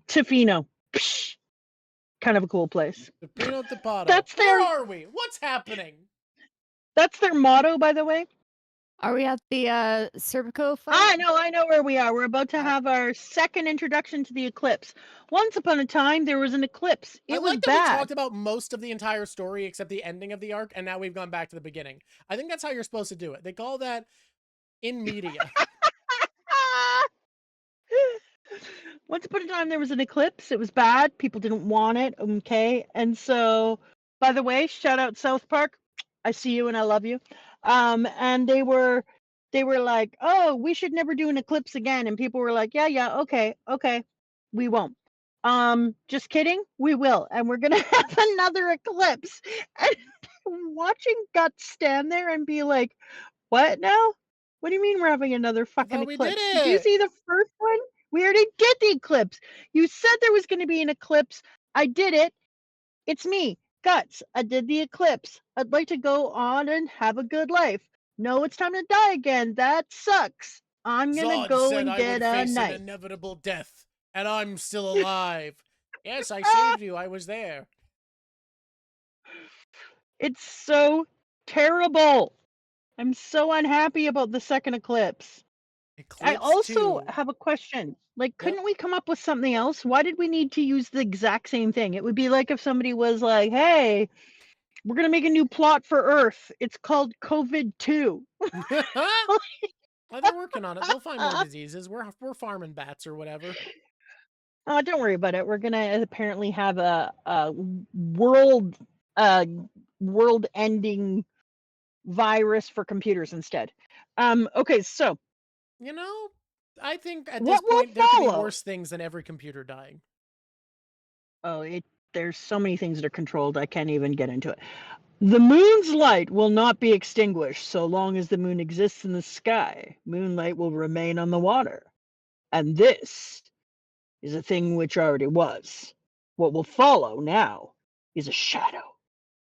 Tofino. Psh, kind of a cool place. Tofino Tapato. That's Where are we? What's happening? That's their motto, by the way. Are we at the Serpico fight? I know where we are. We're about to have our second introduction to the eclipse. Once upon a time, there was an eclipse. It was like that bad. we talked about most of the entire story except the ending of the arc, and now we've gone back to the beginning. I think that's how you're supposed to do it. They call that in media. Once upon a time, there was an eclipse. It was bad. People didn't want it. Okay. And so, by the way, shout out South Park. I see you and I love you. And they were like, oh, we should never do an eclipse again. And people were like, yeah, okay, we won't. Just kidding, we will, and we're gonna have another eclipse. And watching Guts stand there and be like, what now? What do you mean we're having another fucking eclipse? Did you see the first one? We already did the eclipse. You said there was going to be an eclipse. I did it. It's me, Guts. I did the eclipse. I'd like to go on and have a good life. No, it's time to die again. That sucks. I'm going to go and get a knife. An inevitable death, and I'm still alive. Yes, I saved you. I was there. It's so terrible. I'm so unhappy about the second eclipse. I also have a question. Like, couldn't we come up with something else? Why did we need to use the exact same thing? It would be like if somebody was like, hey, we're going to make a new plot for Earth. It's called COVID-2. Well, they're working on it. They'll find more diseases. We're farming bats or whatever. Oh, don't worry about it. We're going to apparently have a world-ending virus for computers instead. Okay, so. You know, I think at this point there could be worse things than every computer dying. Oh, there's so many things that are controlled. I can't even get into it. The moon's light will not be extinguished so long as the moon exists in the sky. Moonlight will remain on the water. And this is a thing which already was. What will follow now is a shadow.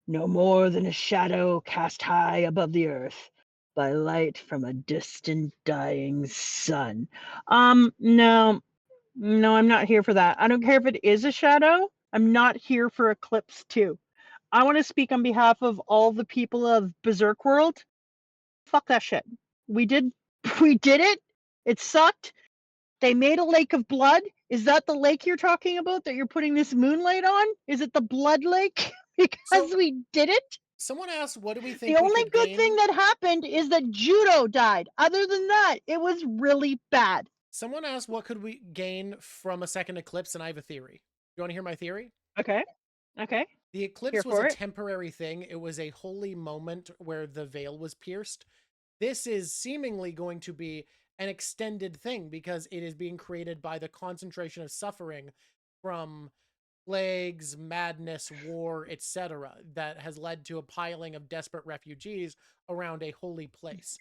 No more than a shadow cast high above the earth by light from a distant dying sun. No, I'm not here for that. I don't care if it is a shadow. I'm not here for Eclipse 2. I want to speak on behalf of all the people of Berserk World. Fuck that shit. We did it. It sucked. They made a lake of blood. Is that the lake you're talking about that you're putting this moonlight on? Is it the blood lake? Because we did it? Someone asked, what do we think The we only could good gain? thing that happened is that Judo died. Other than that, it was really bad. Someone asked, what could we gain from a second eclipse, and I have a theory. You want to hear my theory? Okay. The eclipse Here was for a it. temporary thing. It was a holy moment where the veil was pierced. This is seemingly going to be an extended thing because it is being created by the concentration of suffering from plagues, madness, war, etc., that has led to a piling of desperate refugees around a holy place.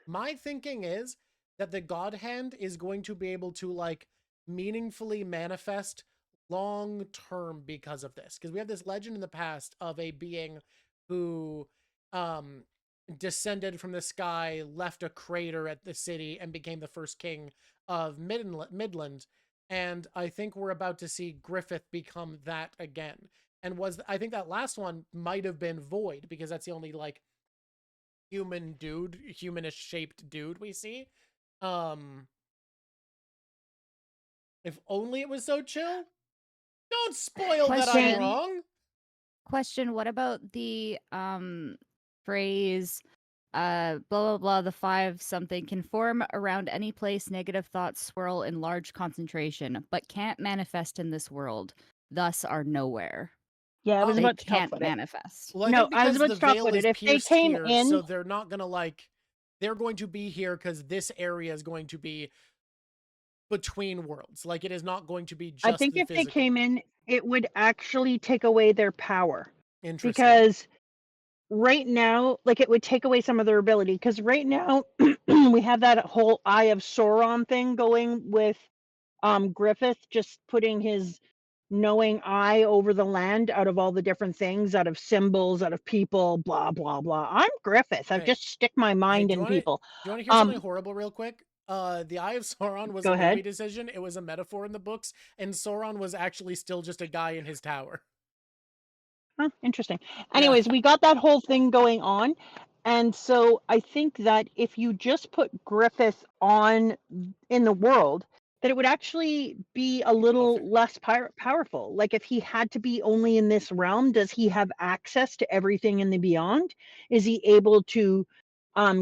My thinking is that the God Hand is going to be able to like meaningfully manifest long term because of this, because we have this legend in the past of a being who descended from the sky, left a crater at the city, and became the first king of Midland. And I think we're about to see Griffith become that again. And I think that last one might have been Void, because that's the only like humanish shaped dude we see. If only it was so chill. Don't spoil that I'm wrong. Question, what about the phrase blah blah blah, the 5 something can form around any place negative thoughts swirl in large concentration, but can't manifest in this world, thus are nowhere. Yeah, I was They about to talk can't about it. manifest. Well, I No, think I was because about the to talk veil about is it. If they pierced came here, in, so they're not gonna like. They're going to be here because this area is going to be between worlds. Like it is not going to be just I think the if physical. they came in, it would actually take away their power. Interesting. Because right now, like it would take away some of their ability. Because right now, we have that whole Eye of Sauron thing going with Griffith just putting his knowing eye over the land out of all the different things, out of symbols, out of people, blah blah blah. I'm Griffith. I've Okay. just stick my mind in people. Do you want to hear something horrible real quick? The Eye of Sauron was Go a ahead. movie decision. It was a metaphor in the books, and Sauron was actually still just a guy in his tower. Huh, interesting. Anyways, we got that whole thing going on. And so I think that if you just put Griffith on in the world, that it would actually be a little less powerful. Like if he had to be only in this realm, does he have access to everything in the beyond? Is he able to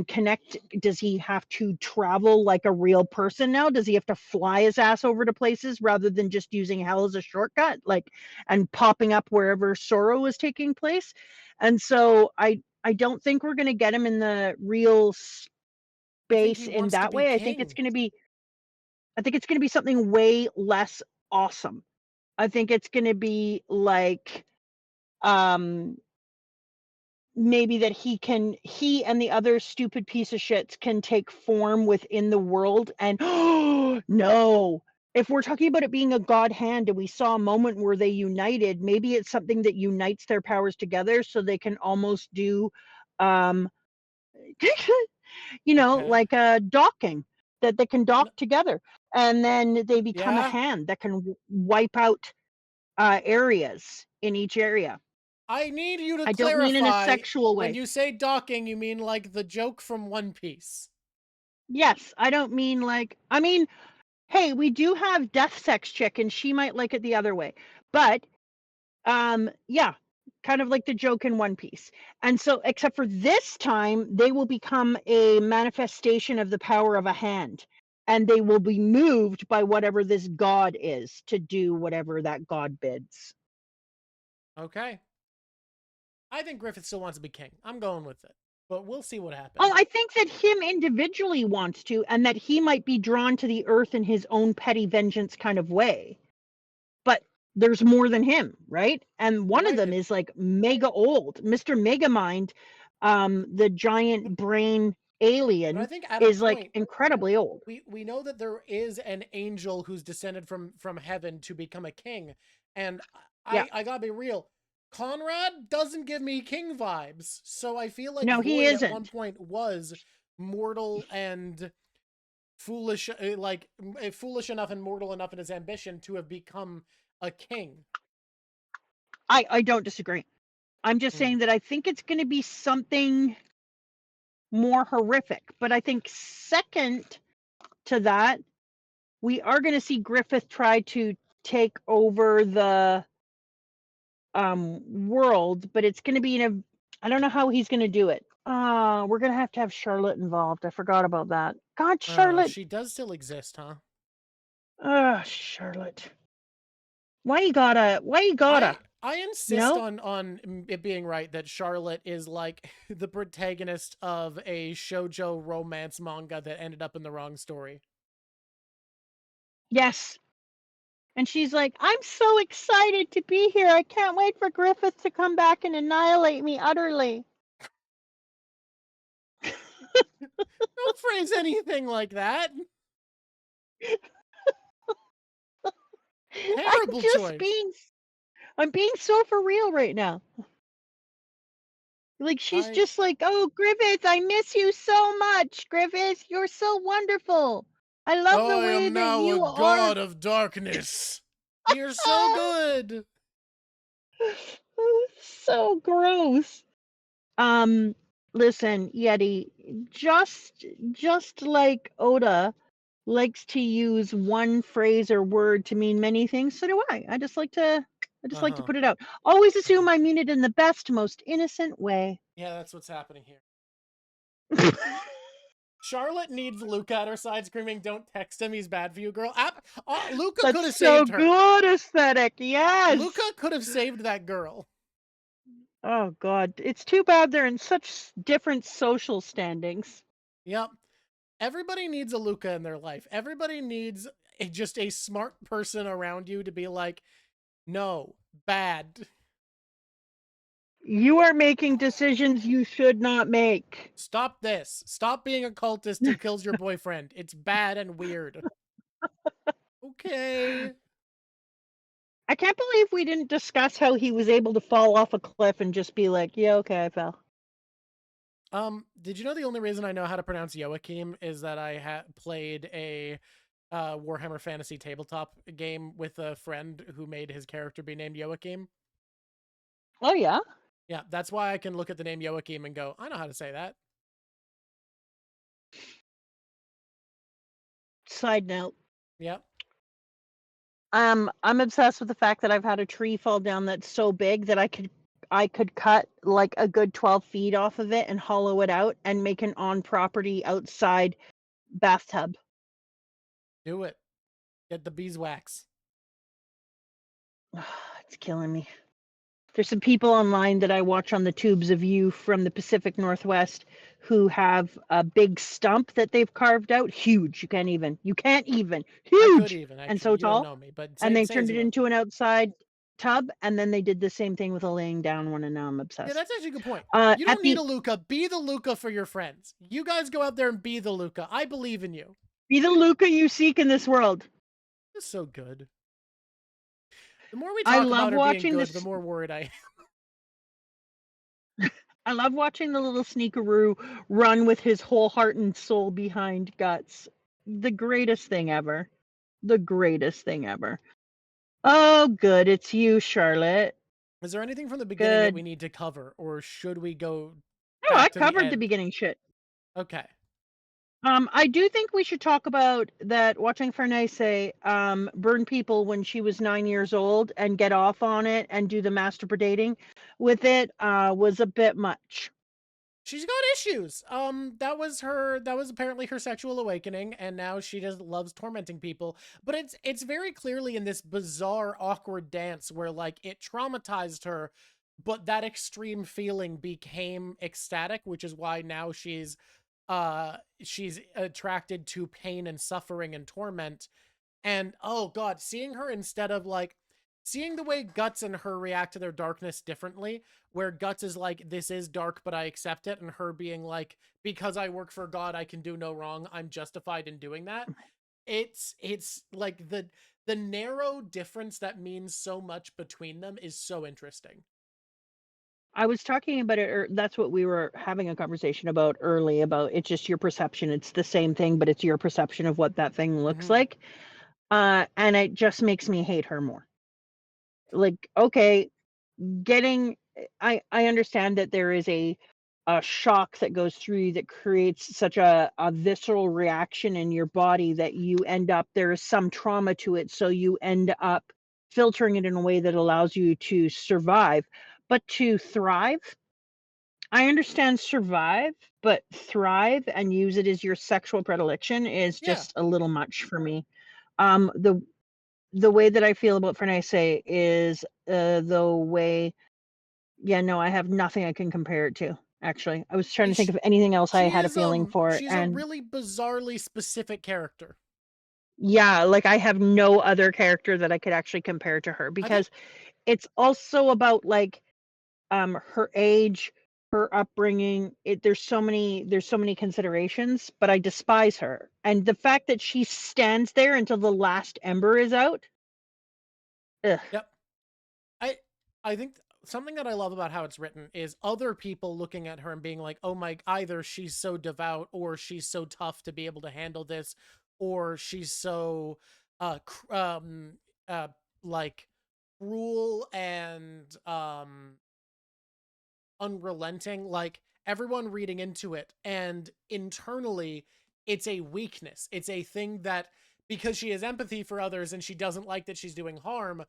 connect? Does he have to travel like a real person now? Does he have to fly his ass over to places rather than just using hell as a shortcut, like, and popping up wherever sorrow is taking place? And so I don't think we're going to get him in the real space in that way. I think it's going to be something way less awesome. I think it's going to be like maybe that he and the other stupid piece of shits can take form within the world. And no, if we're talking about it being a God hand and we saw a moment where they united, maybe it's something that unites their powers together so they can almost do like a docking, that they can dock together, and then they become a hand that can wipe out areas in each area. I need you to I clarify. don't mean in a sexual way. When you say docking, you mean like the joke from One Piece. Yes, I don't mean like, I mean, hey, we do have Death Sex Chick and she might like it the other way. But yeah, kind of like the joke in One Piece. And so except for this time, they will become a manifestation of the power of a hand. And they will be moved by whatever this god is to do whatever that god bids. Okay. I think Griffith still wants to be king. I'm going with it. But we'll see what happens. Oh, I think that him individually wants to, and that he might be drawn to the earth in his own petty vengeance kind of way. But there's more than him, right? And one of Right, them is like mega old. Mr. Megamind, the giant brain but I alien, think at a is like point incredibly old. we know that there is an angel who's descended from heaven to become a king, and Yeah. I gotta be real. Conrad doesn't give me king vibes, so I feel like No, he Void at one isn't. point was mortal and foolish, foolish enough and mortal enough in his ambition to have become a king. I don't disagree. I'm just Hmm. saying that I think it's going to be something more horrific. But I think second to that, we are going to see Griffith try to take over the world, but it's going to be in a, I don't know how he's going to do it. We're going to have Charlotte involved. I forgot about that. God, Charlotte. She does still exist, huh? Charlotte. Why you gotta? I insist You know? on it being right that Charlotte is like the protagonist of a shoujo romance manga that ended up in the wrong story. Yes. And she's like, I'm so excited to be here. I can't wait for Griffith to come back and annihilate me utterly. Don't phrase anything like that. Terrible choice. I'm being so for real right now. Like she's just like, oh, Griffith, I miss you so much. Griffith, you're so wonderful. I love the way that you are. God of darkness. You're so good. So gross. Listen, Yeti, just like Oda likes to use one phrase or word to mean many things, so do I. I just like to put it out. Always assume I mean it in the best, most innocent way. Yeah, that's what's happening here. Charlotte needs Luca at her side screaming, "Don't text him, he's bad for you, girl." Luca could have saved her. So good aesthetic, yes. Luca could have saved that girl. Oh God, it's too bad they're in such different social standings. Yep. Everybody needs a Luca in their life. Everybody needs just a smart person around you to be like, no, bad. You are making decisions you should not make. Stop this. Stop being a cultist who kills your boyfriend. It's bad and weird. Okay. I can't believe we didn't discuss how he was able to fall off a cliff and just be like, yeah, okay, I fell. Did you know the only reason I know how to pronounce Joachim is that I played a Warhammer Fantasy tabletop game with a friend who made his character be named Joachim? Oh, yeah? Yeah, that's why I can look at the name Joachim and go, I know how to say that. Side note. Yep. I'm obsessed with the fact that I've had a tree fall down that's so big that I could cut like a good 12 feet off of it and hollow it out and make an on-property outside bathtub. Do it. Get the beeswax. It's killing me. There's some people online that I watch on the tubes of you from the Pacific Northwest who have a big stump that they've carved out. Huge. You can't even. Huge. I could even, actually. And so tall. You don't know me, but and they turned it into an outside tub, and then they did the same thing with a laying down one, and now I'm obsessed. Yeah, that's actually a good point. You don't need a Luca. Be the Luca for your friends. You guys go out there and be the Luca. I believe in you. Be the Luca you seek in this world. It's so good. The more we talk about her being good, the more worried I am. I love watching the little sneakeroo run with his whole heart and soul behind Guts. The greatest thing ever. The greatest thing ever. Oh, good. It's you, Charlotte. Is there anything from the beginning that we need to cover, or should we go? No, I covered the beginning shit. Okay. I do think we should talk about that watching Farnese burn people when she was 9 years old and get off on it and do the masturbating with it was a bit much. She's got issues. That was apparently her sexual awakening, and now she just loves tormenting people. But it's very clearly in this bizarre, awkward dance where like it traumatized her, but that extreme feeling became ecstatic, which is why now she's attracted to pain and suffering and torment. And oh god, seeing her instead of like seeing the way Guts and her react to their darkness differently, where Guts is like, this is dark, but I accept it, and her being like, because I work for God, I can do no wrong. I'm justified in doing that. It's like the narrow difference that means so much between them is so interesting. I was talking about it, or that's what we were having a conversation about early, about it's just your perception. It's the same thing, but it's your perception of what that thing looks Mhm. like. And it just makes me hate her more. Like, okay, I understand that there is a shock that goes through you that creates such a visceral reaction in your body that you end up, there is some trauma to it, so you end up filtering it in a way that allows you to survive. But to thrive, I understand survive, but thrive and use it as your sexual predilection is Yeah. just a little much for me. Um, the way that I feel about Fernese is the way. Yeah, no, I have nothing I can compare it to. Actually, I was trying to think Sh- of anything else I She had a is feeling for, she's a and really bizarrely specific character. yeah, like I have no other character that I could actually compare to her, I think because it's also about like her age, her upbringing. There's so many considerations, but I despise her. And the fact that she stands there until the last ember is out. Ugh. yep. I think something that I love about how it's written is other people looking at her and being like, "Oh my, either she's so devout or she's so tough to be able to handle this, or she's so uh cr- um uh like cruel and unrelenting." Like everyone reading into it, and internally it's a weakness. It's a thing that, because she has empathy for others and she doesn't like that she's doing harm,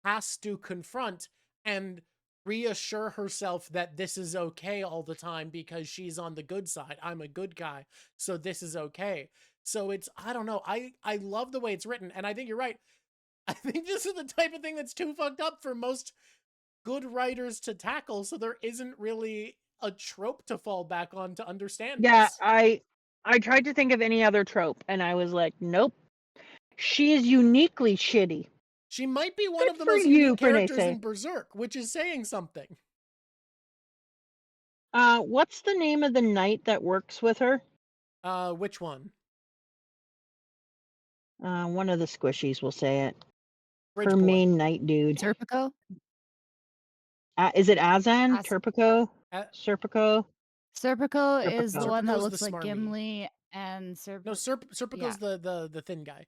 has to confront and reassure herself that this is okay all the time because she's on the good side. I'm a good guy, so this is okay. So it's, I don't know. I love the way it's written, and I think you're right. I think this is the type of thing that's too fucked up for most good writers to tackle, so there isn't really a trope to fall back on to understand Yeah, this. I tried to think of any other trope, and I was like, nope. She is uniquely shitty. She might be one Good of the for most you, unique characters Fernese. in Berserk, which is saying something. What's the name of the knight that works with her? Which one? One of the squishies will say it. Bridge Her boy. main knight dude. Serpico? Is it Azan? As- Turpico? Uh, Serpico? Serpico is the Serpico. one that Serpico's the looks like smarmy. Gimli, and No, Serpico's the thin guy.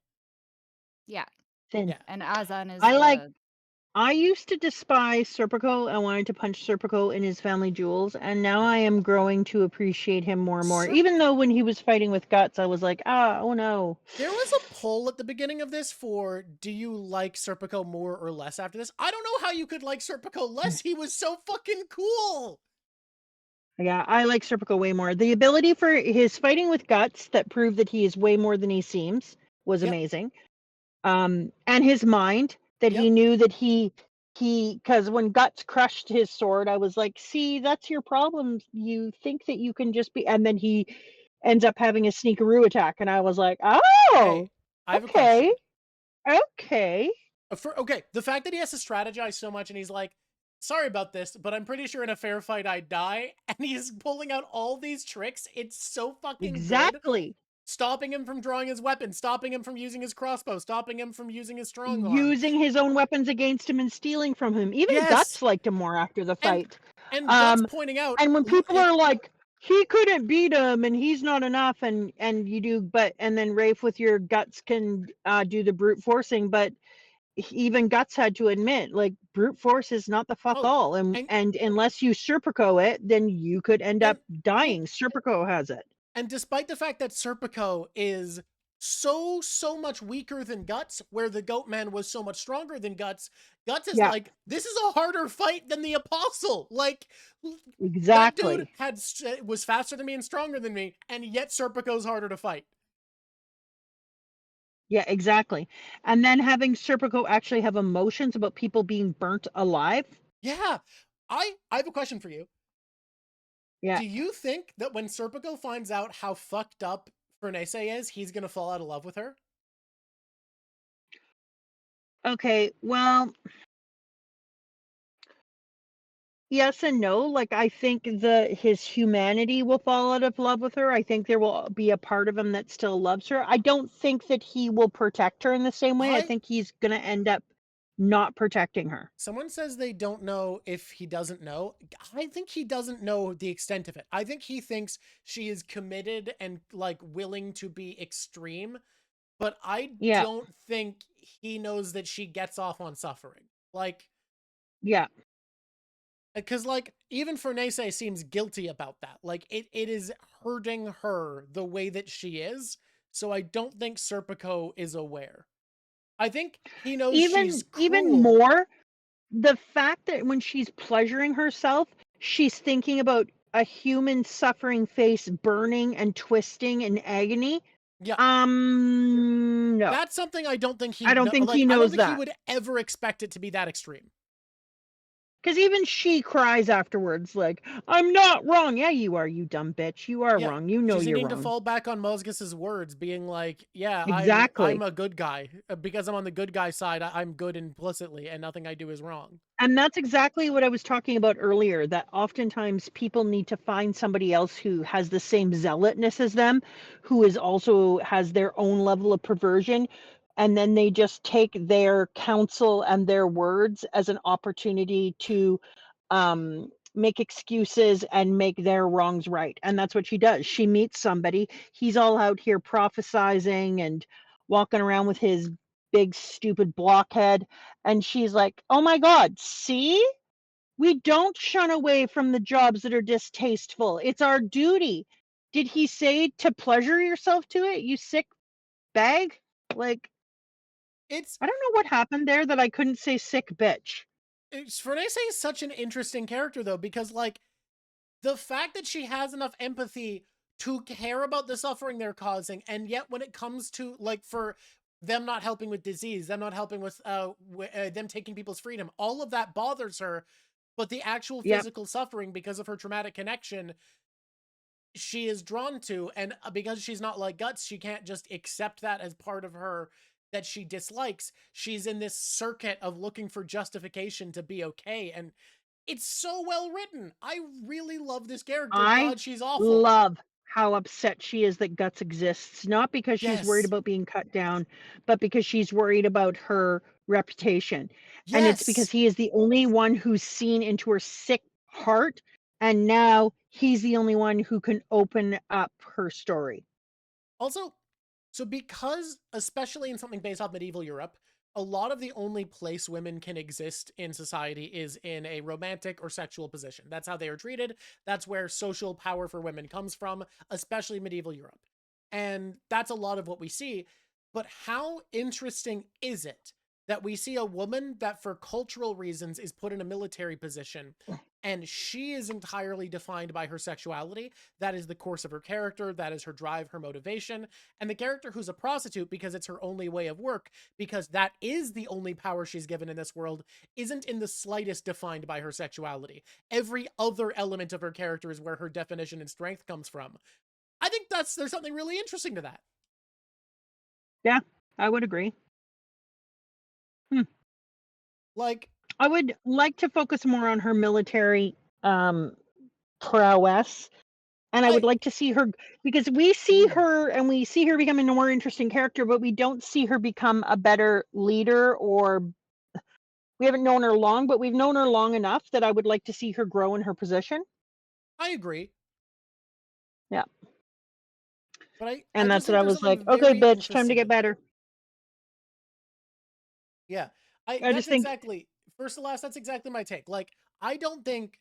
yeah, Thin. Yeah. and Azan is I used to despise Serpico. I wanted to punch Serpico in his family jewels, and now I am growing to appreciate him more and more. Even though when he was fighting with Guts, I was like, oh no. There was a poll at the beginning of this for, do you like Serpico more or less after this? I don't know how you could like Serpico less. He was so fucking cool. Yeah, I like Serpico way more. The ability for his fighting with Guts that proved that he is way more than he seems was Yep. amazing. And his mind, that he Yep. knew that he because when Guts crushed his sword, I was like, see, that's your problem. You think that you can just be, and then he ends up having a sneakaroo attack, and I was like, Hey, oh, I have a okay, question. okay. Okay, the fact that he has to strategize so much and he's like, sorry about this, but I'm pretty sure in a fair fight I'd die, and he's pulling out all these tricks, it's so fucking good. Exactly. Stopping him from drawing his weapon, stopping him from using his crossbow, stopping him from using his strong arm. Using his own weapons against him and stealing from him. Even Yes! Guts liked him more after the fight. And Guts Um, pointing out, and when people are like, he couldn't beat him and he's not enough, and you do, but and then Rafe with your Guts can do the brute forcing, but even Guts had to admit, like, brute force is not the fuck Oh, all, and unless you Serpico it, then you could end up dying. Serpico has it. And despite the fact that Serpico is so much weaker than Guts, where the Goatman was so much stronger than Guts, Guts is like, this is a harder fight than the Apostle. Like, exactly. That dude was faster than me and stronger than me, and yet Serpico's harder to fight. Yeah, exactly. And then having Serpico actually have emotions about people being burnt alive. Yeah. I have a question for you. Yeah. Do you think that when Serpico finds out how fucked up Fernese is, he's gonna fall out of love with her? Okay, well, yes and no. Like, I think his humanity will fall out of love with her. I think there will be a part of him that still loves her. I don't think that he will protect her in the same way. I I think he's gonna end up not protecting her. Someone says they don't know if he doesn't know. I think he doesn't know the extent of it. I think he thinks she is committed and like willing to be extreme, but I Yeah, don't think he knows that she gets off on suffering. Like, yeah. because like even Fernese seems guilty about that. Like it is hurting her the way that she is. So I don't think Serpico is aware. I think he knows she's Even cruel. more, the fact that when she's pleasuring herself, she's thinking about a human suffering face burning and twisting in agony. Yeah. No. That's something I don't think I don't think he I don't knows think he that. would ever expect it to be that extreme. Because even she cries afterwards, like, I'm not wrong. Yeah, you are, you dumb bitch. You are Yeah. wrong. You know She's you're needing to wrong. fall back on Mosgus's words, being like, yeah, Exactly. I'm a good guy. Because I'm on the good guy side, I'm good implicitly, and nothing I do is wrong. And that's exactly what I was talking about earlier, that oftentimes people need to find somebody else who has the same zealotness as them, who is also has their own level of perversion, and then they just take their counsel and their words as an opportunity to make excuses and make their wrongs right. And that's what she does. She meets somebody, he's all out here prophesizing and walking around with his big stupid blockhead, and she's like, "Oh my God, see? We don't shun away from the jobs that are distasteful. It's our duty." Did he say to pleasure yourself to it, you sick bag? Like, It's I don't know what happened there that I couldn't say sick bitch. Fernese is such an interesting character though, because like the fact that she has enough empathy to care about the suffering they're causing, and yet when it comes to like for them not helping with disease, them not helping with them taking people's freedom, all of that bothers her. But the actual Yep. physical suffering because of her traumatic connection, she is drawn to, and because she's not like Guts, she can't just accept that as part of her that she dislikes. She's in this circuit of looking for justification to be okay, and it's so well written. I really love this character. I God, she's awful. love how upset she is that Guts exists, not because she's worried Yes. about being cut down, but because she's worried about her reputation. And it's because Yes. he is the only one who's seen into her sick heart, and now he's the only one who can open up her story. Also, so because, especially in something based off medieval Europe, a lot of the only place women can exist in society is in a romantic or sexual position. That's how they are treated. That's where social power for women comes from, especially medieval Europe. And that's a lot of what we see. But how interesting is it that we see a woman that for cultural reasons is put in a military position, and she is entirely defined by her sexuality? That is the course of her character. That is her drive, her motivation. And the character who's a prostitute because it's her only way of work, because that is the only power she's given in this world, isn't in the slightest defined by her sexuality. Every other element of her character is where her definition and strength comes from. I think there's something really interesting to that. Yeah, I would agree. Like, I would like to focus more on her military prowess. And I would I like to see her, because we see her and we see her becoming a more interesting character, but we don't see her become a better leader, or we haven't known her long, but we've known her long enough that I would like to see her grow in her position. I agree, Yeah. but I And just that's what think I there's was like, something okay, very bitch, time to interesting get to that. better. Yeah, I that's just think, exactly first to last. That's exactly my take. Like, I don't think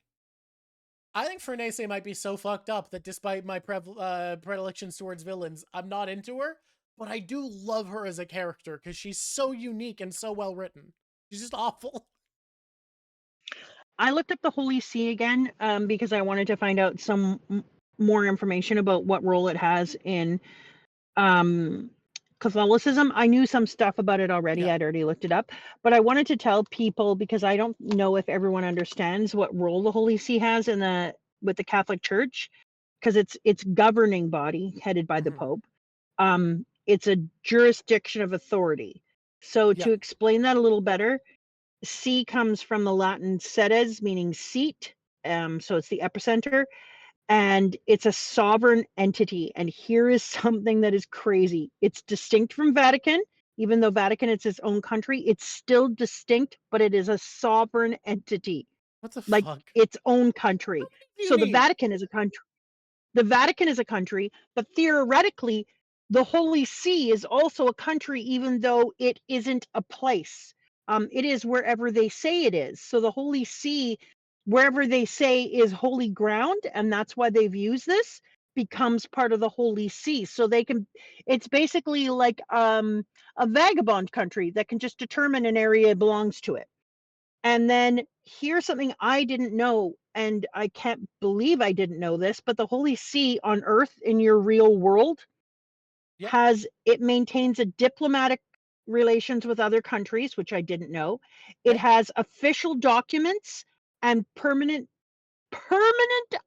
I think Fernese might be so fucked up that despite my predilections towards villains, I'm not into her. But I do love her as a character because she's so unique and so well written. She's just awful. I looked up the Holy See again because I wanted to find out some more information about what role it has in Catholicism. I knew some stuff about it already. Yeah. I'd already looked it up, but I wanted to tell people because I don't know if everyone understands what role the Holy See has with the Catholic Church, because it's governing body headed by the Mhm. Pope. It's a jurisdiction of authority. So Yeah. to explain that a little better, see comes from the Latin sedes, meaning seat. So it's the epicenter, and it's a sovereign entity. And here is something that is crazy. It's distinct from Vatican. Even though Vatican is its own country, it's still distinct, but it is a sovereign entity, What the like fuck? its own country. What do you So the mean? Vatican is a country. The Vatican is a country, but theoretically, the Holy See is also a country, even though it isn't a place. It is wherever they say it is. So the Holy See, wherever they say is holy ground, and that's why they've used this, becomes part of the Holy See. So they can, it's basically like a vagabond country that can just determine an area belongs to it. And then here's something I didn't know, and I can't believe I didn't know this, but the Holy See on Earth in your real world Yep. it maintains a diplomatic relations with other countries, which I didn't know. It Okay. has official documents and permanent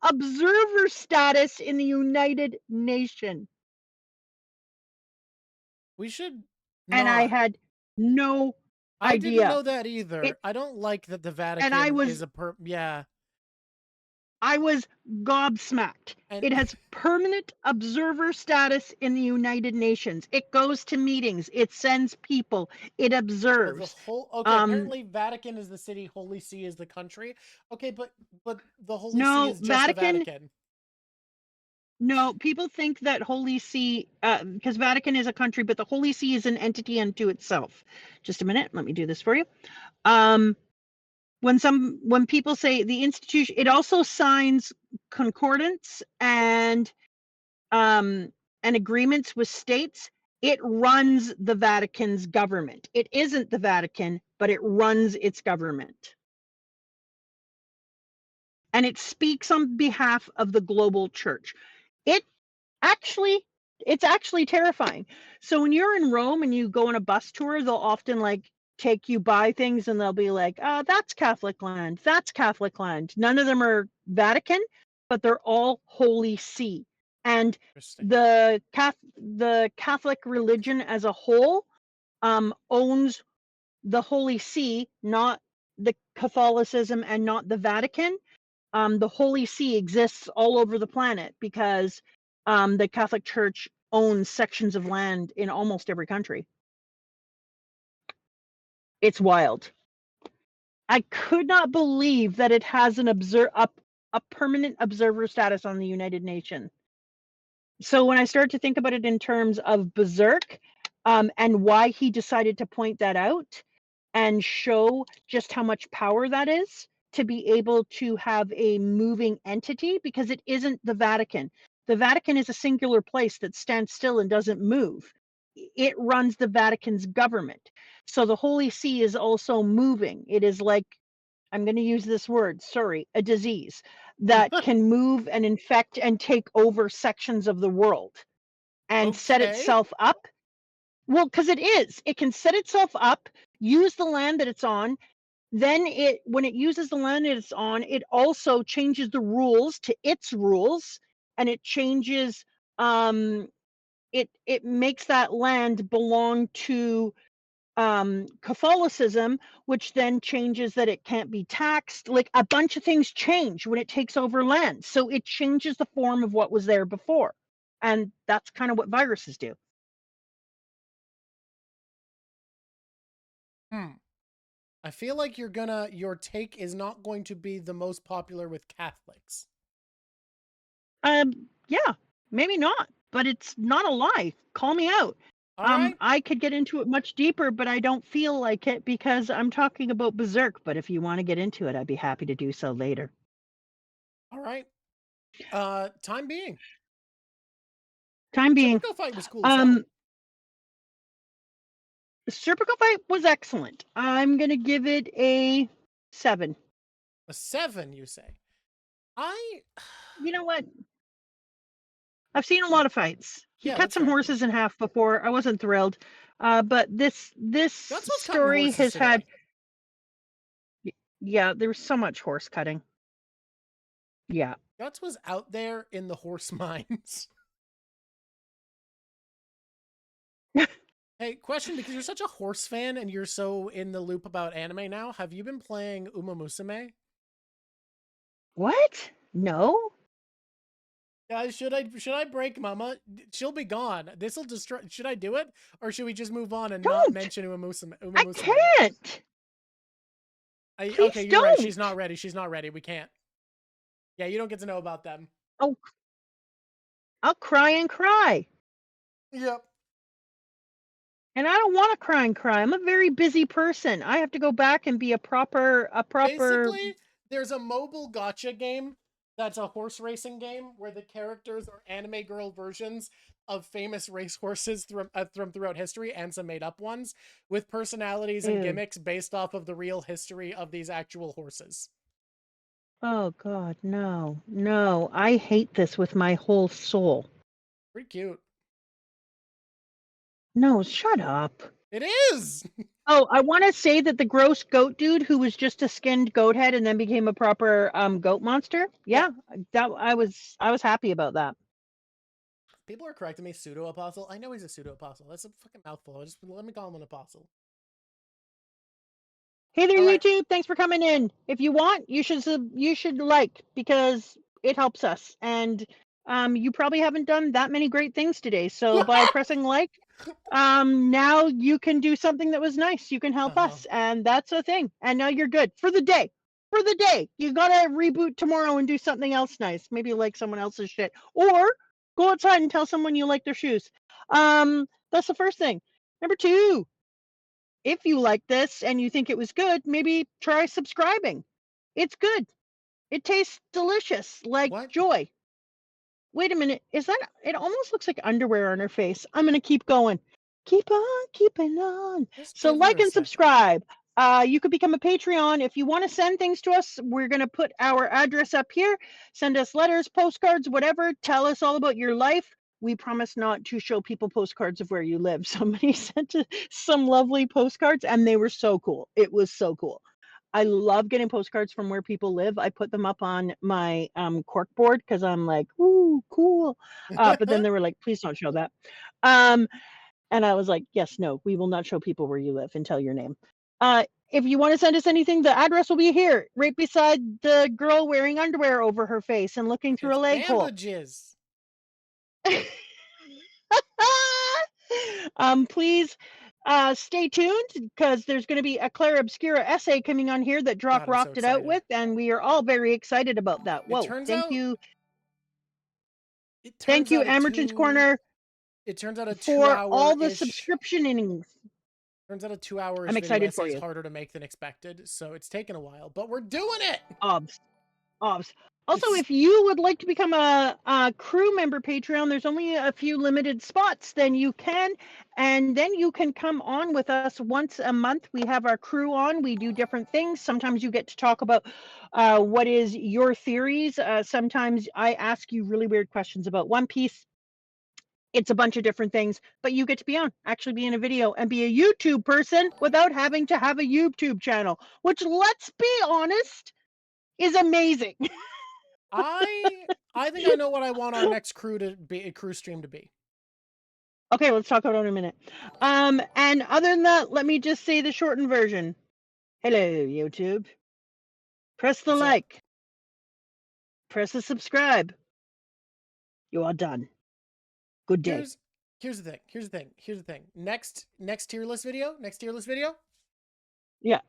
observer status in the United Nations. We should And I not. had no I didn't idea. know that either. I don't like that the And I Vatican is was a yeah. I was gobsmacked. And It has permanent observer status in the United Nations. It goes to meetings. It sends people. It well, observes. the whole apparently Vatican is the city, Holy See is the country. Okay, but the Holy See No, is just the Vatican. No, people think that Holy See, because Vatican is a country, but the Holy See is an entity unto itself. Just a minute, let me do this for you. When people say the institution, it also signs concordance and agreements with states. It runs the Vatican's government. It isn't the Vatican, but it runs its government. And it speaks on behalf of the global church. It's actually terrifying. So when you're in Rome and you go on a bus tour, they'll often like take you by things and they'll be like, that's Catholic land. That's Catholic land. None of them are Vatican, but they're all Holy See. And Interesting. the Catholic religion as a whole owns the Holy See, not the Catholicism and not the Vatican. The Holy See exists all over the planet because the Catholic Church owns sections of land in almost every country. It's wild. I could not believe that it has a permanent observer status on the United Nations. So when I start to think about it in terms of Berserk, and why he decided to point that out and show just how much power that is to be able to have a moving entity, because it isn't the Vatican. The Vatican is a singular place that stands still and doesn't move. It runs the Vatican's government. So the Holy See is also moving. It is like, I'm going to use this word, sorry, a disease that can move and infect and take over sections of the world and set Okay. itself up. Well, because it can set itself up, use the land that it's on. Then when it uses the land that it's on, it also changes the rules to its rules, and it changes, it makes that land belong to Catholicism, which then changes that it can't be taxed. Like a bunch of things change when it takes over land. So it changes the form of what was there before. And that's kind of what viruses do. I feel like your take is not going to be the most popular with Catholics. Yeah, maybe not, but it's not a lie. Call me out. All right. I could get into it much deeper, but I don't feel like it because I'm talking about Berserk. But if you want to get into it, I'd be happy to do so later. All right. Time being. Serpico fight was cool as hell. Serpico fight was excellent. I'm gonna give it a 7. A 7, you say? You know what? I've seen a lot of fights. He cut some horses in half before. I wasn't thrilled. But this story has had. Yeah, there was so much horse cutting. Yeah. Guts was out there in the horse mines. Hey, question, because you're such a horse fan and you're so in the loop about anime now, have you been playing Uma Musume? What? No? Guys, should I break Mama? She'll be gone. This'll destroy. Should I do it, or should we just move on and not Don't! mention Uma Musume? I can't! Okay, Please you're right. don't! She's not ready. She's not ready. We can't. Yeah, you don't get to know about them. Oh, I'll cry and cry. Yep. And I don't want to cry and cry. I'm a very busy person. I have to go back and be a proper. Basically, there's a mobile gacha game that's a horse racing game where the characters are anime girl versions of famous racehorses from throughout history and some made up ones with personalities and Ew. gimmicks based off of the real history of these actual horses. Oh God, no, no! I hate this with my whole soul. Pretty cute. No, shut up. It is. Oh, I want to say that the gross goat dude who was just a skinned goat head and then became a proper goat monster. Yeah, that I was happy about that. People are correcting me, pseudo apostle. I know he's a pseudo apostle. That's a fucking mouthful. Just let me call him an apostle. Hey there, All right. YouTube! Thanks for coming in. If you want, you should like, because it helps us. And you probably haven't done that many great things today. So by pressing like, now you can do something that was nice. You can help us, and that's a thing. And now you're good for the day. For the day, you gotta reboot tomorrow and do something else nice. Maybe like someone else's shit, or go outside and tell someone you like their shoes. That's the first thing. Number 2. If you like this and you think it was good, maybe try subscribing. It's good. It tastes delicious, like What? joy. Wait a minute. Is that? It almost looks like underwear on her face. I'm going to keep going. Keep on keeping on. Just So give her like a and second. subscribe. You could become a Patreon. If you want to send things to us, we're going to put our address up here. Send us letters, postcards, whatever. Tell us all about your life. We promise not to show people postcards of where you live. Somebody sent some lovely postcards and they were so cool. It was so cool. I love getting postcards from where people live. I put them up on my cork board because I'm like, ooh, cool. But then they were like, please don't show that. And I was like, yes, no, we will not show people where you live and tell your name. If you want to send us anything, the address will be here, right beside the girl wearing underwear over her face and looking through a leg hole. Bandages. Please stay tuned because there's going to be a Claire Obscura essay coming on here that Drawk God, I'm so rocked it out excited. with, and we are all very excited about that. Whoa, thank you. Thank you, Emergent's Corner, It turns out a 2 for hour all the subscription innings. Turns out a 2 hours I'm excited for is you. harder to make than expected, so it's taken a while, but we're doing it. Obs. Also, if you would like to become a crew member Patreon, there's only a few limited spots. Then you can, and then you can come on with us once a month. We have our crew on. We do different things. Sometimes you get to talk about what is your theories. Sometimes I ask you really weird questions about One Piece. It's a bunch of different things, but you get to be on, actually be in a video and be a YouTube person without having to have a YouTube channel, which, let's be honest, is amazing. I think I know what I want our next crew stream to be. Okay, let's talk about it in a minute. And other than that, let me just say the shortened version. Hello, YouTube. Press the like. Press the subscribe. You are done. Good day. Here's the thing. Next tier list video. Yeah.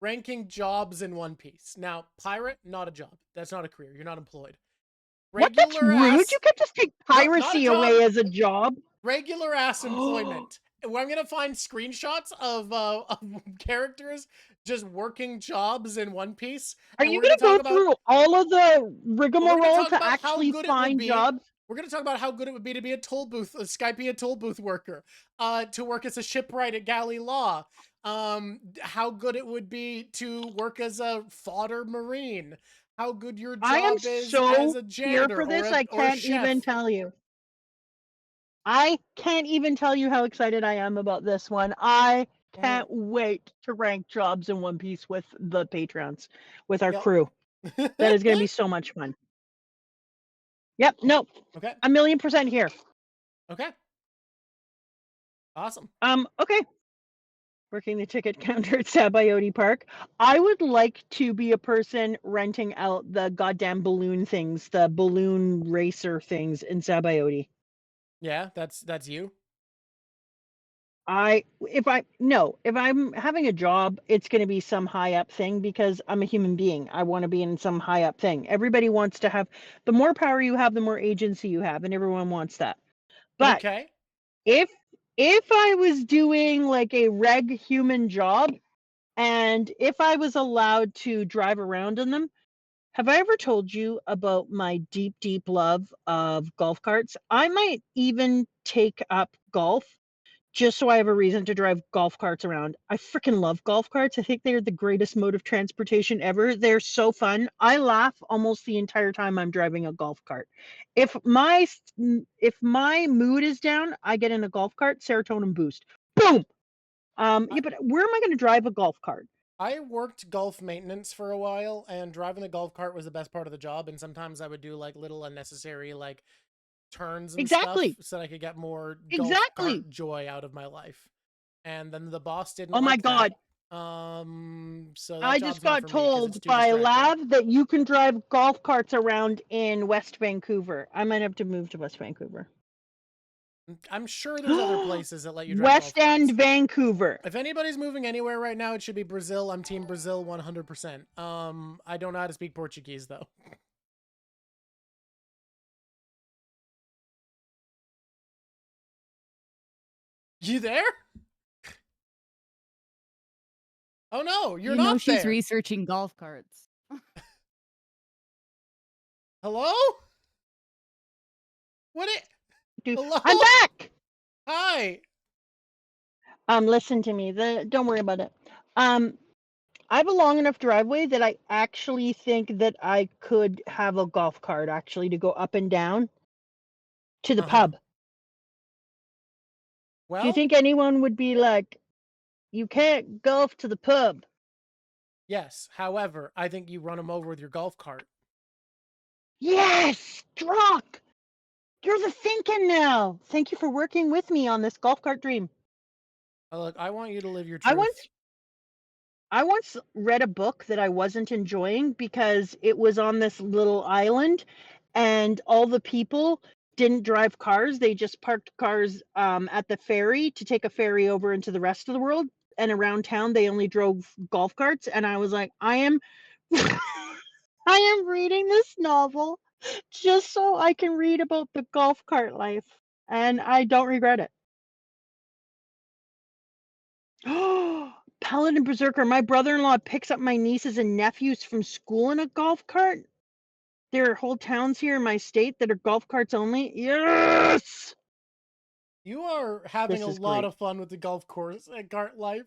Ranking jobs in One Piece. Now, pirate, not a job. That's not a career. You're not employed. What? That's rude. You can't just take piracy away as a job. Regular ass employment. I'm gonna find screenshots of characters just working jobs in One Piece. Are you gonna go through all of the rigmarole to actually find jobs? We're gonna talk about how good it would be to be a toll booth worker, to work as a shipwright at Galley Law, how good it would be to work as a fodder marine, how good your job is as a janitor. Here for this, I can't even tell you. I can't even tell you how excited I am about this one. I can't wait to rank jobs in One Piece with the patrons, with our crew. That is going to be so much fun. Yep. Nope. Okay. 1,000,000% here. Okay. Awesome. Okay. Working the ticket counter at Sabayote Park. I would like to be a person renting out the goddamn balloon things, the balloon racer things in Sabayote. Yeah, that's you. If I'm having a job, it's going to be some high up thing because I'm a human being. I want to be in some high up thing. Everybody wants to have, the more power you have, the more agency you have, and everyone wants that. But Okay. if I was doing like a reg human job, and if I was allowed to drive around in them, have I ever told you about my deep, deep love of golf carts? I might even take up golf just so I have a reason to drive golf carts around. I freaking love golf carts. I think they're the greatest mode of transportation ever. They're so fun. I laugh almost the entire time I'm driving a golf cart. If my mood is down, I get in a golf cart, serotonin boost. Boom. Yeah, but where am I going to drive a golf cart? I worked golf maintenance for a while, and driving the golf cart was the best part of the job. And sometimes I would do like little unnecessary like turns and Exactly. stuff so that I could get more golf Exactly. cart joy out of my life. And then the boss didn't Oh my like God. that. So that I job's just not got for me 'cause it's told too by distracting. Lav that you can drive golf carts around in West Vancouver. I might have to move to West Vancouver. I'm sure there's other places that let you drive West golf End, carts. Vancouver. If anybody's moving anywhere right now, it should be Brazil. I'm team Brazil 100%. I don't know how to speak Portuguese though. You there? Oh no, you're you know not she's there. researching golf carts. Hello? What it? Hello? I'm back. Hi. Listen to me. Don't worry about it. I have a long enough driveway that I actually think that I could have a golf cart actually to go up and down to the pub. Well, Do you think anyone would be like, you can't golf to the pub? yes. However, I think you run them over with your golf cart. Yes, Drawk. You're the thinking now. Thank you for working with me on this golf cart dream. Oh, look, I want you to live your truth. I once read a book that I wasn't enjoying because it was on this little island and all the people didn't drive cars. They just parked cars at the ferry to take a ferry over into the rest of the world. And around town, they only drove golf carts. And I was like, I am reading this novel just so I can read about the golf cart life. And I don't regret it. Oh, Paladin Berserker. My brother-in-law picks up my nieces and nephews from school in a golf cart. There are whole towns here in my state that are golf carts only. Yes! You are having This a is lot great. of fun with the golf course and cart life.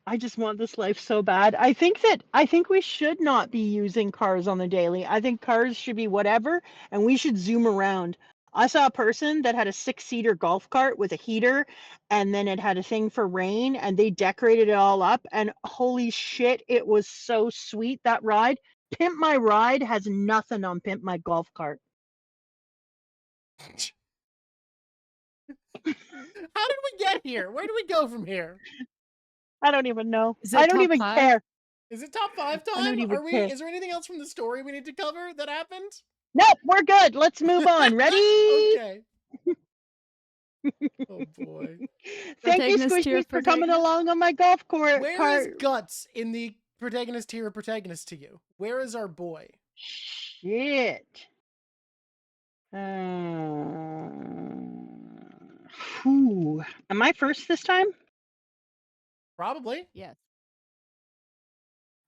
I just want this life so bad. I think we should not be using cars on the daily. I think cars should be whatever, and we should zoom around. I saw a person that had a 6-seater golf cart with a heater, and then it had a thing for rain, and they decorated it all up, and holy shit, it was so sweet, that ride. Pimp My Ride has nothing on Pimp My Golf Cart. How did we get here? Where do we go from here? I don't even know. Is it I don't top even 5? care. Is it top 5 I don't time? even care. Is there anything else from the story we need to cover that happened? Nope, we're good. Let's move on. Ready? Okay. Oh boy. Thank you, Protagonist tier, Squishies, for coming protagonist? along on my golf course. Where is Guts in the protagonist tier of protagonist to you? Where is our boy? Shit. Whew. Am I first this time? Probably. Yes.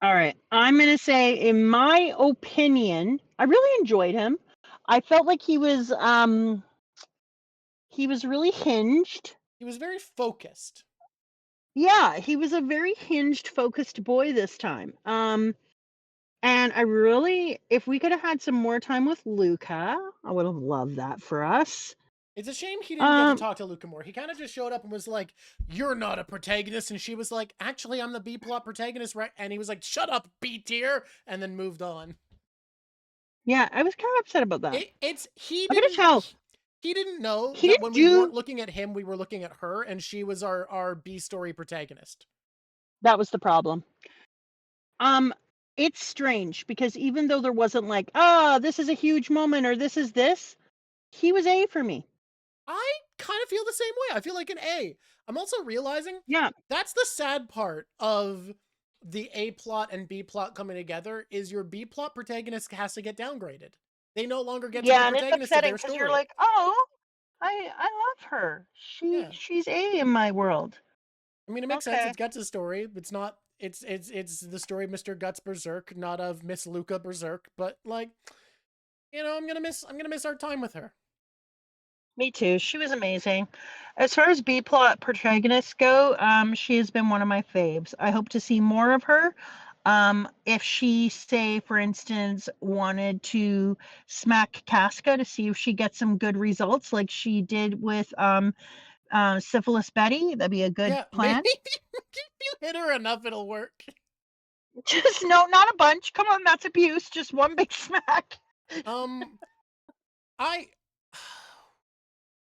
All right. I'm going to say, in my opinion, I really enjoyed him. I felt like he was really hinged. He was very focused. Yeah, he was a very hinged, focused boy this time. And I really, if we could have had some more time with Luca, I would have loved that for us. It's a shame he didn't get to talk to Luca more. He kind of just showed up and was like, "You're not a protagonist," and she was like, "Actually, I'm the B plot protagonist, right?" And he was like, "Shut up, B tier," and then moved on. Yeah, I was kind of upset about that. He I could didn't tell. He didn't know He that didn't when we do. weren't looking at him, we were looking at her, and she was our B story protagonist. That was the problem. It's strange because even though there wasn't like, this is a huge moment or this is this, he was A for me. I kind of feel the same way. I feel like an A. I'm also realizing Yeah. that's the sad part of the A plot and B plot coming together is your B plot protagonist has to get downgraded. They no longer get to be Yeah, and it's protagonists of upsetting their because story. you're like, oh, I love her. Yeah. She's A in my world. I mean, it makes sense. Okay. It's Guts' story. It's not. It's the story of Mr. Guts Berserk, not of Miss Luca Berserk. But like, I'm gonna miss our time with her. Me too. She was amazing. As far as B plot protagonists go, she has been one of my faves. I hope to see more of her. If she, say, for instance, wanted to smack Casca to see if she gets some good results, like she did with Syphilis Betty, that'd be a good plan. Maybe if you hit her enough, it'll work. Just no, not a bunch. Come on, that's abuse. Just one big smack.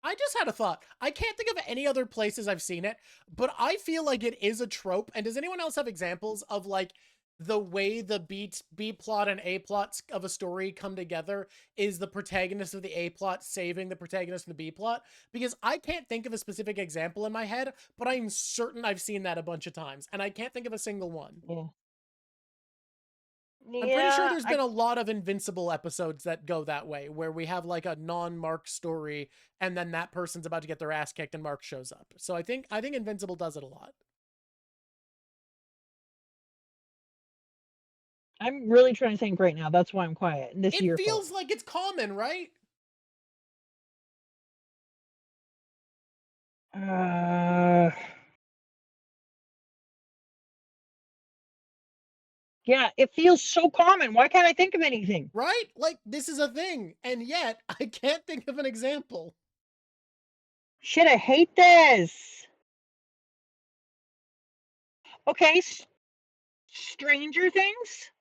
I just had a thought. I can't think of any other places I've seen it, but I feel like it is a trope. And does anyone else have examples of like the way the B plot and A plots of a story come together is the protagonist of the A plot saving the protagonist of the B plot? Because I can't think of a specific example in my head, but I'm certain I've seen that a bunch of times, and I can't think of a single one. Yeah. I'm pretty sure there's been a lot of Invincible episodes that go that way, where we have like a non-Mark story, and then that person's about to get their ass kicked, and Mark shows up. So I think Invincible does it a lot. I'm really trying to think right now. That's why I'm quiet. And It feels like it's common, right? Yeah, it feels so common. Why can't I think of anything? Right? Like, this is a thing, and yet I can't think of an example. Shit, I hate this. Okay, Stranger Things?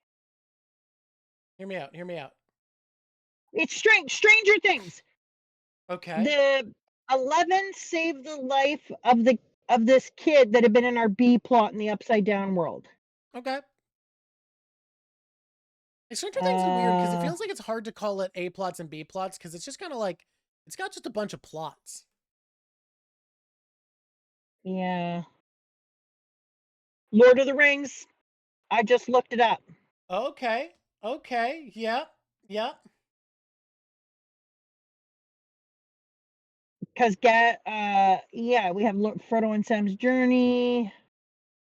Hear me out. Hear me out. It's Stranger Things. Okay. The 11 saved the life of this kid that had been in our B plot in the Upside Down world. Okay. Stranger Things is weird because it feels like it's hard to call it A plots and B plots because it's just kind of like, it's got just a bunch of plots. Yeah. Lord of the Rings. I just looked it up. Okay. Okay. Yeah. Yeah. Because we have Frodo and Sam's journey.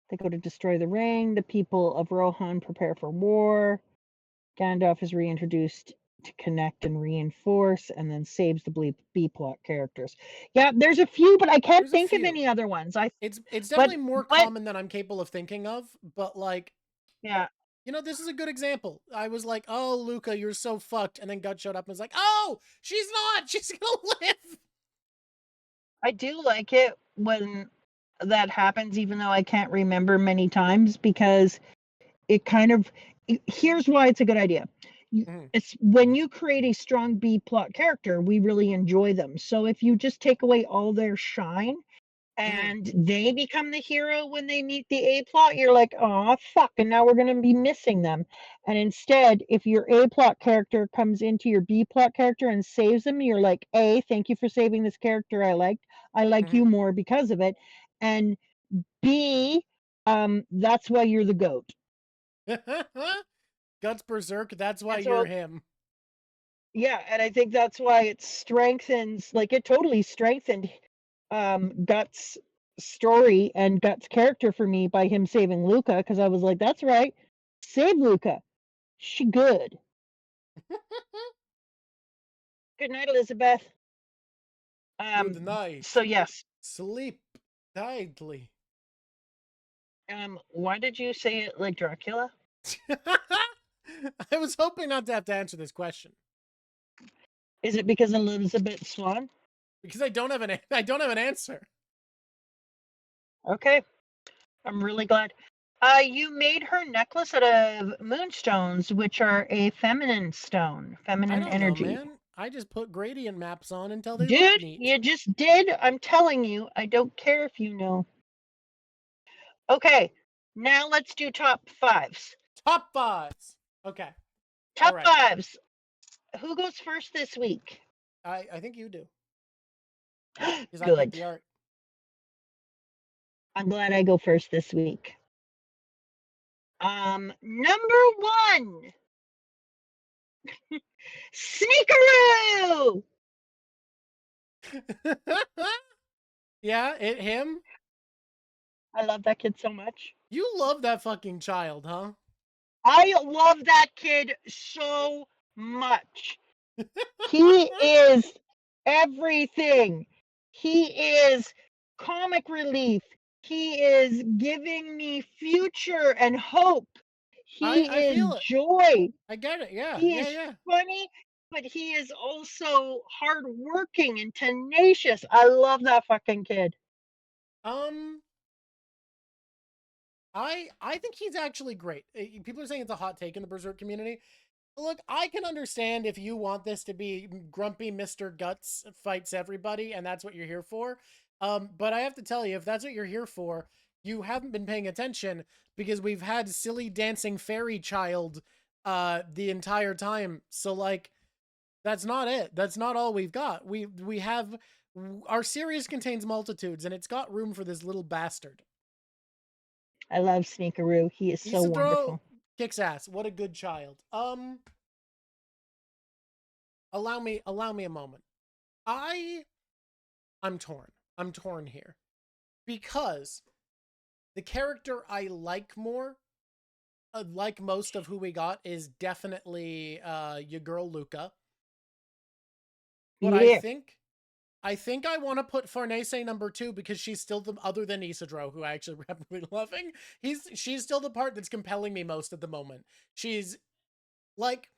They go to destroy the ring. The people of Rohan prepare for war. Gandalf is reintroduced to connect and reinforce, and then saves the B plot characters. Yeah, there's a few, but I can't think of any other ones. It's definitely more common than I'm capable of thinking of, but like, yeah, this is a good example. I was like, oh, Luca, you're so fucked, and then Gut showed up and was like, oh, she's not. She's gonna live. I do like it when that happens, even though I can't remember many times, because it kind of, here's why it's a good idea. It's when you create a strong B plot character, we really enjoy them. So if you just take away all their shine and they become the hero when they meet the A plot, you're like, oh fuck, and now we're going to be missing them. And instead, if your A plot character comes into your B plot character and saves them, you're like, A, thank you for saving this character I liked. I like you more because of it. And B, that's why you're the GOAT. Guts Berserk, that's why you're him. Yeah, and I think that's why it strengthens, like it totally strengthened Guts' story and Guts' character for me by him saving Luca, because I was like, that's right, save Luca. She good. Good night, Elizabeth. Good night. So yes. Sleep tightly. Why did you say it like Dracula? I was hoping not to have to answer this question. Is it because Elizabeth Swan? Because I don't have an answer. Okay. I'm really glad. You made her necklace out of moonstones, which are a feminine stone, feminine energy. Know, man. I just put gradient maps on until they look Dude, neat. you just did. I'm telling you. I don't care if you know. Okay, now let's do top fives. Top fives. Okay. Top right. fives. Who goes first this week? I think you do. Because I picked Good. the art. I'm glad I go first this week. Number one, Sneakeroo! Yeah, him? I love that kid so much. You love that fucking child, huh? I love that kid so much. He is everything. He is comic relief. He is giving me future and hope. He I is feel it. joy. I get it. Yeah, He yeah, is yeah. funny, but he is also hardworking and tenacious. I love that fucking kid. I think he's actually great. People are saying it's a hot take in the Berserk community. Look, I can understand if you want this to be grumpy Mr. Guts fights everybody, and that's what you're here for. But I have to tell you, if that's what you're here for, you haven't been paying attention because we've had silly dancing fairy child the entire time. So like, that's not it. That's not all we've got. We have our series contains multitudes, and it's got room for this little bastard. I love Sneakeroo. He is so Isidro wonderful. kicks ass. What a good child. Allow me a moment. I'm torn. I'm torn here. Because the character I like more, like most of who we got, is definitely your girl Luca. But Yeah. I think I want to put Farnese number 2 because she's still the, other than Isidro, who I actually am really loving. She's still the part that's compelling me most at the moment. She's like,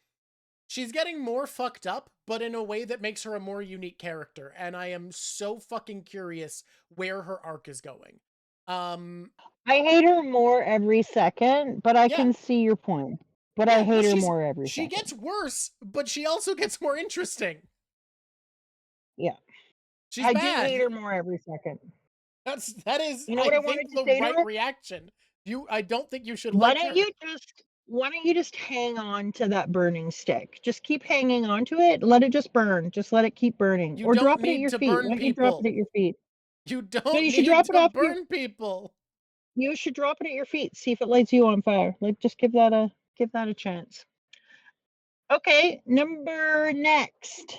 she's getting more fucked up, but in a way that makes her a more unique character. And I am so fucking curious where her arc is going. I hate her more every second, but I Yeah. can see your point. But Yeah, I hate well, her more every she second. gets worse, but she also gets more interesting. Yeah. She's I bad. do hate her more every second. That is, You know I what I think, wanted to the say to right her? reaction. I don't think you should Why like don't her. you just hang on to that burning stick? Just keep hanging on to it. Let it just burn. Just let it keep burning. You Or don't drop it at need your to feet. burn Why don't you drop it people. at your feet? You No, don't you should need drop it to off your, burn people. you should drop it at your feet. See if it lights you on fire. Like just give that a chance. Okay, number next.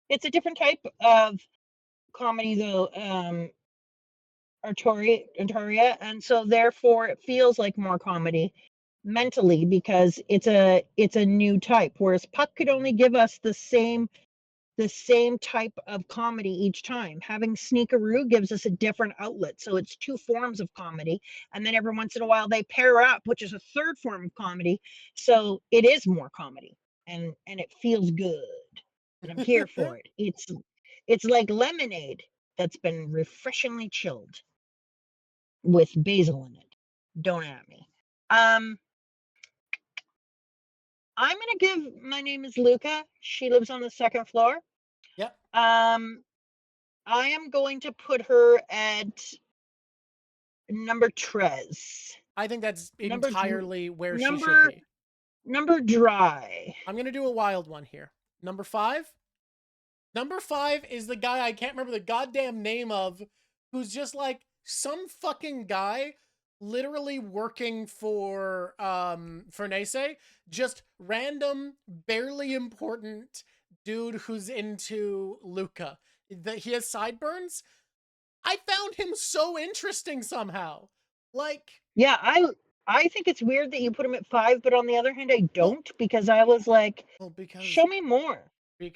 It's a different type of comedy though, Artoria, and so therefore it feels like more comedy mentally because it's a new type. Whereas Puck could only give us the same type of comedy each time. Having Sneakeroo gives us a different outlet. So it's two forms of comedy. And then every once in a while they pair up, which is a third form of comedy. So it is more comedy. And it feels good. And I'm here for it. It's like lemonade that's been refreshingly chilled with basil in it. Don't at me. I'm gonna give my name is Luca. She lives on the second floor. Yep. I am going to put her at number Trez. I think that's Number entirely where she should number be. number Dry. I'm going to do a wild one here. Number 5? Number 5 is the guy I can't remember the goddamn name of, who's just like some fucking guy literally working for Farnese, just random, barely important dude who's into Luca. He has sideburns. I found him so interesting somehow. Like, Yeah, I think it's weird that you put him at 5, but on the other hand, I don't because I was like, show me more.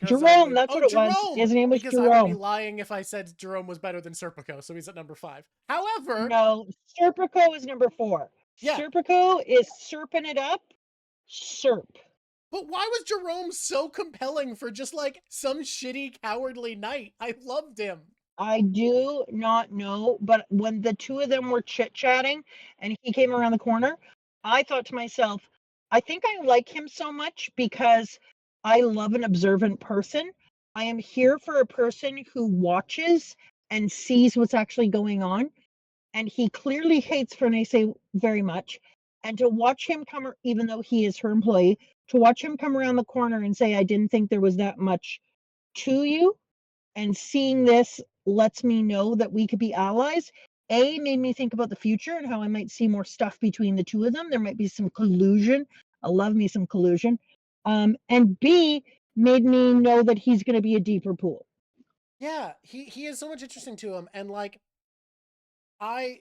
Jerome, that's what it was. His name was because I would be Jerome. lying if I said Jerome was better than Serpico, so he's at number 5. However, No, Serpico is number 4. Yeah. Serpico is serping it up. Serp. But why was Jerome so compelling for just like some shitty cowardly knight? I loved him. I do not know, but when the two of them were chit-chatting and he came around the corner, I thought to myself, I think I like him so much because I love an observant person. I am here for a person who watches and sees what's actually going on. And he clearly hates Fernese very much. And to watch him come, even though he is her employee, to watch him come around the corner and say, I didn't think there was that much to you, and seeing this lets me know that we could be allies. A, made me think about the future and how I might see more stuff between the two of them. There might be some collusion. I love me some collusion. And B, made me know that he's going to be a deeper pool. Yeah, he is so much interesting to him, and like I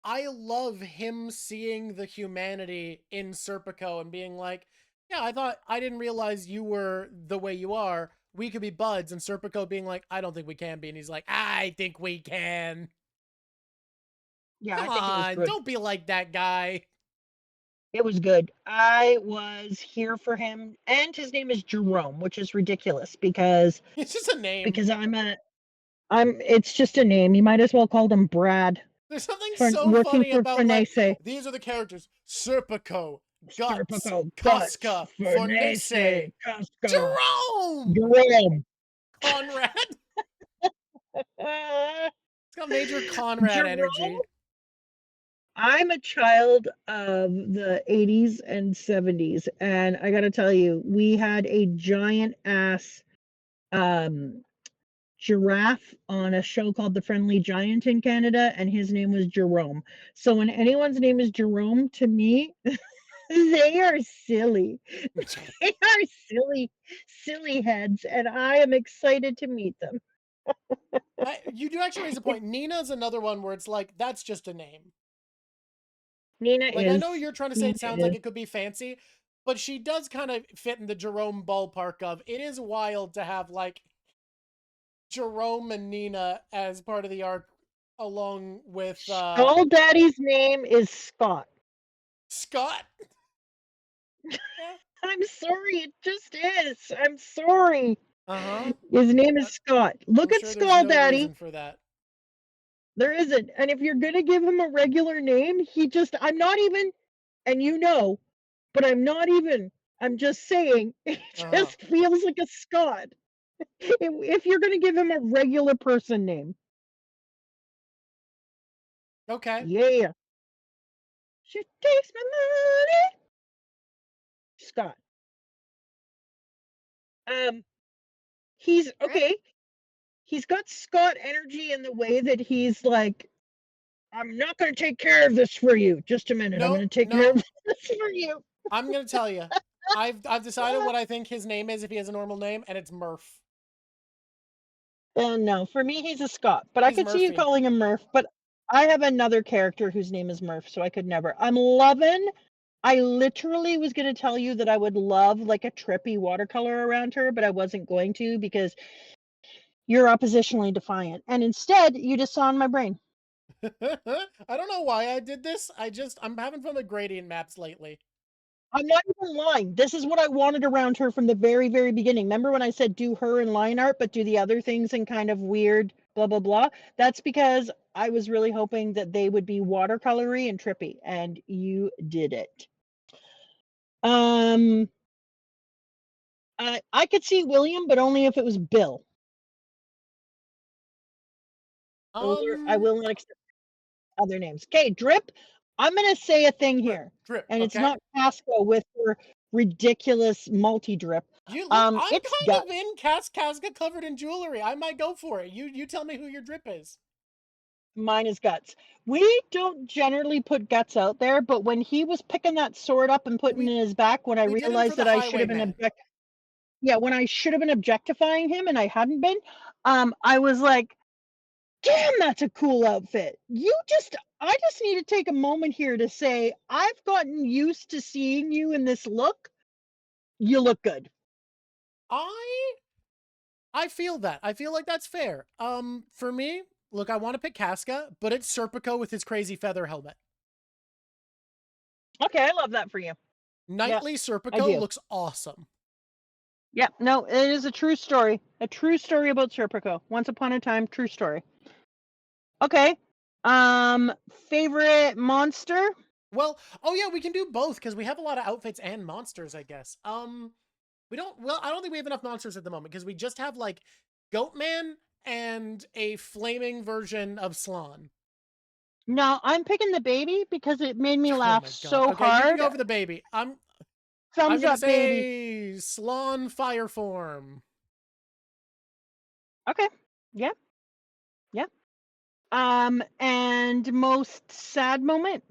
love him seeing the humanity in Serpico and being like, yeah, I didn't realize you were the way you are. We could be buds, and Serpico being like, I don't think we can be, and he's like, I think we can. Yeah, Come I think it was on, good. don't be like that guy. It was good. I was here for him, and his name is Jerome, which is ridiculous because It's just a name. it's just a name. You might as well call him Brad. There's something For so working funny for about like Fernese. these are the characters: Serpico, Guts, Serpico, Guts, Casca, Fernese, Fornese, Casca, Jerome, Jerome. Conrad. Uh, It's got major Conrad Jerome, energy. I'm a child of the 80s and 70s, and I gotta tell you, we had a giant ass giraffe on a show called The Friendly Giant in Canada, and his name was Jerome. So when anyone's name is Jerome, to me, they are silly. They are silly heads, and I am excited to meet them. You do actually raise a point. Nina's another one where it's like, that's just a name. Nina Like, I is. know you're trying to say it sounds like it could be fancy, but she does kind of fit in the Jerome ballpark of, it is wild to have, like, Jerome and Nina as part of the arc along with, Skull Daddy's name is Scott. Scott? I'm sorry, it just is. I'm sorry. Uh-huh. His name is Scott. Look I'm at sure there's Skull no Daddy. reason for that. There isn't. And if you're going to give him a regular name, I'm not even, and you know, but I'm just saying, it just feels like a Scott. If you're going to give him a regular person name. Okay. Yeah. She takes my money. Scott. He's okay. He's got Scott energy in the way that he's like, I'm not going to take care of this for you. Just a minute. I'm going to take care of this for you. I'm going to tell you. I've decided what I think his name is if he has a normal name, and it's Murph. No, for me, he's a Scott. But I could see you Murphy. calling him Murph. But I have another character whose name is Murph, so I could never. I literally was going to tell you that I would love like a trippy watercolor around her, but I wasn't going to because you're oppositionally defiant. And instead, you just saw in my brain. I don't know why I did this. I'm having fun with gradient maps lately. I'm not even lying. This is what I wanted around her from the very, very beginning. Remember when I said do her in line art, but do the other things in kind of weird blah, blah, blah? That's because I was really hoping that they would be watercolory and trippy, and you did it. I could see William, but only if it was Bill. I will not accept other names. Okay, Drip. I'm going to say a thing here. Drip. And it's not Casco with her ridiculous multi-drip. I'm kind Guts. of in Casca covered in jewelry. I might go for it. You tell me who your Drip is. Mine is Guts. We don't generally put Guts out there, but when he was picking that sword up and putting it in his back, when I realized that I should have been when I should have been objectifying him and I hadn't been, I was like, damn, that's a cool outfit. I just need to take a moment here to say, I've gotten used to seeing you in this look. You look good. I feel that. I feel like that's fair. For me, look, I want to pick Casca, but it's Serpico with his crazy feather helmet. Okay, I love that for you. Knightly Serpico looks awesome. Yep. No, it is a true story. A true story about Serpico. Once upon a time, true story. Okay. Favorite monster? Well, oh yeah, we can do both because we have a lot of outfits and monsters, I guess. We don't. Well, I don't think we have enough monsters at the moment because we just have like Goatman and a flaming version of Slan. No, I'm picking the baby because it made me Oh laugh my god. so Okay, you hard. can go for the baby. I'm Thumbs gonna up, baby. say Slan fire form. Okay. Yeah. Yeah. And most sad moment?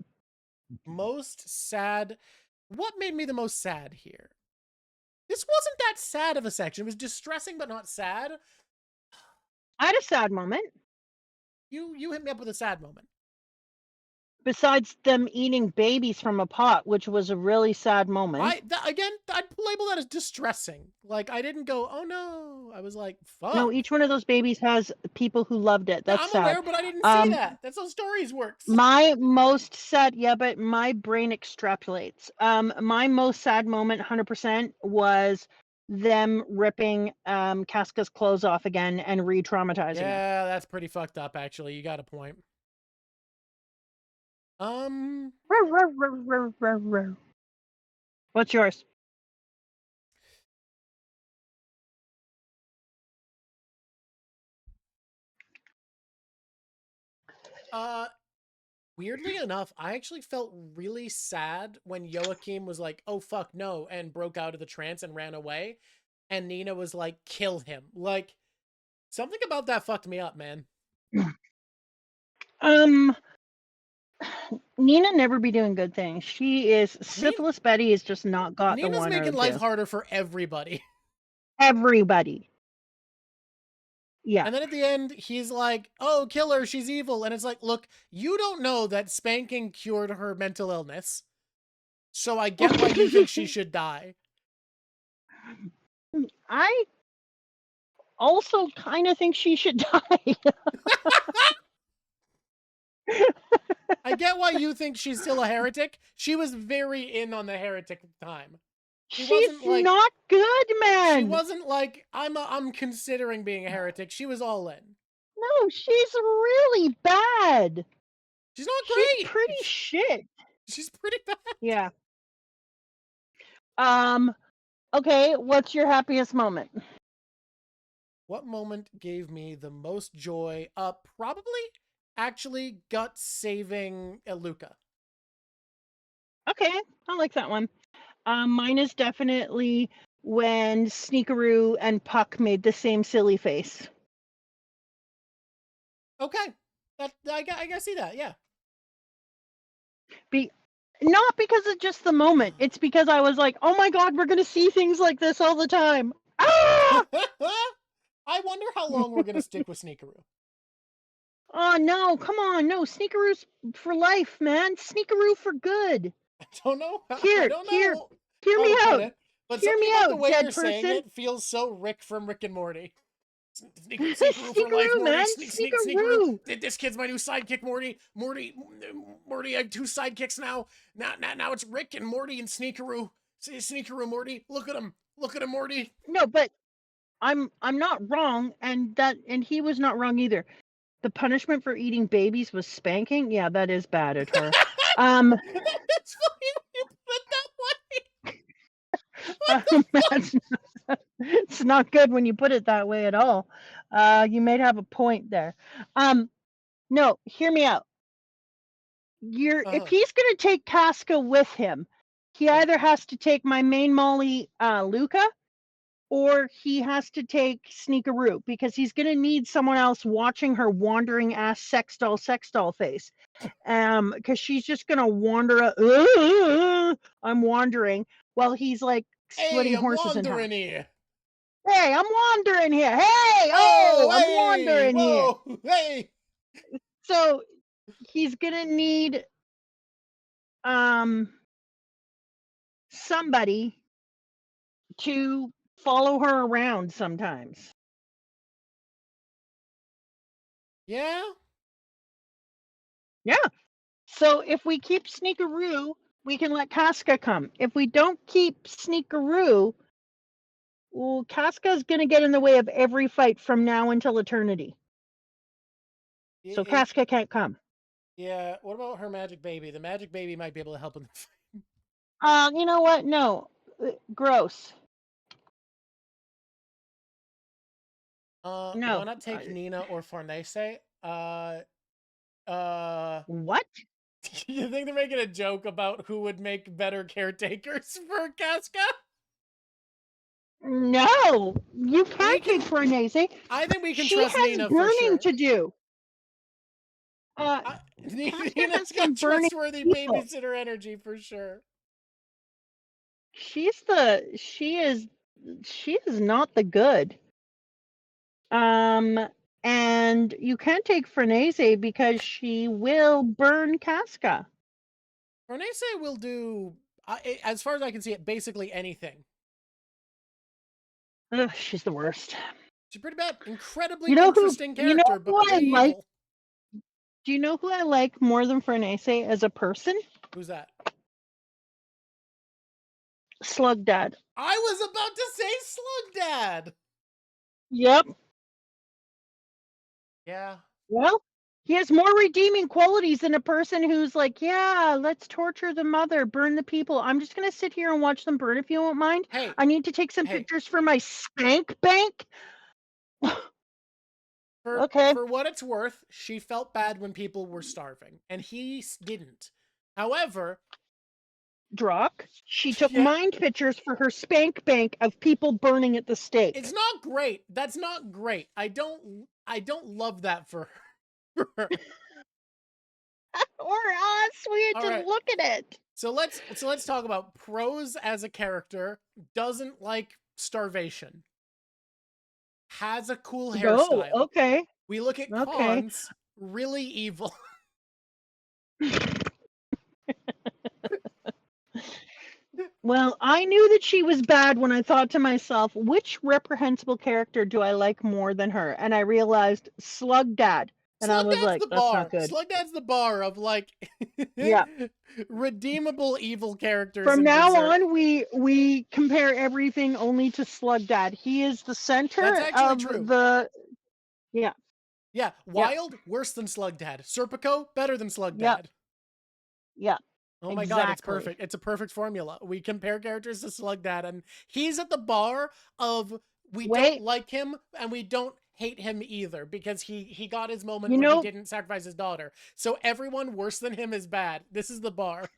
Most sad. What made me the most sad here? This wasn't that sad of a section. It was distressing but not sad. I had a sad moment. You hit me up with a sad moment. Besides them eating babies from a pot, which was a really sad moment. Again, I'd label that as distressing. Like, I didn't go, oh no. I was like, fuck. No, each one of those babies has people who loved it. That's I'm sad. aware, but I didn't see that. That's how stories works. My most sad, yeah, but my brain extrapolates. My most sad moment, 100%, was them ripping Casca's clothes off again and re-traumatizing her. Yeah, that's pretty fucked up, actually. You got a point. What's yours? Weirdly enough, I actually felt really sad when Joachim was like, oh fuck no, and broke out of the trance and ran away. And Nina was like, kill him. Like, something about that fucked me up, man. Nina never be doing good things. She is syphilis. Betty has just not got Nina's the one. making life harder for everybody. Everybody. Yeah. And then at the end, he's like, oh, kill her, she's evil. And it's like, look, you don't know that spanking cured her mental illness. So I get why you think she should die. I also kind of think she should die. I get why you think she's still a heretic. She was very in on the heretic time. She's like, not good, man. She wasn't like, I'm considering being a heretic. She was all in. No, she's really bad. She's not great. She's pretty shit. She's pretty bad. Yeah. Okay, what's your happiest moment? What moment gave me the most joy? Probably actually gut saving Luca. Okay, I like that one. Mine is definitely when Sneakaroo and Puck made the same silly face. Okay, I can see that. Yeah. Not because of just the moment. It's because I was like, oh my god, we're gonna see things like this all the time. Ah! I wonder how long we're gonna stick with Sneakaroo. Oh no, come on, no, Sneakaroo's for life, man. Sneakaroo for good. I don't know. Hear me out. But hear me out, out, the way dead you're person. saying it feels so Rick from Rick and Morty. Sneakaroo for life, Morty. Man. Sneakaroo. This kid's my new sidekick, Morty. Morty, I have two sidekicks now. Now it's Rick and Morty and Sneakaroo. Sneakaroo, Morty. Look at him, Morty. No, but I'm not wrong, and he was not wrong either. The punishment for eating babies was spanking. Yeah, that is bad at her. It's funny when you put it that way. It's not good when you put it that way at all. You may have a point there. No, hear me out. If he's gonna take Casca with him, he either has to take my main Molly, Luca, or he has to take Sneakaroo, because he's gonna need someone else watching her wandering ass sex doll face. Because she's just gonna wander. I'm wandering while he's like splitting horses in half. Here. Hey, I'm wandering here. Hey, I'm wandering here. Hey. So he's gonna need somebody to follow her around sometimes. Yeah. Yeah. So if we keep Sneakaroo, we can let Casca come. If we don't keep Sneakaroo, Well, Casca's gonna get in the way of every fight from now until eternity. So Casca can't come. Yeah, what about her magic baby? The magic baby might be able to help in the fight. You know what? No. Gross. Why No. not take Nina or Farnese? What? You think they're making a joke about who would make better caretakers for Casca? No, you can't can- take Farnese. I think we can She trust has Nina for burning sure. to do. Nina's has got some burning trustworthy people. babysitter energy for sure. She is not the good. And you can't take Farnese because she will burn Casca. Farnese will do, as far as I can see it, basically anything. Ugh, she's the worst. She's pretty bad. Incredibly interesting character, but pretty evil. Do you know who I like more than Farnese as a person? Who's that? Slug Dad. I was about to say Slug Dad. Yep. Yeah. Well, he has more redeeming qualities than a person who's like, yeah, let's torture the mother, burn the people. I'm just going to sit here and watch them burn if you won't mind. Hey. I need to take some pictures for my spank bank. Okay. For what it's worth, she felt bad when people were starving, and he didn't. However, Drawk, she took mind pictures for her spank bank of people burning at the stake. It's not great. That's not great. I don't love that for her. Or us. We had to look at it. So let's talk about Prose as a character. Doesn't like starvation. Has a cool hairstyle. Okay. We look at cons. Really evil. Well, I knew that she was bad when I thought to myself, which reprehensible character do I like more than her? And I realized Slug Dad. And I was like, that's not good. Slug Dad's the bar of like redeemable evil characters. From now on, we compare everything only to Slug Dad. He is the center of the Yeah, Wild worse than Slug Dad. Serpico better than Slug Dad. Yeah. Oh my god, it's perfect. It's a perfect formula. We compare characters to Slug Dad, and he's at the bar of we don't like him and we don't hate him either because he got his moment where he didn't sacrifice his daughter. So everyone worse than him is bad. This is the bar.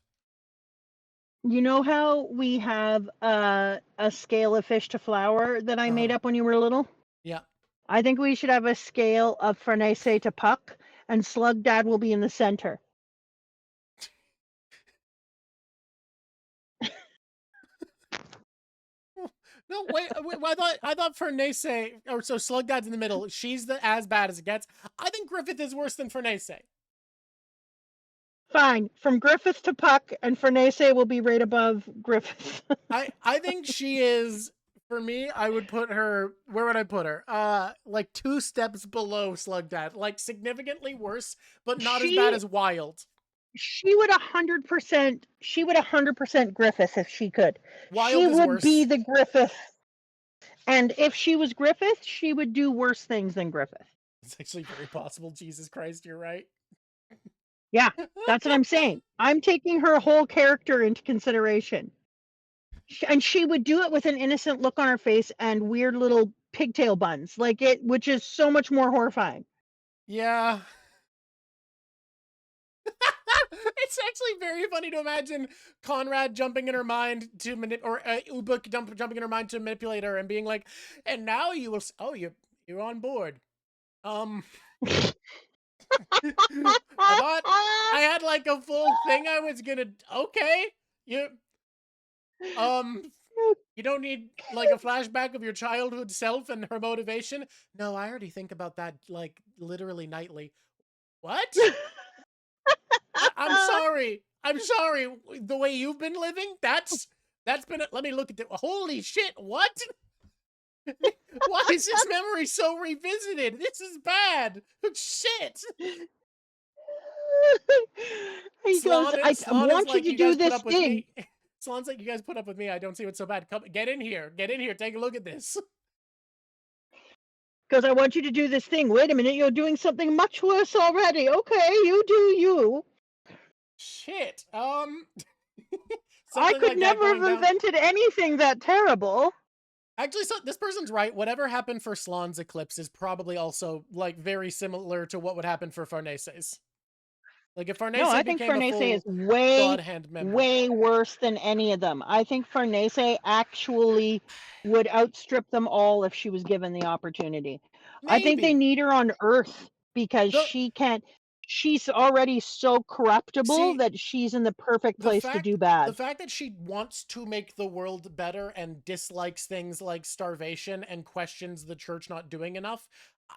You know how we have a scale of fish to flour that I made up when you were little? Yeah. I think we should have a scale of Farnese to Puck, and Slug Dad will be in the center. No, wait, I thought Farnese, or so Slug Dad's in the middle. She's as bad as it gets. I think Griffith is worse than Farnese. Fine. From Griffith to Puck, and Farnese will be right above Griffith. I think she is, for me, I would put her, where would I put her? Like 2 steps below Slug Dad. Like significantly worse, but not as bad as Wild. She would 100% Griffith if she could. Wild she is would worse. Be the Griffith. And if she was Griffith, she would do worse things than Griffith. It's actually very possible. Jesus Christ, you're right. Yeah, that's what I'm saying. I'm taking her whole character into consideration. And she would do it with an innocent look on her face and weird little pigtail buns, which is so much more horrifying. Yeah. It's actually very funny to imagine Conrad jumping in her mind to Ubuk jumping in her mind to manipulate her and being like, and now you will, you're on board. I thought I had like a full thing I was gonna, you don't need like a flashback of your childhood self and her motivation. No, I already think about that like literally nightly. What? I'm sorry. The way you've been living, that's been, let me look at holy shit, what? Why is this memory so revisited? This is bad. Shit. He goes, I want you to do this thing. Slan's like, you guys put up with me. I don't see what's so bad. Come, get in here. Get in here. Take a look at this. Because I want you to do this thing. Wait a minute, you're doing something much worse already. Okay, you do you. Shit. I Something could like that never have going down. invented anything that terrible. Actually, so this person's right. Whatever happened for Slan's eclipse is probably also like very similar to what would happen for Farnese's. Like if Farnese No, I think became a Farnese full is way, God Hand member. way worse than any of them. I think Farnese actually would outstrip them all if she was given the opportunity. I think they Maybe. need her on Earth because The- she can't. She's already so corruptible See, that she's in the perfect the place to fact do bad. the fact that she wants to make the world better and dislikes things like starvation and questions the church not doing enough,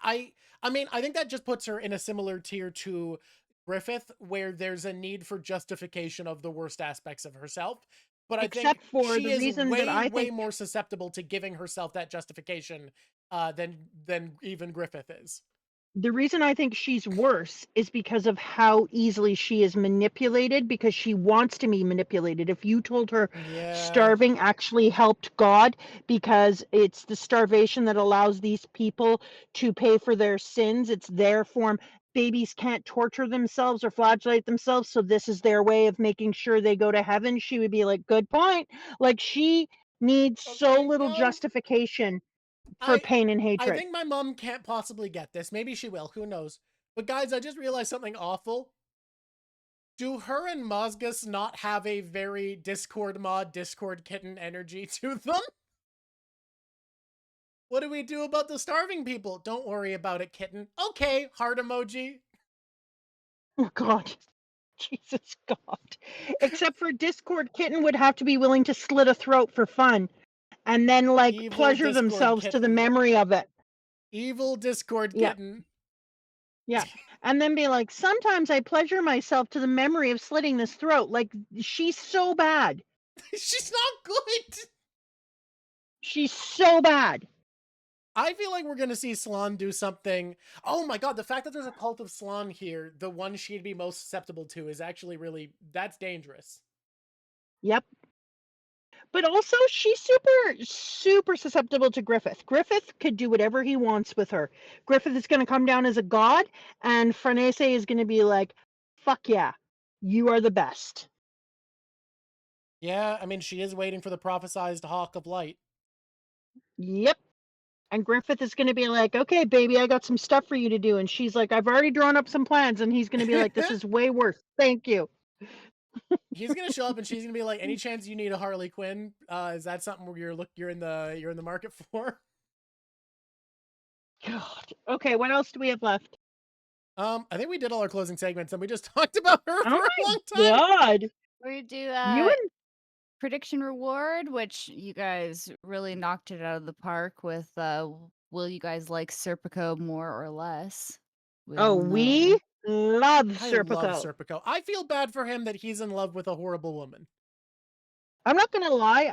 I mean, I think that just puts her in a similar tier to Griffith, where there's a need for justification of the worst aspects of herself. But I think Except for she the is reason that I way think more susceptible to giving herself that justification than even Griffith is. the reason I think she's worse is because of how easily she is manipulated, because she wants to be manipulated. If you told her Yeah. starving actually helped God because it's the starvation that allows these people to pay for their sins, it's their form. Babies can't torture themselves or flagellate themselves, so this is their way of making sure they go to heaven. She would be like, good point. Like, she needs so Okay, little well, justification for pain and I hatred. think my mom can't possibly get this. Maybe she will. Who knows? But guys, I just realized something awful. Do her and Mozgus not have a very Discord mod, Discord kitten energy to them? What do we do about the starving people? Don't worry about it, kitten. Okay, heart emoji. Oh, God. Jesus God. Except for Discord Kitten would have to be willing to slit a throat for fun and then like Evil pleasure Discord themselves to the kitten. memory of it. Evil Discord Yeah. kitten. Yeah. And then be like, sometimes I pleasure myself to the memory of slitting this throat. Like, she's so bad. She's not good. She's so bad. I feel like we're going to see Slan do something. Oh my god, the fact that there's a cult of Slan here, the one she'd be most susceptible to, is actually really, that's dangerous. Yep. But also, she's super susceptible to Griffith. Griffith could do whatever he wants with her. Griffith is going to come down as a god, and Farnese is going to be like, fuck yeah, you are the best. Yeah, I mean, she is waiting for the prophesized hawk of light. Yep. And Griffith is going to be like, okay, baby, I got some stuff for you to do. And she's like, I've already drawn up some plans. And he's going to be like, this is way worse. Thank you. He's gonna show up and she's gonna be like, any chance you need a Harley Quinn? Is that something where you're in the market for? God. Okay, what else do we have left? I think we did all our closing segments and we just talked about her for Oh a my long time. God. We do You and prediction reward, which you guys really knocked it out of the park with. Will you guys like Serpico more or less? oh, We'll know. we love I Serpico. love Serpico. I feel bad for him that he's in love with a horrible woman. I'm not gonna lie,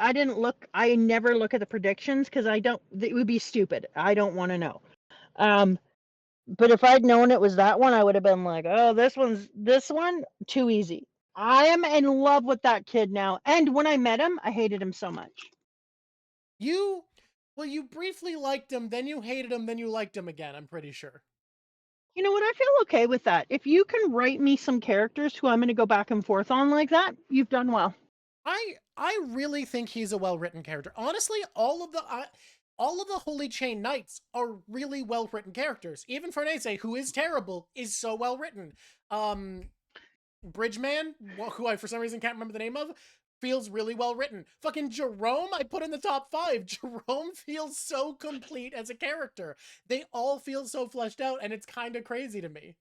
I never look at the predictions because it would be stupid. I don't want to know. But if I'd known it was that one, I would have been like, oh, this one too easy. I am in love with that kid now. And when I met him, I hated him so much. You briefly liked him, then you hated him, then you liked him again, I'm pretty sure. You know what? I feel okay with that. If you can write me some characters who I'm going to go back and forth on like that, you've done well. I really think he's a well-written character. Honestly, all of the Holy Chain Knights are really well-written characters. Even Farnese, who is terrible, is so well-written. Bridgeman, who I for some reason can't remember the name of, feels really well-written. Fucking Jerome, I put in the top 5. Jerome feels so complete as a character. They all feel so fleshed out, and it's kind of crazy to me.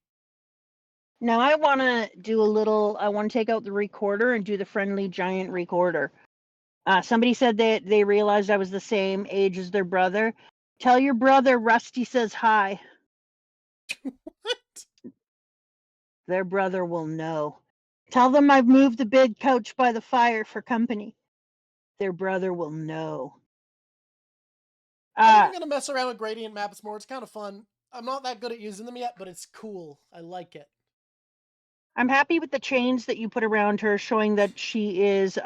Now I want to take out the recorder and do the friendly giant recorder. Somebody said that they realized I was the same age as their brother. Tell your brother Rusty says hi. What? Their brother will know. Tell them I've moved the big couch by the fire for company. Their brother will know. I think I'm gonna mess around with gradient maps more. It's kind of fun. I'm not that good at using them yet, but it's cool. I like it. I'm happy with the chains that you put around her, showing that she is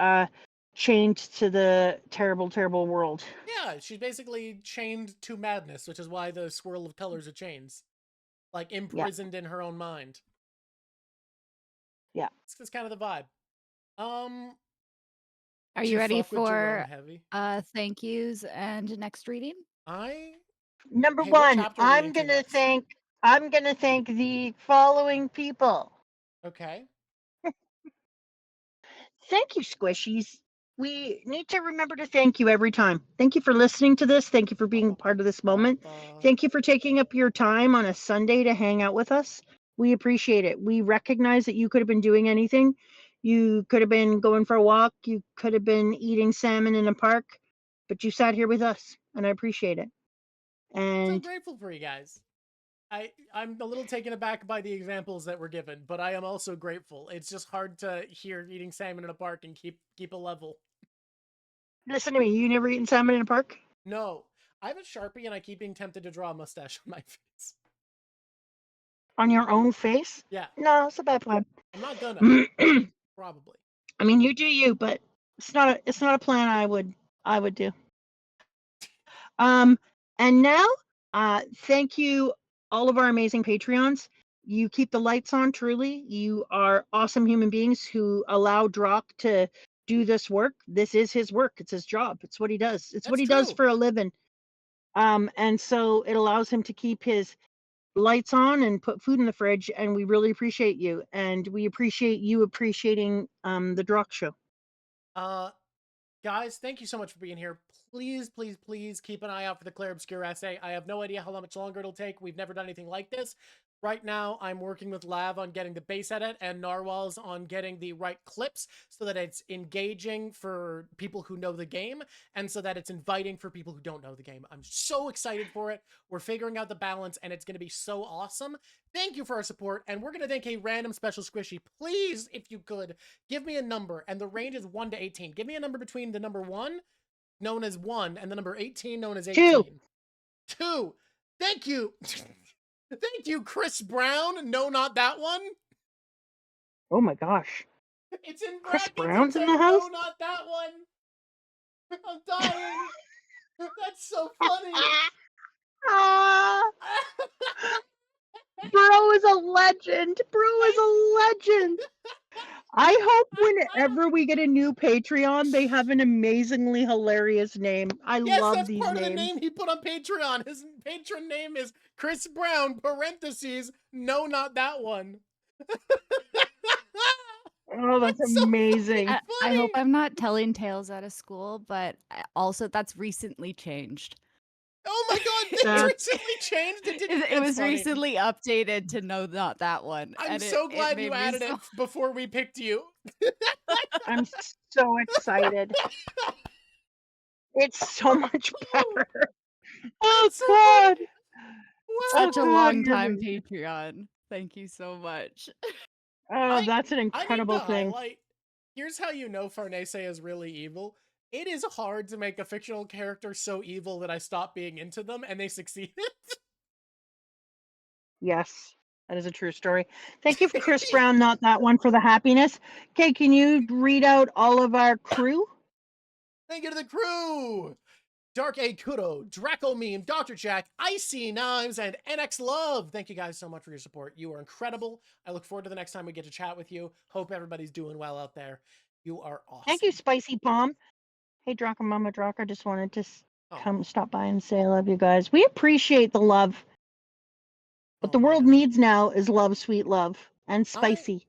chained to the terrible, terrible world. Yeah, she's basically chained to madness, which is why the swirl of colors are chains. Like imprisoned in her own mind. Yeah. It's kind of the vibe. Are do you ready fuck with Jerome for Heavy? thank yous and next reading? Number Hey, what one, chapter are we I'm reading to gonna next? thank the following people. Okay. Thank you, Squishies. We need to remember to thank you every time. Thank you for listening to this. Thank you for being part of this moment. Thank you for taking up your time on a Sunday to hang out with us. We appreciate it. We recognize that you could have been doing anything. You could have been going for a walk. You could have been eating salmon in a park, but you sat here with us, and I appreciate it. I'm so And grateful for you guys. I'm a little taken aback by the examples that were given, but I am also grateful. It's just hard to hear eating salmon in a park and keep a level. listen to me. You never eaten salmon in a park? No. I have a Sharpie and I keep being tempted to draw a mustache on my face. On your own face? Yeah. No, it's a bad plan. I'm not gonna. Probably. I mean, you do you, but it's not a plan I would do. And now, thank you all of our amazing Patreons. You keep the lights on, truly. You are awesome human beings who allow Drawk to do this work. This is his work. It's his job. It's what he does. It's what he does for a living. And so it allows him to keep his lights on and put food in the fridge, and we really appreciate you. And we appreciate you appreciating the Drawk show. Guys, thank you so much for being here. Please, please, please keep an eye out for the Claire Obscure essay. I have no idea how much longer it'll take. We've never done anything like this. Right now, I'm working with Lav on getting the base edit and Narwhal's on getting the right clips so that it's engaging for people who know the game and so that it's inviting for people who don't know the game. I'm so excited for it. We're figuring out the balance and it's going to be so awesome. Thank you for our support, and we're going to thank a random special squishy. Please, if you could, give me a number, and the range is 1 to 18. Give me a number between the number 1, known as 1, and the number 18, known as 18. 2. Thank you. Thank you, Chris Brown. No, not that one. Oh my gosh. It's in Chris brackets. Brown's It in says, the house? no, not that one. I'm dying. That's so funny. Bro is a legend. Bro is a legend. I hope whenever we get a new Patreon, they have an amazingly hilarious name. I love these names. Yes, that's part of the name he put on Patreon. His patron name is Chris Brown, parentheses, no, not that one. Oh, that's amazing. So I hope I'm not telling tales out of school, but also that's recently changed. Oh my god, it's recently changed? It was recently updated to no, not that one. I'm so glad you added it before we picked you. I'm so excited. It's so much better. Oh god. Such a long time Patreon. Thank you so much. Oh, that's an incredible thing. Highlight. Here's how you know Farnese is really evil. It is hard to make a fictional character so evil that I stop being into them, and they succeeded. Yes, that is a true story. Thank you for Chris Brown, not that one, for the happiness. Okay, can you read out all of our crew? Thank you to the crew! Dark A. Kudo, Draco Meme, Dr. Jack, Icy Knives, and NX Love. Thank you guys so much for your support. You are incredible. I look forward to the next time we get to chat with you. Hope everybody's doing well out there. You are awesome. Thank you, Spicy Bomb. Hey, Drawk and Mama Drawk, I just wanted to come stop by and say I love you guys. We appreciate the love. What the world needs now is love, sweet love, and spicy.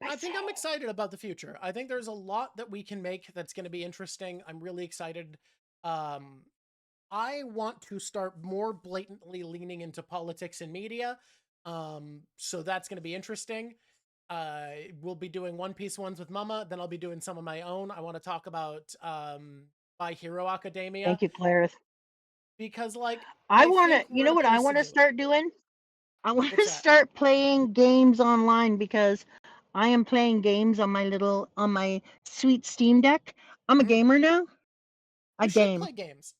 I think I'm excited about the future. I think there's a lot that we can make that's going to be interesting. I'm really excited. I want to start more blatantly leaning into politics and media. So that's going to be interesting. We'll be doing One Piece ones with Mama. Then I'll be doing some of my own. I want to talk about My Hero Academia. Thank you, Clarith. Because, like, I want to, you know what I want to start doing? I want to start playing games online because I am playing games on my sweet Steam Deck. I'm a gamer now. I game. Play games.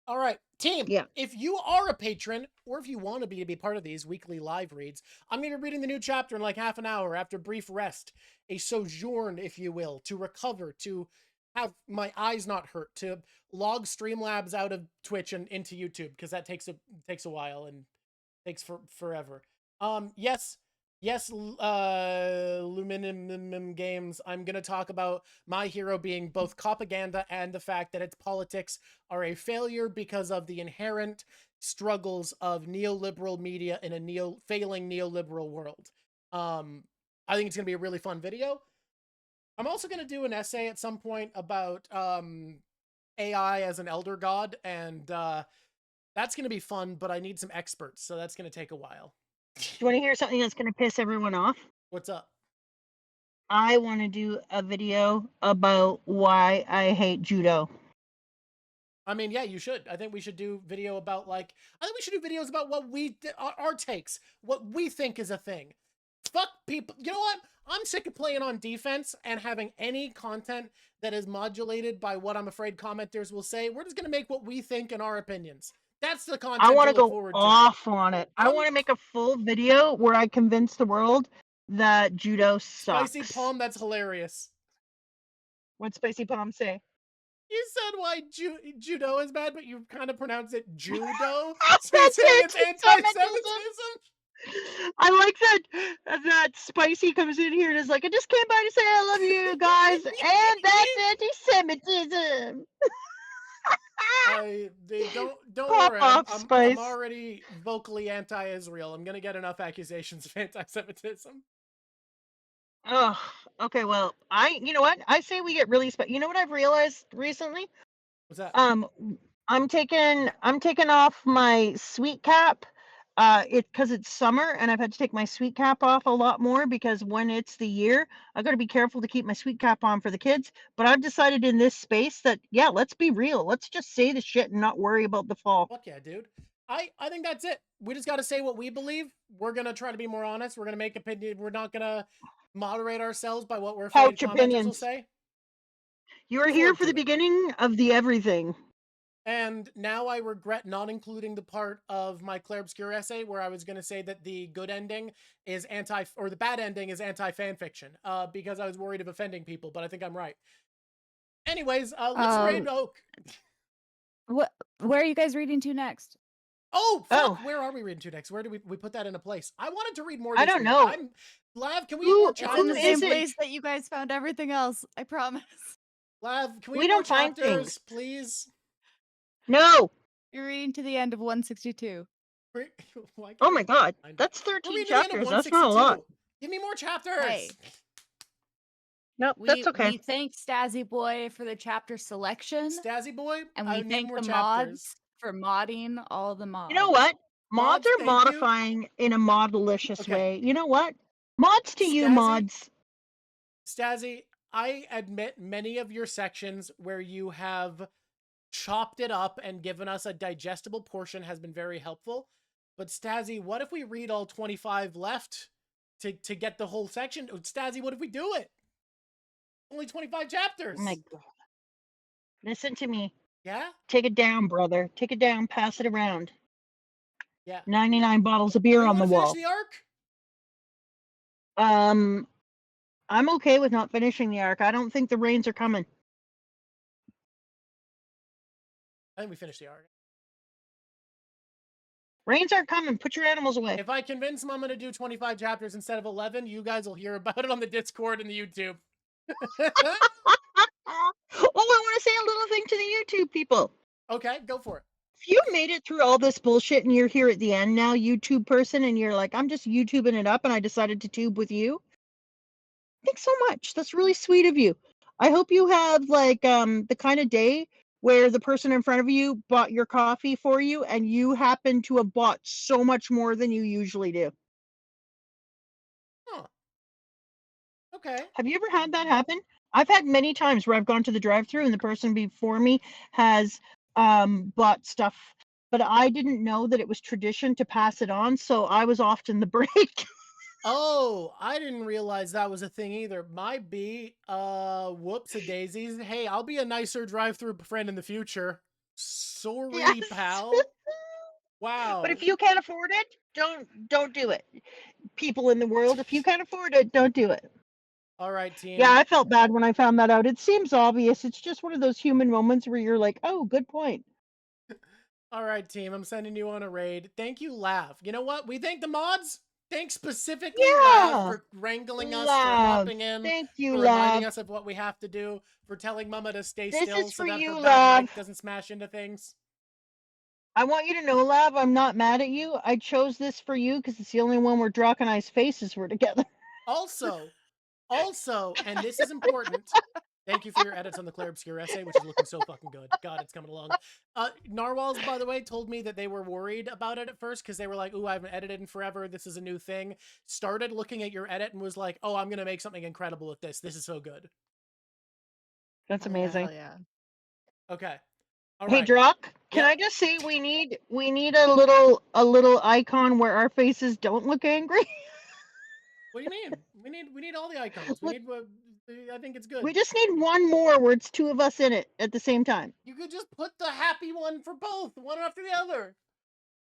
All right, team. Yeah. If you are a patron, or if you want to be part of these weekly live reads, I'm going to be reading the new chapter in like half an hour after a brief rest, a sojourn, if you will, to recover, to have my eyes not hurt to log Streamlabs out of Twitch and into YouTube, because that takes a while and takes forever. Yes, Luminum Games, I'm gonna talk about My Hero being both propaganda and the fact that its politics are a failure because of the inherent struggles of neoliberal media in a failing neoliberal world. I think it's gonna be a really fun video. I'm also gonna do an essay at some point about AI as an elder god, and that's gonna be fun, but I need some experts, so that's gonna take a while. Do you want to hear something that's going to piss everyone off? What's up? I want to do a video about why I hate judo. I mean, yeah, you should. I think we should do video about, like, I think we should do videos about what our takes, what we think is a thing. Fuck people. You know what? I'm sick of playing on defense and having any content that is modulated by what I'm afraid commenters will say. We're just going to make what we think and our opinions. That's the content I want to look go forward to. off on it. I want to make a full video where I convince the world that judo sucks. Spicy Palm, that's hilarious. What'd Spicy Palm say? You said why judo is bad, but you kind of pronounce it judo. So That's you're saying it's anti-Semitism. anti-Semitism? I like that Spicy comes in here and is like, I just came by to say I love you guys, and that's anti-Semitism. Don't Pop worry. off, I'm Spice. already vocally anti-Israel. I'm gonna get enough accusations of anti-Semitism. Oh, okay. Well, you know what? I say we get really you know what I've realized recently? What's that? I'm taking off my sweet cap. Because it's summer and I've had to take my sweet cap off a lot more because when it's the year, I've got to be careful to keep my sweet cap on for the kids. But I've decided in this space that, yeah, let's be real. Let's just say the shit and not worry about the fall. Fuck yeah, dude. I think that's it. We just got to say what we believe. We're going to try to be more honest. We're going to make opinion. We're not going to moderate ourselves by what we're afraid commenters will say. You were here for the beginning of the everything. And now I regret not including the part of my Claire Obscure essay where I was going to say that the good ending is or the bad ending is anti-fanfiction, because I was worried of offending people, but I think I'm right. Anyways, let's read Oak. Where are you guys reading to next? Oh, fuck, where are we reading to next? Where do we put that in a place? I wanted to read more this I don't week. know. Lav, can we get more chapters? It's in the same place that you guys found everything else. I promise. Lav, can we We get more don't find chapters, things. please? No. You're reading to the end of 162. Oh my god, that's 13 chapters. That's not a lot. Give me more chapters. Hey. Nope, that's okay. We thank Stazzy Boy for the chapter selection. Stazzy Boy, and we thank the chapters. mods for modding all the mods. You know what? Mods are modifying in a mod-delicious way. You know what? Mods to you, mods. Stazzy, I admit many of your sections where you have chopped it up and given us a digestible portion has been very helpful. But Stazzy, what if we read all 25 left to get the whole section? Stazzy, what if we do it? Only 25 chapters. Oh my god. Listen to me. Yeah? Take it down, brother. Take it down, pass it around. Yeah. 99 bottles of beer on the wall. Finish the arc? I'm okay with not finishing the arc. I don't think the rains are coming. I think we finished the arc. Rains aren't coming. Put your animals away. If I convince them I'm going to do 25 chapters instead of 11, you guys will hear about it on the Discord and the YouTube. I want to say a little thing to the YouTube people. Okay, go for it. If you made it through all this bullshit and you're here at the end now, YouTube person, and you're like, I'm just YouTubing it up and I decided to tube with you. Thanks so much. That's really sweet of you. I hope you have like the kind of day where the person in front of you bought your coffee for you and you happen to have bought so much more than you usually do. Huh. Okay. Have you ever had that happen? I've had many times where I've gone to the drive-thru and the person before me has bought stuff, but I didn't know that it was tradition to pass it on, so I was often the break. Oh, I didn't realize that was a thing either. Might be. Whoops-a-daisies. Hey, I'll be a nicer drive-thru friend in the future. Sorry, Yes. pal. Wow. But if you can't afford it, don't do it. People in the world, if you can't afford it, don't do it. All right, team. Yeah, I felt bad when I found that out. It seems obvious. It's just one of those human moments where you're like, oh, good point. All right, team. I'm sending you on a raid. Thank you, Lav. You know what? We thank the mods. Thanks specifically, Lav, Yeah. for wrangling us, for Lav. hopping in, Thank you, for reminding Lav. us of what we have to do, for telling Mama to stay This still is so for that you, her bad Lav. mic doesn't smash into things. I want you to know, Lav, I'm not mad at you. I chose this for you because it's the only one where Drawk and I's faces were together. Also, and this is important. Thank you for your edits on the Claire Obscure essay, which is looking so fucking good. God, it's coming along. Narwhals, by the way, told me that they were worried about it at first because they were like, ooh, I haven't edited in forever. This is a new thing. Started looking at your edit and was like, oh, I'm going to make something incredible with this. This is so good. That's Hell yeah, amazing. hell yeah. Okay. All Hey, right. Drawk, can Yep. I just say we need a little icon where our faces don't look angry? What do you mean? We need all the icons. We need what I think it's good. We just need one more where it's two of us in it at the same time. You could just put the happy one for both, one after the other.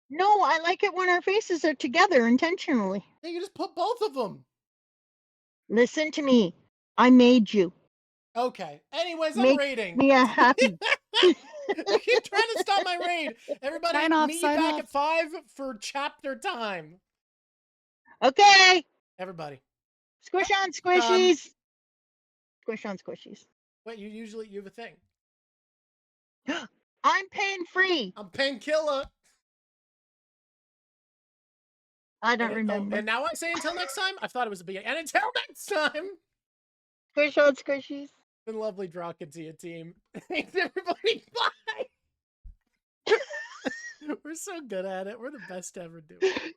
No, I like it when our faces are together intentionally. You could just put both of them. Listen to me. I made you. Okay. Anyways, I'm Make raiding. me a happy. You keep trying to stop my raid. Everybody, Sign off, meet you sign back off. at 5 for chapter time. Okay. Everybody. Squish on squishies. Squish on squishies. Wait, you have a thing. I'm pain free. I'm painkiller. I don't remember. And now I say until next time. I thought it was the beginning. And until next time. Squish on squishies. It's been lovely talking to you, team. Thanks, everybody. Bye. We're so good at it. We're the best to ever do it.